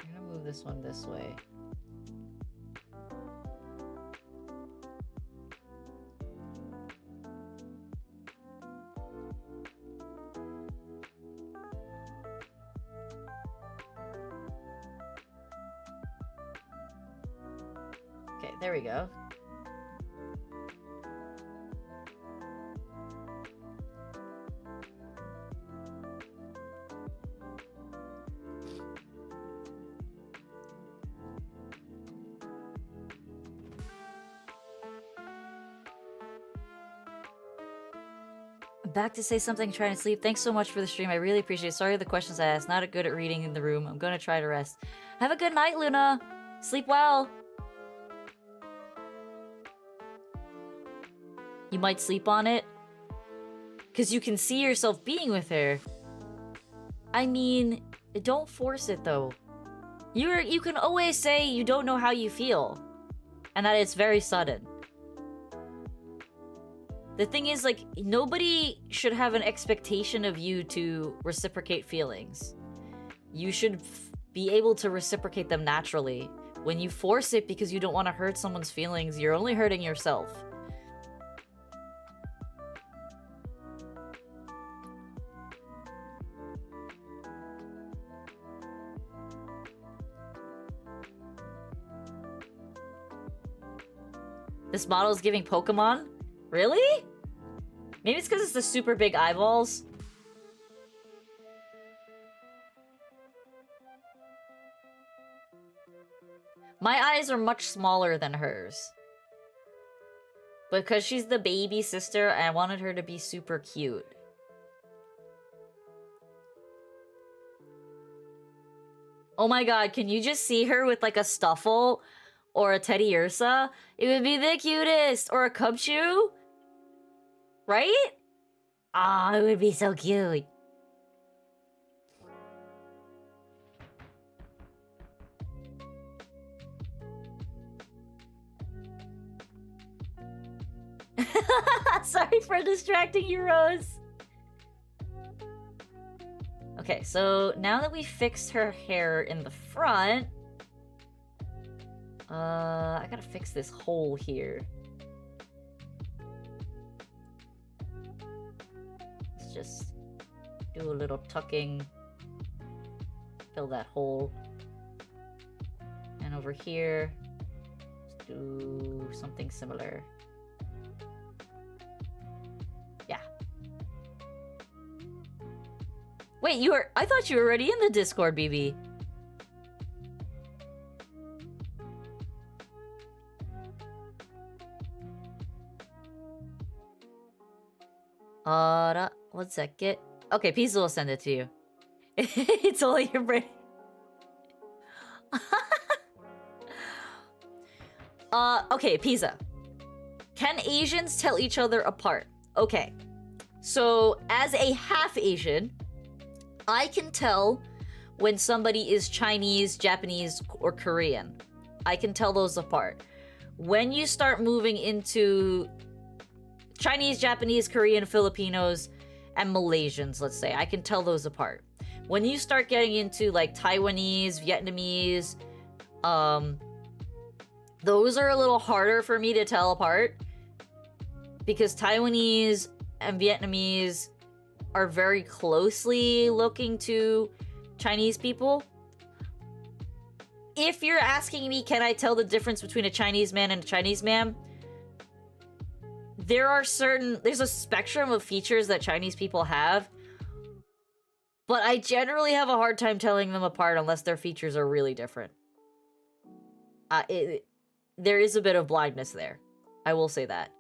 I'm gonna move this one this way. Okay, there we go. I'm back to say something, trying to sleep. Thanks so much for the stream. I really appreciate it. Sorry for the questions I asked. Not good at reading in the room. I'm gonna try to rest. Have a good night, Luna. Sleep well. You might sleep on it. Because you can see yourself being with her. I mean, don't force it though. You can always say you don't know how you feel. And that it's very sudden. The thing is, like, nobody should have an expectation of you to reciprocate feelings. You should be able to reciprocate them naturally. When you force it because you don't want to hurt someone's feelings, you're only hurting yourself. This model is giving Pokemon? Really? Maybe it's because it's the super big eyeballs. My eyes are much smaller than hers. Because she's the baby sister, I wanted her to be super cute. Oh my god, can you just see her with like a stuffle or a Teddy Ursa, it would be the cutest. Or a Cubchoo, right? Ah, it would be so cute. Sorry for distracting you, Rose. Okay, so now that we fixed her hair in the front, I gotta fix this hole here. Let's just do a little tucking. Fill that hole. And over here, let's do something similar. Yeah. Wait, I thought you were already in the Discord, BB. One second. Okay, Pizza will send it to you. It's only your brain. Okay, Pizza. Can Asians tell each other apart? Okay. So, as a half Asian, I can tell when somebody is Chinese, Japanese, or Korean. I can tell those apart. When you start moving into Chinese, Japanese, Korean, Filipinos, and Malaysians, let's say, I can tell those apart. When you start getting into like Taiwanese, Vietnamese, those are a little harder for me to tell apart because Taiwanese and Vietnamese are very closely looking to Chinese people. If you're asking me, can I tell the difference between a Chinese man and a Chinese man? There's a spectrum of features that Chinese people have, but I generally have a hard time telling them apart unless their features are really different. There is a bit of blindness there. I will say that.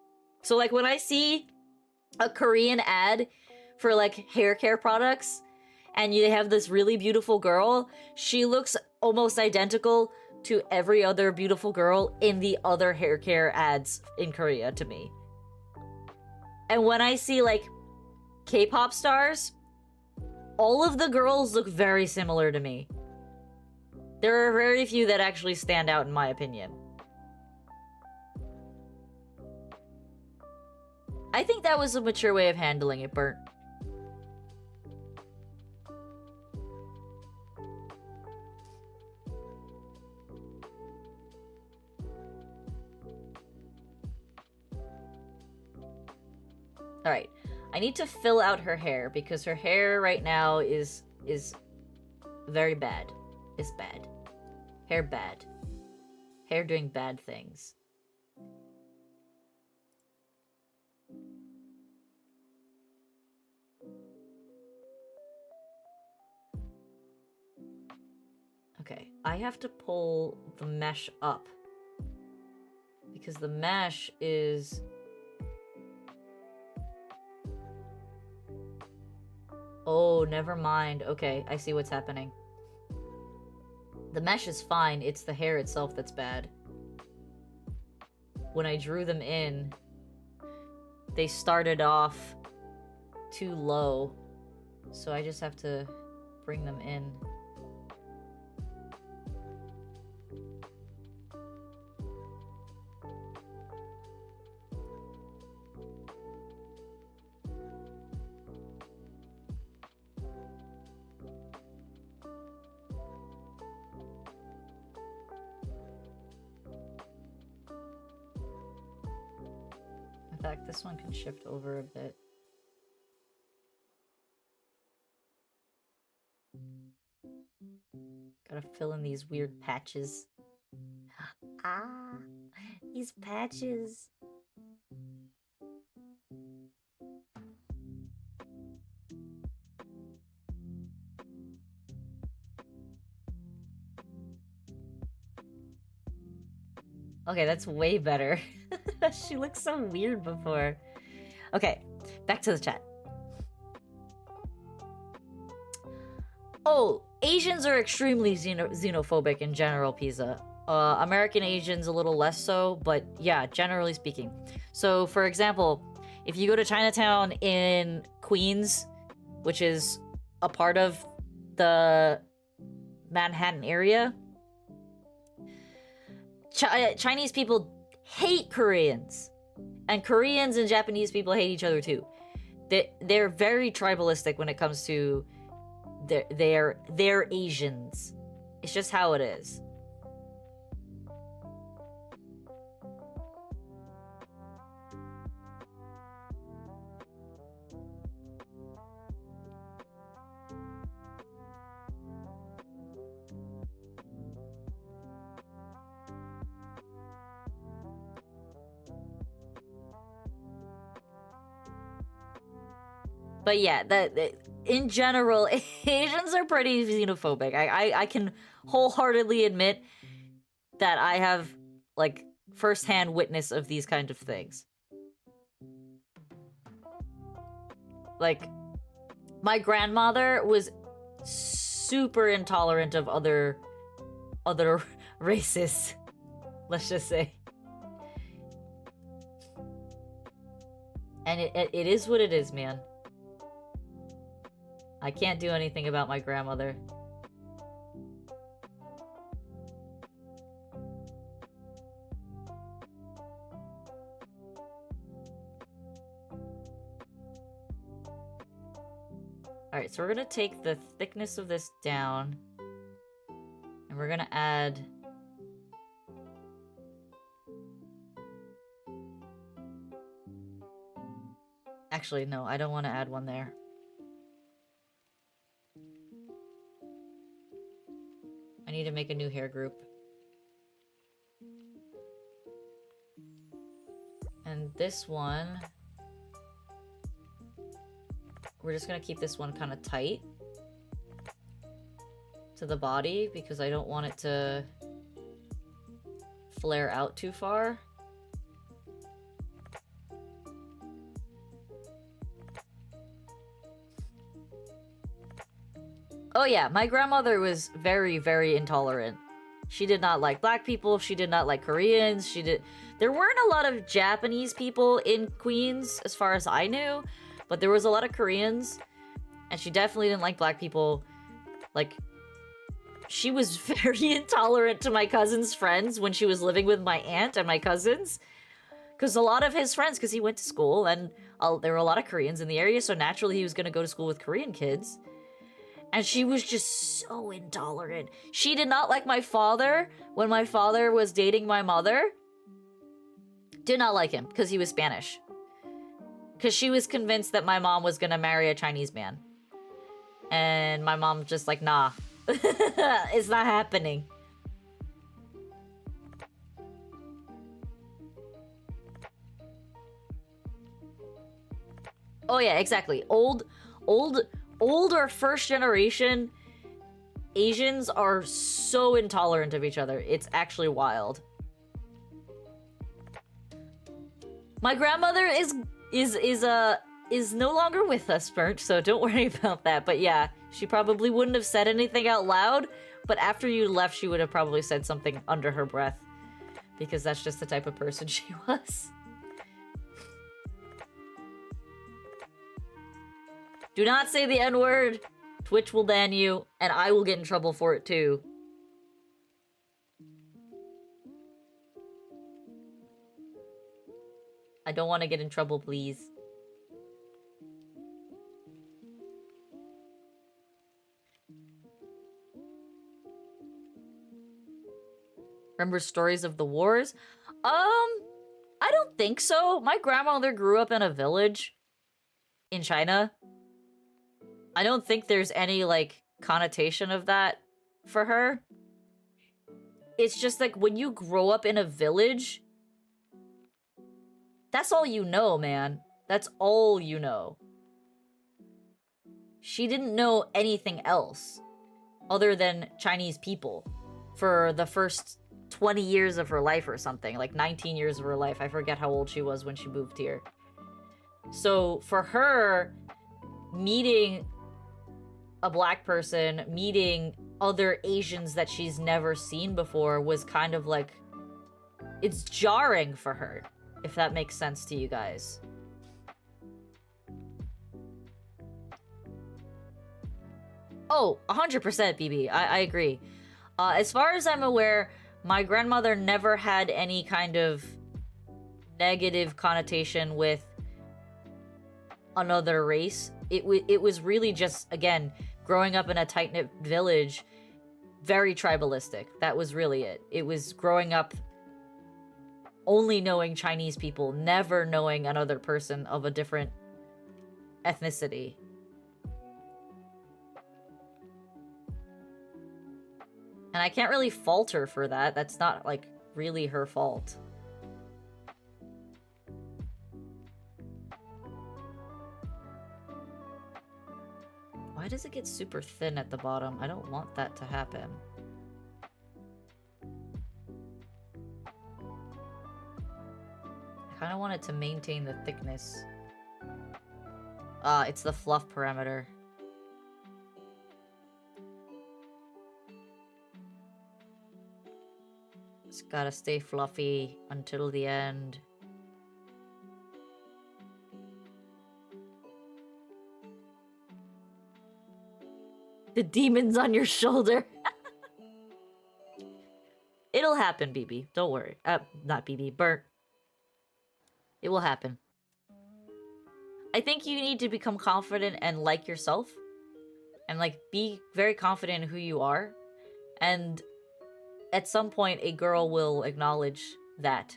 So like when I see a Korean ad for like hair care products and you have this really beautiful girl, she looks almost identical to every other beautiful girl in the other hair care ads in Korea to me. And when I see like K-pop stars, all of the girls look very similar to me. There are very few that actually stand out in my opinion. I think that was a mature way of handling it, Bert. Alright, I need to fill out her hair because her hair right now is very bad. It's bad. Hair bad. Hair doing bad things. Okay, I have to pull the mesh up because the mesh is... Oh, never mind. Okay, I see what's happening. The mesh is fine, it's the hair itself that's bad. When I drew them in, they started off too low, so I just have to bring them in. In fact, this one can shift over a bit. Gotta fill in these weird patches. Ah, these patches. Okay, that's way better. She looked so weird before. Okay, back to the chat. Oh, Asians are extremely xenophobic in general, Pizza. American Asians a little less so, but yeah, generally speaking. So, for example, if you go to Chinatown in Queens, which is a part of the Manhattan area, Chinese people hate Koreans. And Koreans and Japanese people hate each other too. They're very tribalistic when it comes to they're Asians. It's just how it is. But yeah, in general, Asians are pretty xenophobic. I can wholeheartedly admit that I have, like, firsthand witness of these kind of things. Like, my grandmother was super intolerant of other races, let's just say. And it is what it is, man. I can't do anything about my grandmother. Alright, so we're gonna take the thickness of this down. And we're gonna add... Actually, no, I don't want to add one there. I need to make a new hair group. And this one... We're just gonna keep this one kind of tight to the body because I don't want it to flare out too far. Oh yeah, my grandmother was very, very intolerant. She did not like black people, she did not like Koreans, there weren't a lot of Japanese people in Queens, as far as I knew, but there was a lot of Koreans, and she definitely didn't like black people. Like, she was very intolerant to my cousin's friends when she was living with my aunt and my cousins. Because a lot of his friends, because he went to school, and there were a lot of Koreans in the area, so naturally he was going to go to school with Korean kids. And she was just so intolerant. She did not like my father when my father was dating my mother. Did not like him because he was Spanish. Because she was convinced that my mom was going to marry a Chinese man. And my mom just like, nah. It's not happening. Oh yeah, exactly. Old or first generation Asians are so intolerant of each other. It's actually wild. My grandmother is no longer with us, Burnt, so don't worry about that. But yeah, she probably wouldn't have said anything out loud, but after you left, she would have probably said something under her breath. Because that's just the type of person she was. Do not say the N-word. Twitch will ban you, and I will get in trouble for it too. I don't want to get in trouble, please. Remember stories of the wars? I don't think so. My grandmother grew up in a village in China. I don't think there's any, like, connotation of that for her. It's just like when you grow up in a village, that's all you know, man. That's all you know. She didn't know anything else other than Chinese people for the first 20 years of her life or something, like 19 years of her life. I forget how old she was when she moved here. So for her, meeting a black person, meeting other Asians that she's never seen before was kind of like, it's jarring for her, if that makes sense to you guys. Oh, 100% BB. I agree. As far as I'm aware, my grandmother never had any kind of negative connotation with another race. It was really just, again, growing up in a tight-knit village, very tribalistic. That was really it. It was growing up only knowing Chinese people, never knowing another person of a different ethnicity. And I can't really fault her for that. That's not, like, really her fault. Why does it get super thin at the bottom? I don't want that to happen. I kind of want it to maintain the thickness. It's the fluff parameter. It's gotta stay fluffy until the end. The demon's on your shoulder. It'll happen, BB. Don't worry. Not BB. Bert. It will happen. I think you need to become confident and like yourself. And, like, be very confident in who you are. And at some point, a girl will acknowledge that.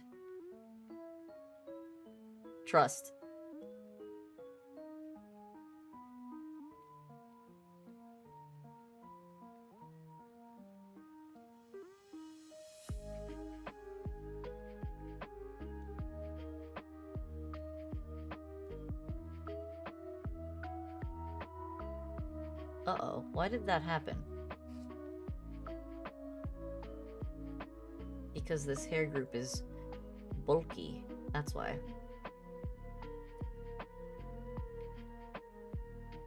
Trust. Uh-oh. Why did that happen? Because this hair group is bulky. That's why.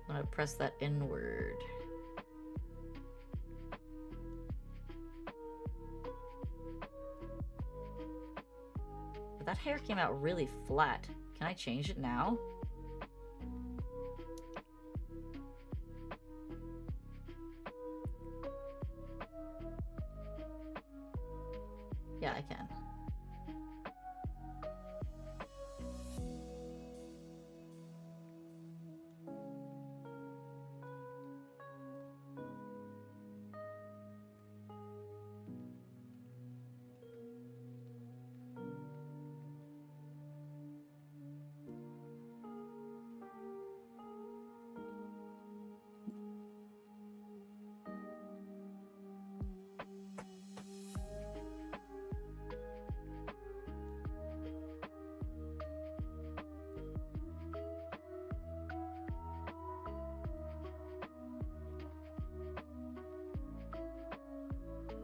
I'm gonna press that inward. But that hair came out really flat. Can I change it now? Yeah, I can.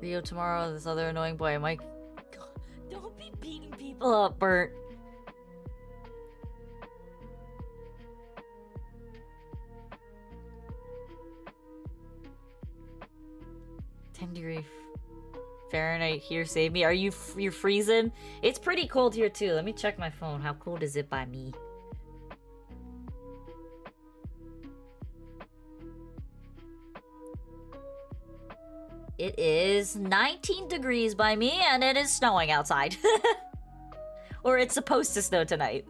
Rio tomorrow, this other annoying boy. Mike, don't be beating people up, Bert. .10 Fahrenheit here, save me. Are you're freezing? It's pretty cold here too. Let me check my phone. How cold is it by me? It is 19 degrees by me, and it is snowing outside. Or it's supposed to snow tonight.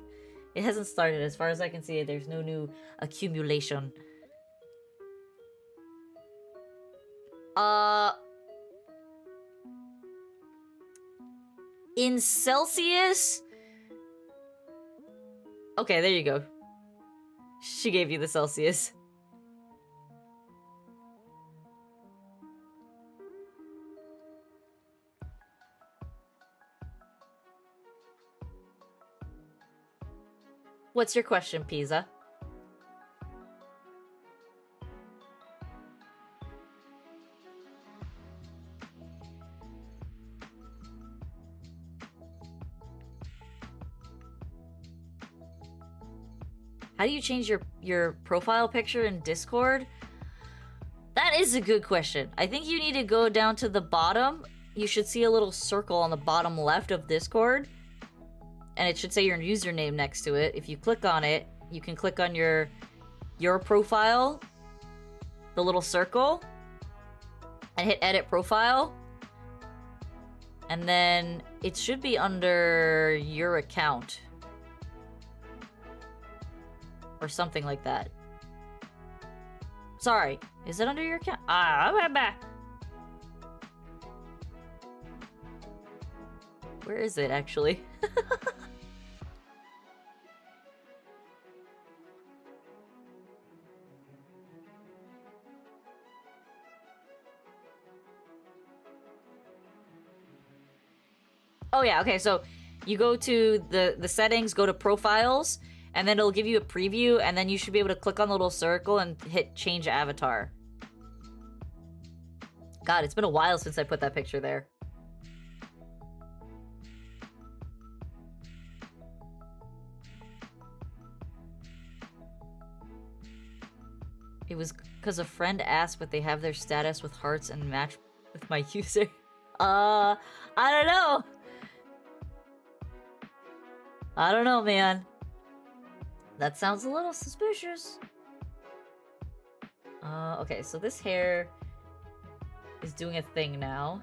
It hasn't started. As far as I can see, there's no new accumulation. In Celsius? Okay, there you go. She gave you the Celsius. What's your question, Pizza? How do you change your profile picture in Discord? That is a good question. I think you need to go down to the bottom. You should see a little circle on the bottom left of Discord. And it should say your username next to it. If you click on it, you can click on your profile, the little circle, and hit edit profile. And then it should be under your account. Or something like that. Sorry, is it under your account? Where is it actually? Oh yeah, okay, so you go to the settings, go to profiles, and then it'll give you a preview, and then you should be able to click on the little circle and hit change avatar. God, it's been a while since I put that picture there. It was because a friend asked what they have their status with hearts and match with my user. I don't know. I don't know, man. That sounds a little suspicious. Okay, so this hair is doing a thing now.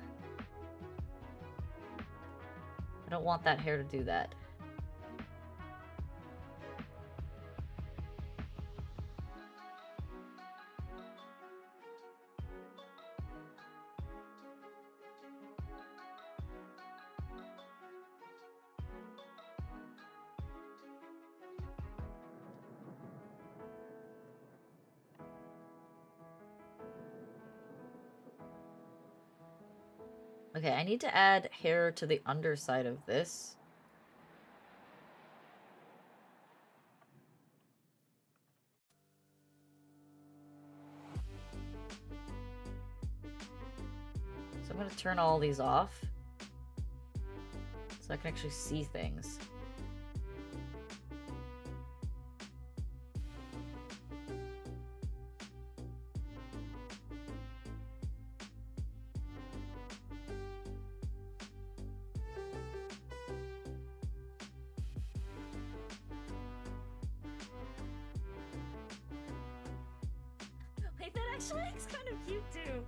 I don't want that hair to do that. Okay, I need to add hair to the underside of this. So I'm gonna turn all these off so I can actually see things. Wait, that actually looks kind of cute too.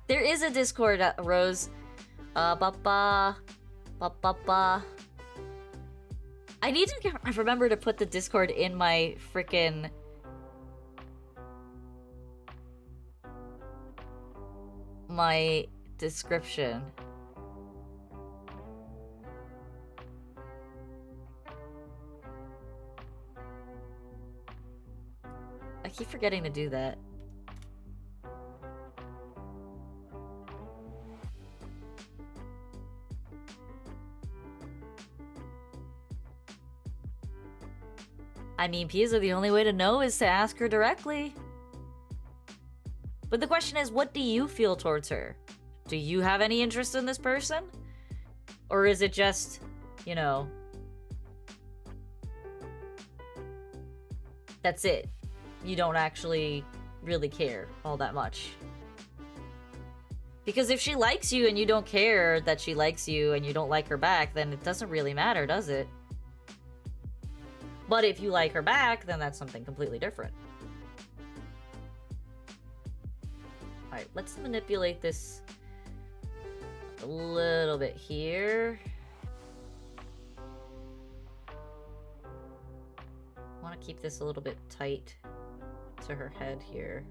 There is a Discord, Rose. I need to remember to put the Discord in my frickin' my description. I keep forgetting to do that. I mean, Pizza, the only way to know is to ask her directly. But the question is, what do you feel towards her? Do you have any interest in this person? Or is it just, you know, that's it? You don't actually really care all that much. Because if she likes you and you don't care that she likes you and you don't like her back, then it doesn't really matter, does it? But if you like her back, then that's something completely different. Alright, let's manipulate this a little bit here. I want to keep this a little bit tight to her head here.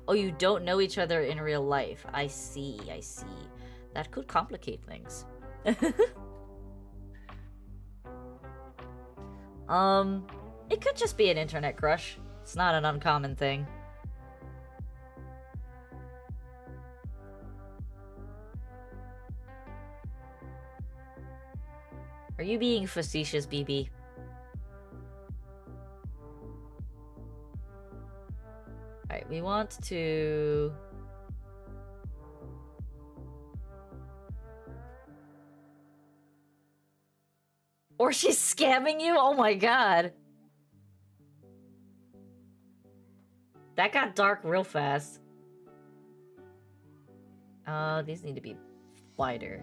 Oh, you don't know each other in real life. I see, I see. That could complicate things. It could just be an internet crush. It's not an uncommon thing. Are you being facetious, BB? Alright, we want to Or she's scamming you? Oh my god. That got dark real fast. These need to be wider.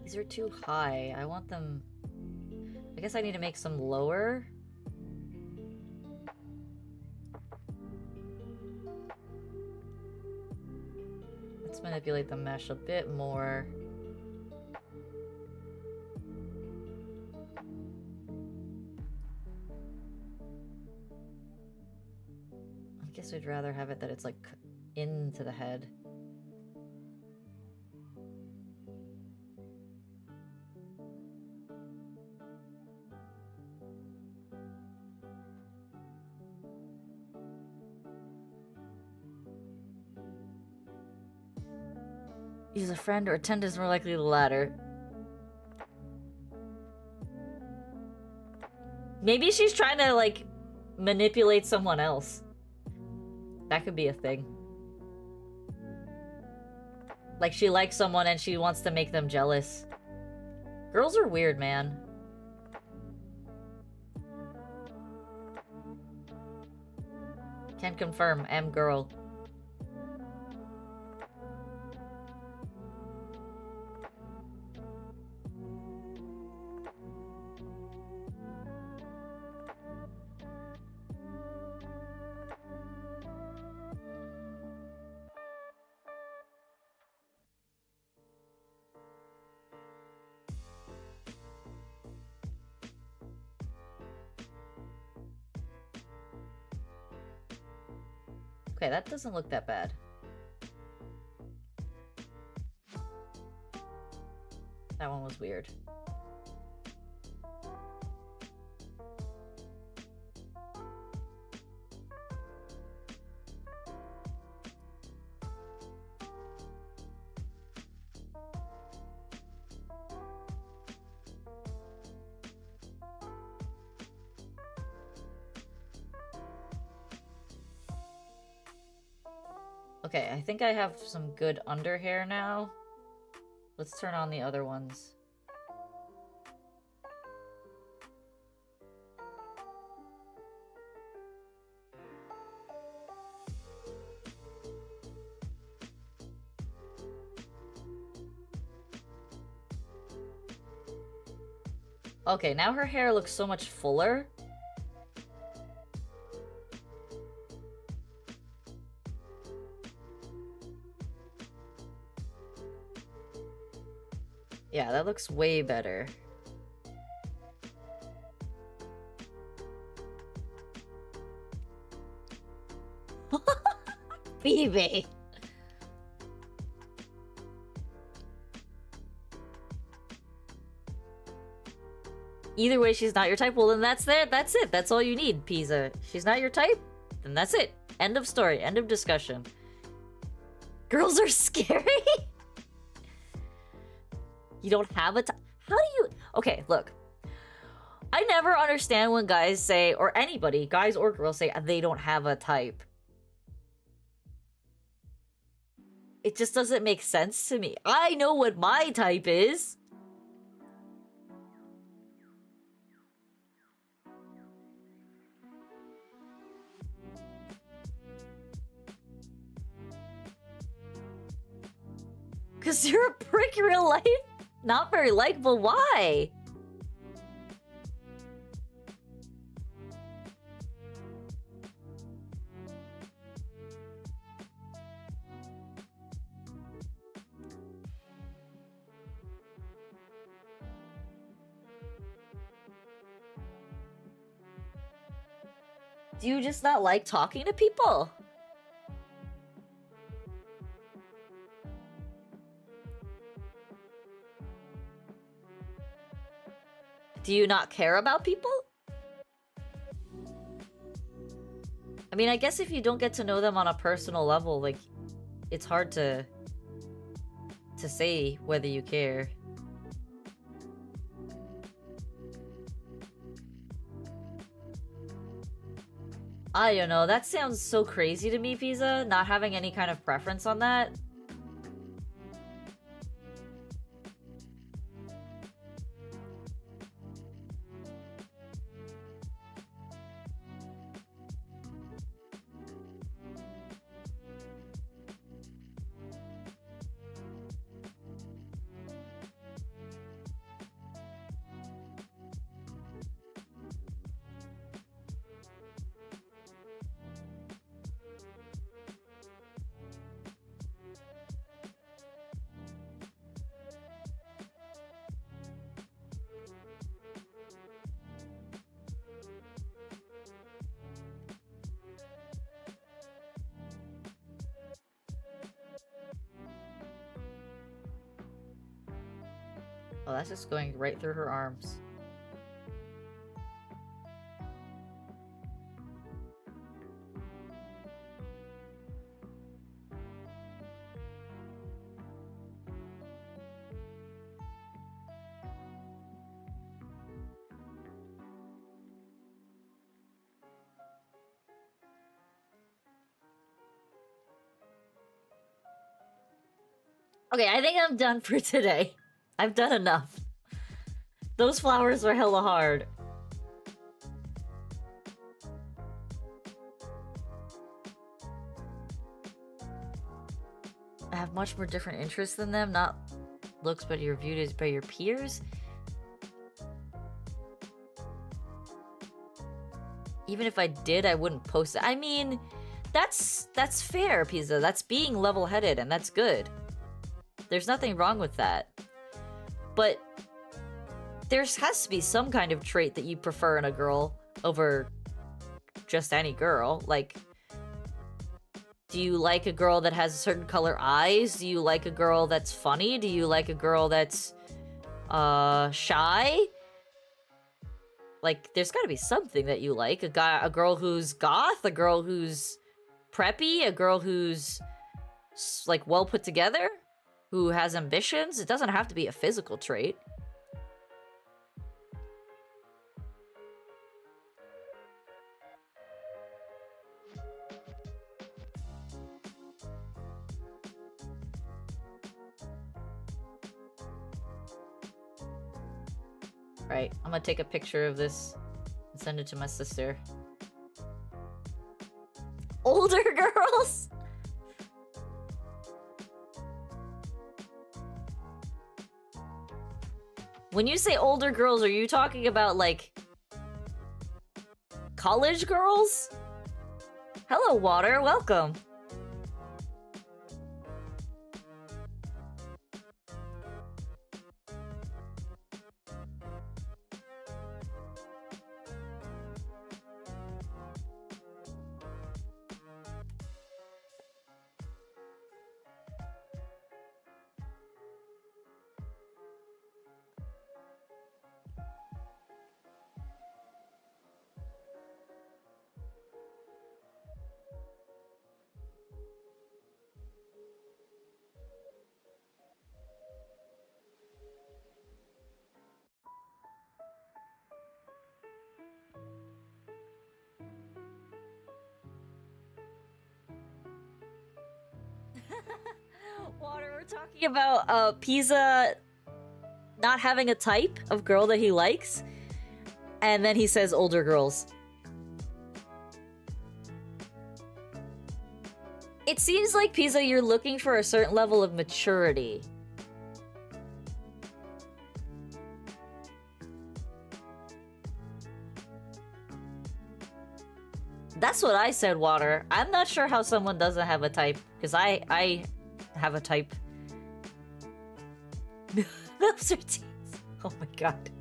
These are too high. I want them... I guess I need to make some lower. Let's manipulate the mesh a bit more. I guess we'd rather have it that it's like into the head. Use a friend or attend is more likely the latter. Maybe she's trying to, like, manipulate someone else. That could be a thing. Like, she likes someone and she wants to make them jealous. Girls are weird, man. Can confirm, am girl. Okay, that doesn't look that bad. That one was weird. Okay, I think I have some good under hair now. Let's turn on the other ones. Okay, now her hair looks so much fuller. Yeah, that looks way better. Phoebe! Either way, she's not your type. Well, then that's it. That's it. That's all you need, Pisa. She's not your type? Then that's it. End of story. End of discussion. Girls are scary? You don't have a type? How do you... Okay, look. I never understand when guys say, or anybody, guys or girls say, they don't have a type. It just doesn't make sense to me. I know what my type is. Because you're a prick in real life? Not very likable. Why? Do you just not like talking to people? Do you not care about people? I mean, I guess if you don't get to know them on a personal level, like, it's hard to say whether you care. I don't know, that sounds so crazy to me, Pizza, not having any kind of preference on that. Oh, that's just going right through her arms. Okay, I think I'm done for today. I've done enough. Those flowers were hella hard. I have much more different interests than them, not looks, but you're viewed as by your peers. Even if I did, I wouldn't post it. I mean, that's fair, Pizza. That's being level-headed, and that's good. There's nothing wrong with that. But there has to be some kind of trait that you prefer in a girl over just any girl. Like, do you like a girl that has a certain color eyes? Do you like a girl that's funny? Do you like a girl that's shy? Like, there's gotta be something that you like. A girl who's goth, a girl who's preppy, a girl who's like well put together, who has ambitions. It doesn't have to be a physical trait. Right, I'm gonna take a picture of this and send it to my sister. Older girls? When you say older girls, are you talking about, like, college girls? Hello, Water, welcome. Water, we're talking about Pizza not having a type of girl that he likes, and then he says older girls. It seems like, Pizza, you're looking for a certain level of maturity. That's what I said, Water. I'm not sure how someone doesn't have a type, because I have a type. Those are teeth. Oh my god.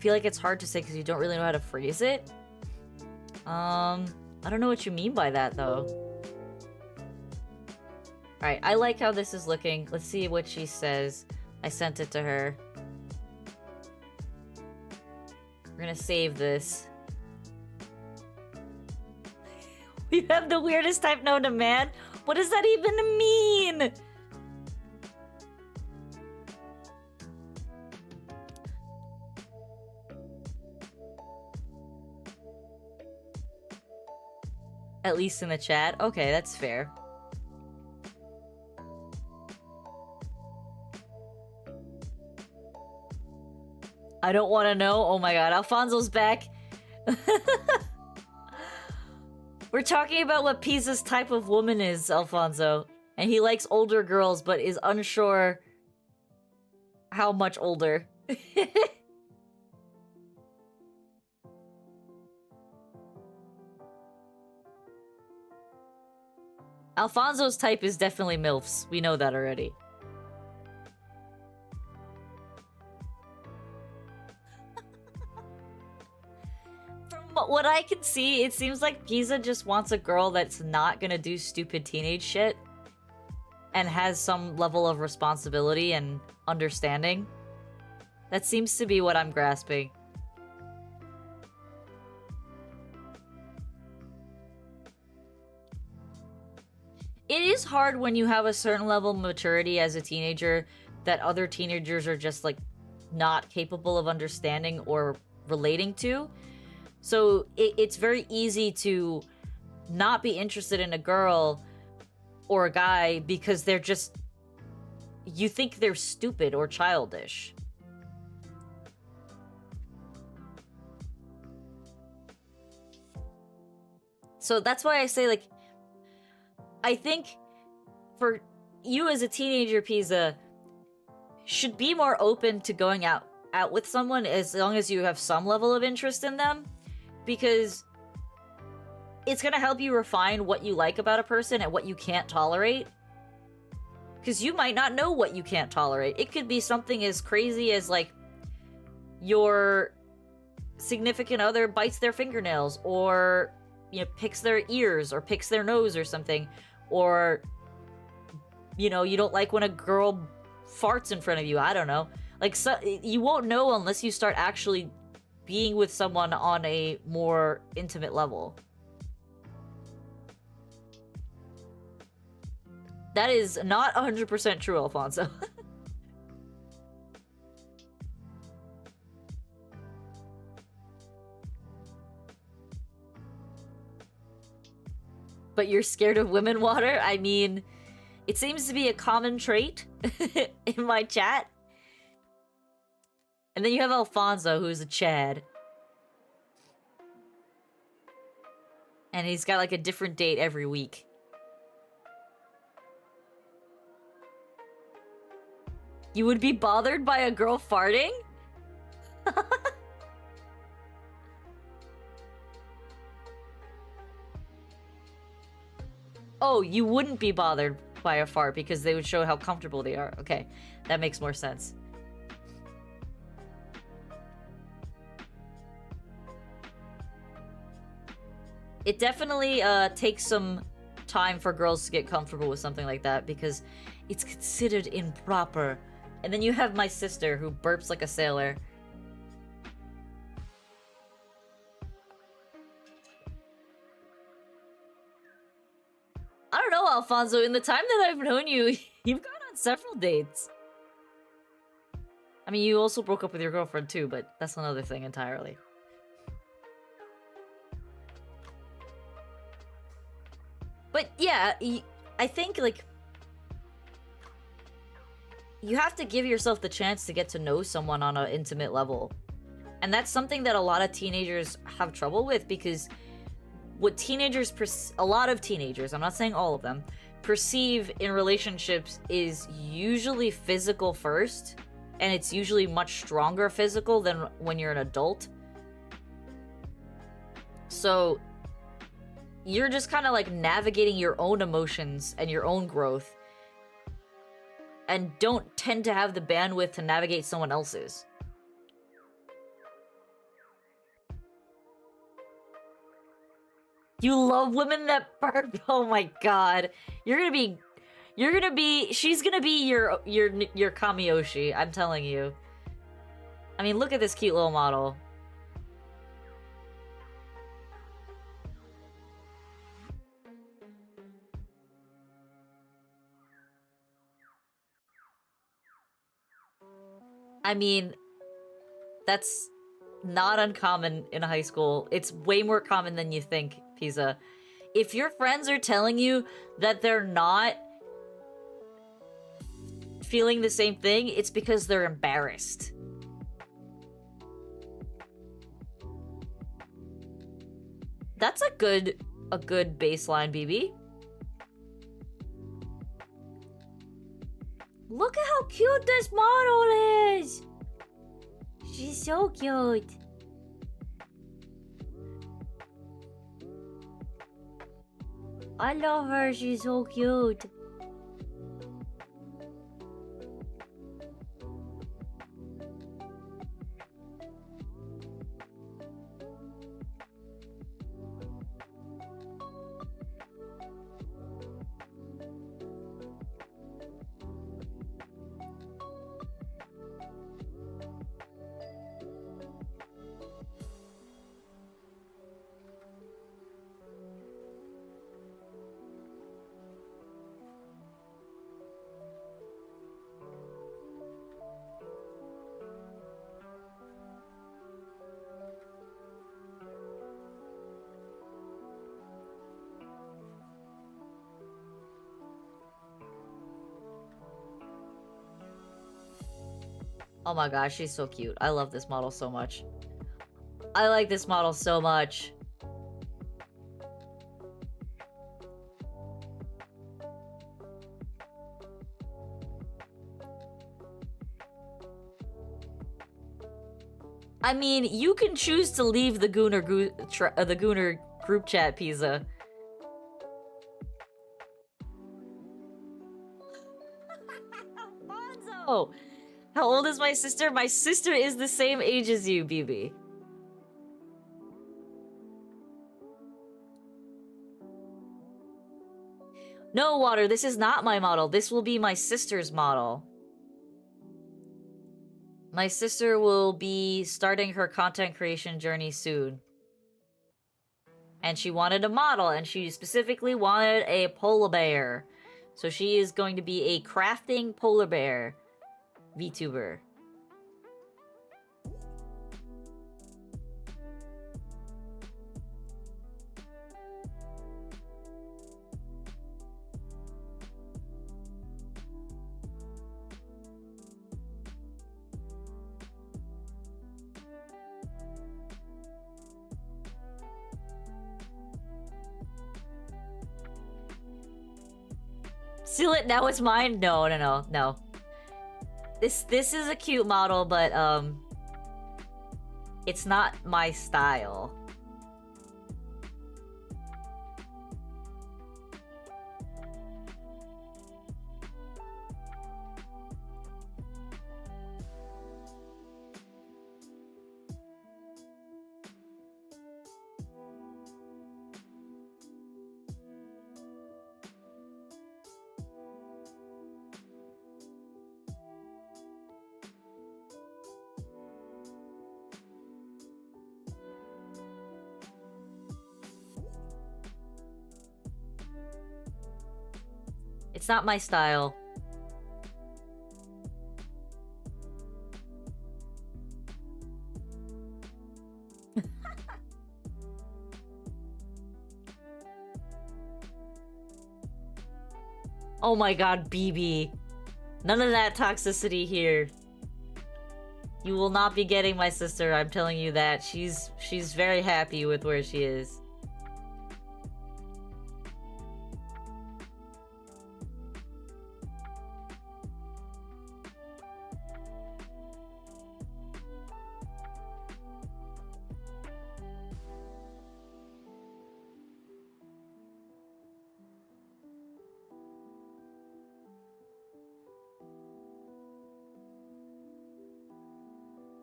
feel like it's hard to say because you don't really know how to phrase it. I don't know what you mean by that, though. Alright, I like how this is looking. Let's see what she says. I sent it to her. We're gonna save this. You have the weirdest type known to man? What does that even mean? At least in the chat? Okay, that's fair. I don't want to know. Oh my god, Alfonso's back. We're talking about what Pisa's type of woman is, Alfonso. And he likes older girls, but is unsure how much older. Alfonso's type is definitely MILFs. We know that already. From what I can see, it seems like Pisa just wants a girl that's not gonna do stupid teenage shit and has some level of responsibility and understanding. That seems to be what I'm grasping. It is hard when you have a certain level of maturity as a teenager that other teenagers are just, like, not capable of understanding or relating to. So it's very easy to not be interested in a girl or a guy because they're just... You think they're stupid or childish. So that's why I say, like... I think for you as a teenager, Pisa, should be more open to going out with someone as long as you have some level of interest in them, because it's going to help you refine what you like about a person and what you can't tolerate. Because you might not know what you can't tolerate. It could be something as crazy as, like, your significant other bites their fingernails, or, you know, picks their ears, or picks their nose or something. Or, you know, you don't like when a girl farts in front of you. I don't know. Like, so, you won't know unless you start actually being with someone on a more intimate level. That is not 100% true, Alfonso. But you're scared of women water? I mean, it seems to be a common trait in my chat. And then you have Alfonso, who's a Chad. And he's got, like, a different date every week. You would be bothered by a girl farting? Oh, you wouldn't be bothered by a fart because they would show how comfortable they are. Okay, that makes more sense. It definitely takes some time for girls to get comfortable with something like that because it's considered improper. And then you have my sister who burps like a sailor. I don't know, Alfonso. In the time that I've known you, you've gone on several dates. I mean, you also broke up with your girlfriend too, but that's another thing entirely. But yeah, I think, like, you have to give yourself the chance to get to know someone on an intimate level. And that's something that a lot of teenagers have trouble with because what teenagers, a lot of teenagers, I'm not saying all of them, perceive in relationships is usually physical first, and it's usually much stronger physical than when you're an adult. So you're just kind of like navigating your own emotions and your own growth, and don't tend to have the bandwidth to navigate someone else's. You love women that burp. Oh my god. She's gonna be your Kamiyoshi, I'm telling you. I mean, look at this cute little model. I mean, that's not uncommon in high school. It's way more common than you think, Pisa. If your friends are telling you that they're not feeling the same thing, it's because they're embarrassed. That's a good baseline, BB. Look at how cute this model is! She's so cute. I love her, she's so cute. Oh my gosh, she's so cute. I love this model so much. I like this model so much. I mean, you can choose to leave the Gooner group chat, Pisa. Bonzo! How old is my sister? My sister is the same age as you, BB. No, Water, this is not my model. This will be my sister's model. My sister will be starting her content creation journey soon. And she wanted a model, and she specifically wanted a polar bear. So she is going to be a crafting polar bear VTuber. Seal it, now it's mine? No. This is a cute model, but it's not my style. It's not my style. Oh my god, BB. None of that toxicity here. You will not be getting my sister, I'm telling you that. She's very happy with where she is.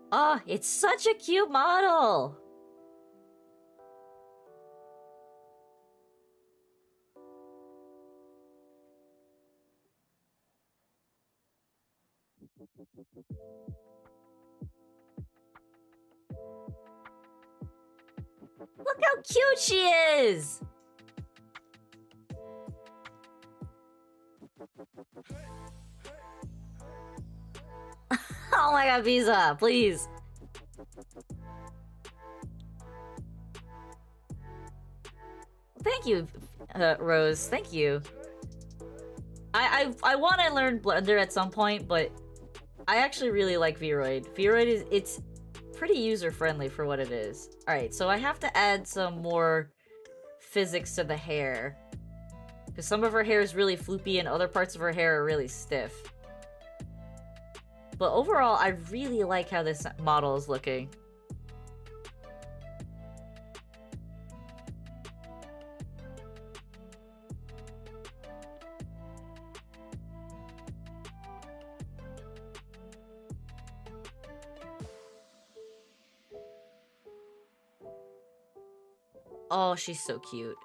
Oh, it's such a cute model! Look how cute she is! Oh my god, Visa, please. Thank you, Rose. Thank you. I want to learn Blender at some point, but I actually really like Vroid. Vroid it's pretty user-friendly for what it is. Alright, so I have to add some more physics to the hair. Because some of her hair is really floopy and other parts of her hair are really stiff. But overall, I really like how this model is looking. Oh, she's so cute.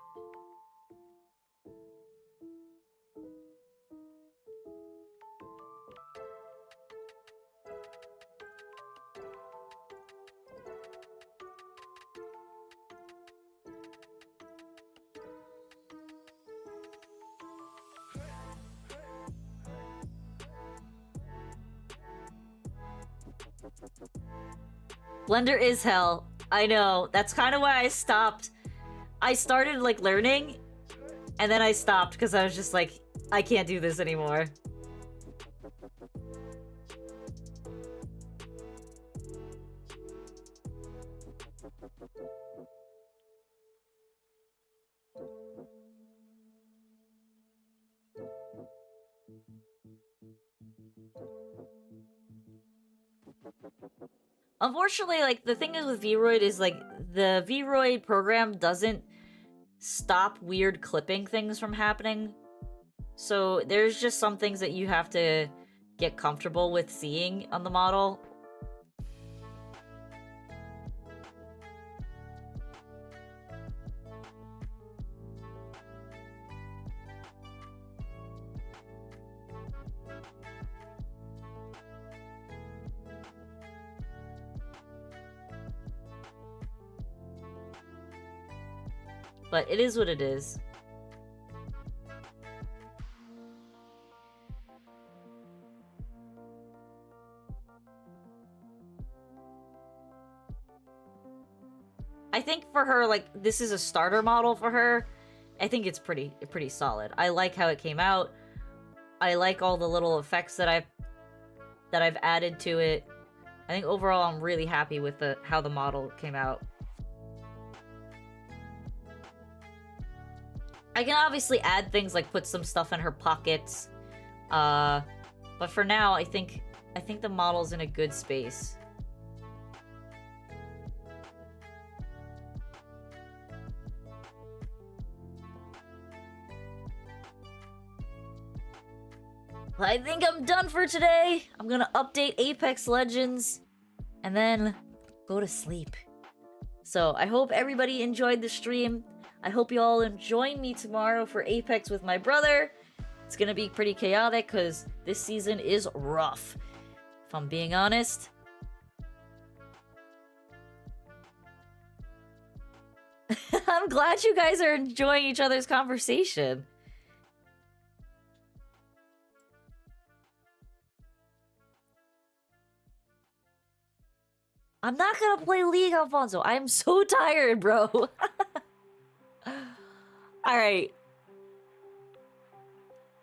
Blender is hell. I know. That's kind of why I stopped. I started, like, learning, and then I stopped because I was just like, I can't do this anymore. Unfortunately, like, the thing is with Vroid is, like, the Vroid program doesn't stop weird clipping things from happening. So there's just some things that you have to get comfortable with seeing on the model. But it is what it is. I think for her, like, this is a starter model for her. I think it's pretty solid. I like how it came out. I like all the little effects that I've added to it. I think overall I'm really happy with how the model came out. I can obviously add things like put some stuff in her pockets. But for now, I think the model's in a good space. I think I'm done for today. I'm gonna update Apex Legends and then go to sleep. So I hope everybody enjoyed the stream. I hope you all join me tomorrow for Apex with my brother. It's gonna be pretty chaotic because this season is rough, if I'm being honest. I'm glad you guys are enjoying each other's conversation. I'm not gonna play League, Alfonso. I'm so tired, bro. Alright.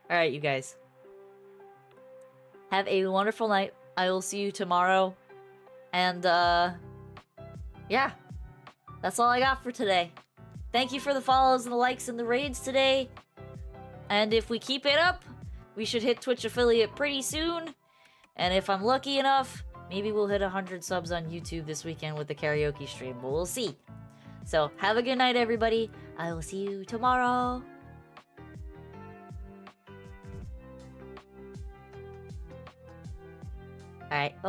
Alright, you guys. Have a wonderful night. I will see you tomorrow. And, yeah. That's all I got for today. Thank you for the follows and the likes and the raids today. And if we keep it up, we should hit Twitch affiliate pretty soon. And if I'm lucky enough, maybe we'll hit 100 subs on YouTube this weekend with the karaoke stream, but we'll see. So, have a good night, everybody. I will see you tomorrow. Alright, bye-bye.